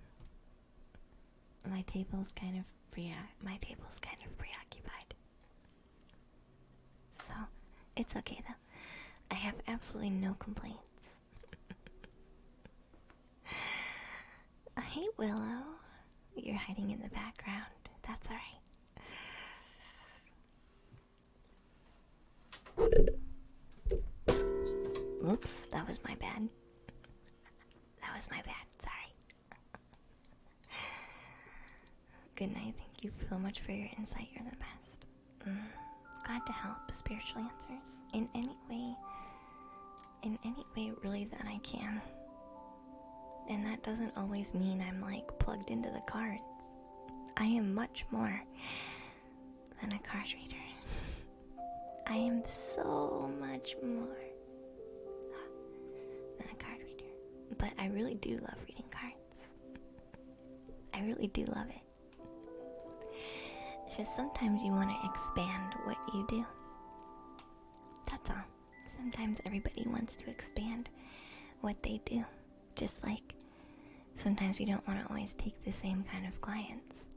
my table's kind of preoccupied. So, it's okay though. I have absolutely no complaints. Hey Willow, you're hiding in the background. That's alright. Whoops, that was my bad. Sorry. Good night. Thank you so much for your insight. You're the best. Glad to help. Spiritual answers in any way really that I can. And that doesn't always mean I'm like plugged into the cards. I am much more than a card reader. I am so much more than a card reader. But I really do love reading cards. I really do love it. It's just sometimes you want to expand what you do. That's all. Sometimes everybody wants to expand what they do. Just like sometimes you don't want to always take the same kind of clients.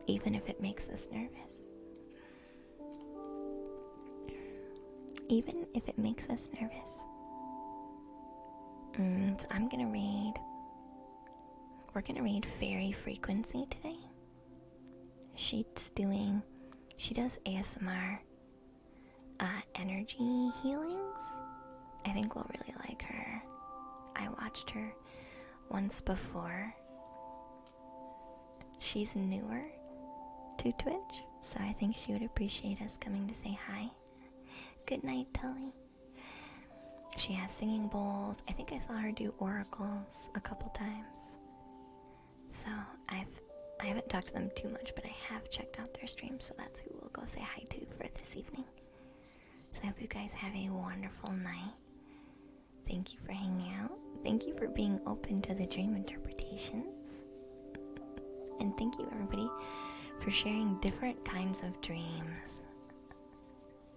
Even if it makes us nervous. Even if it makes us nervous. So I'm gonna read. We're gonna read Fairy Frequency today. She does ASMR energy healings. I think we'll really like her. I watched her once before. She's newer to Twitch, so I think she would appreciate us coming to say hi. Good night, Tully. She has singing bowls. I think I saw her do oracles a couple times. So I've I haven't talked to them too much, but I have checked out their stream, so that's who we'll go say hi to for this evening. So I hope you guys have a wonderful night. Thank you for hanging out. Thank you for being open to the dream interpretations. And thank you, everybody, for sharing different kinds of dreams.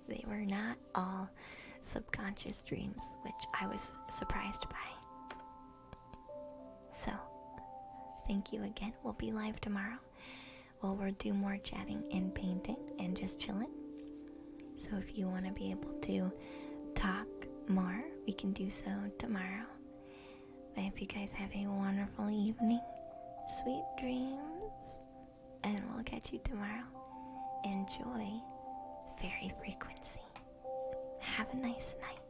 They were not all subconscious dreams, which I was surprised by. So, thank you again. We'll be live tomorrow. We'll do more chatting and painting and just chilling. So if you want to be able to talk more, we can do so tomorrow. I hope you guys have a wonderful evening. Sweet dreams. And we'll catch you tomorrow. Enjoy fairy frequency. Have a nice night.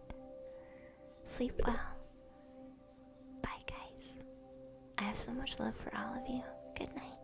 Sleep well. Bye, guys. I have so much love for all of you. Good night.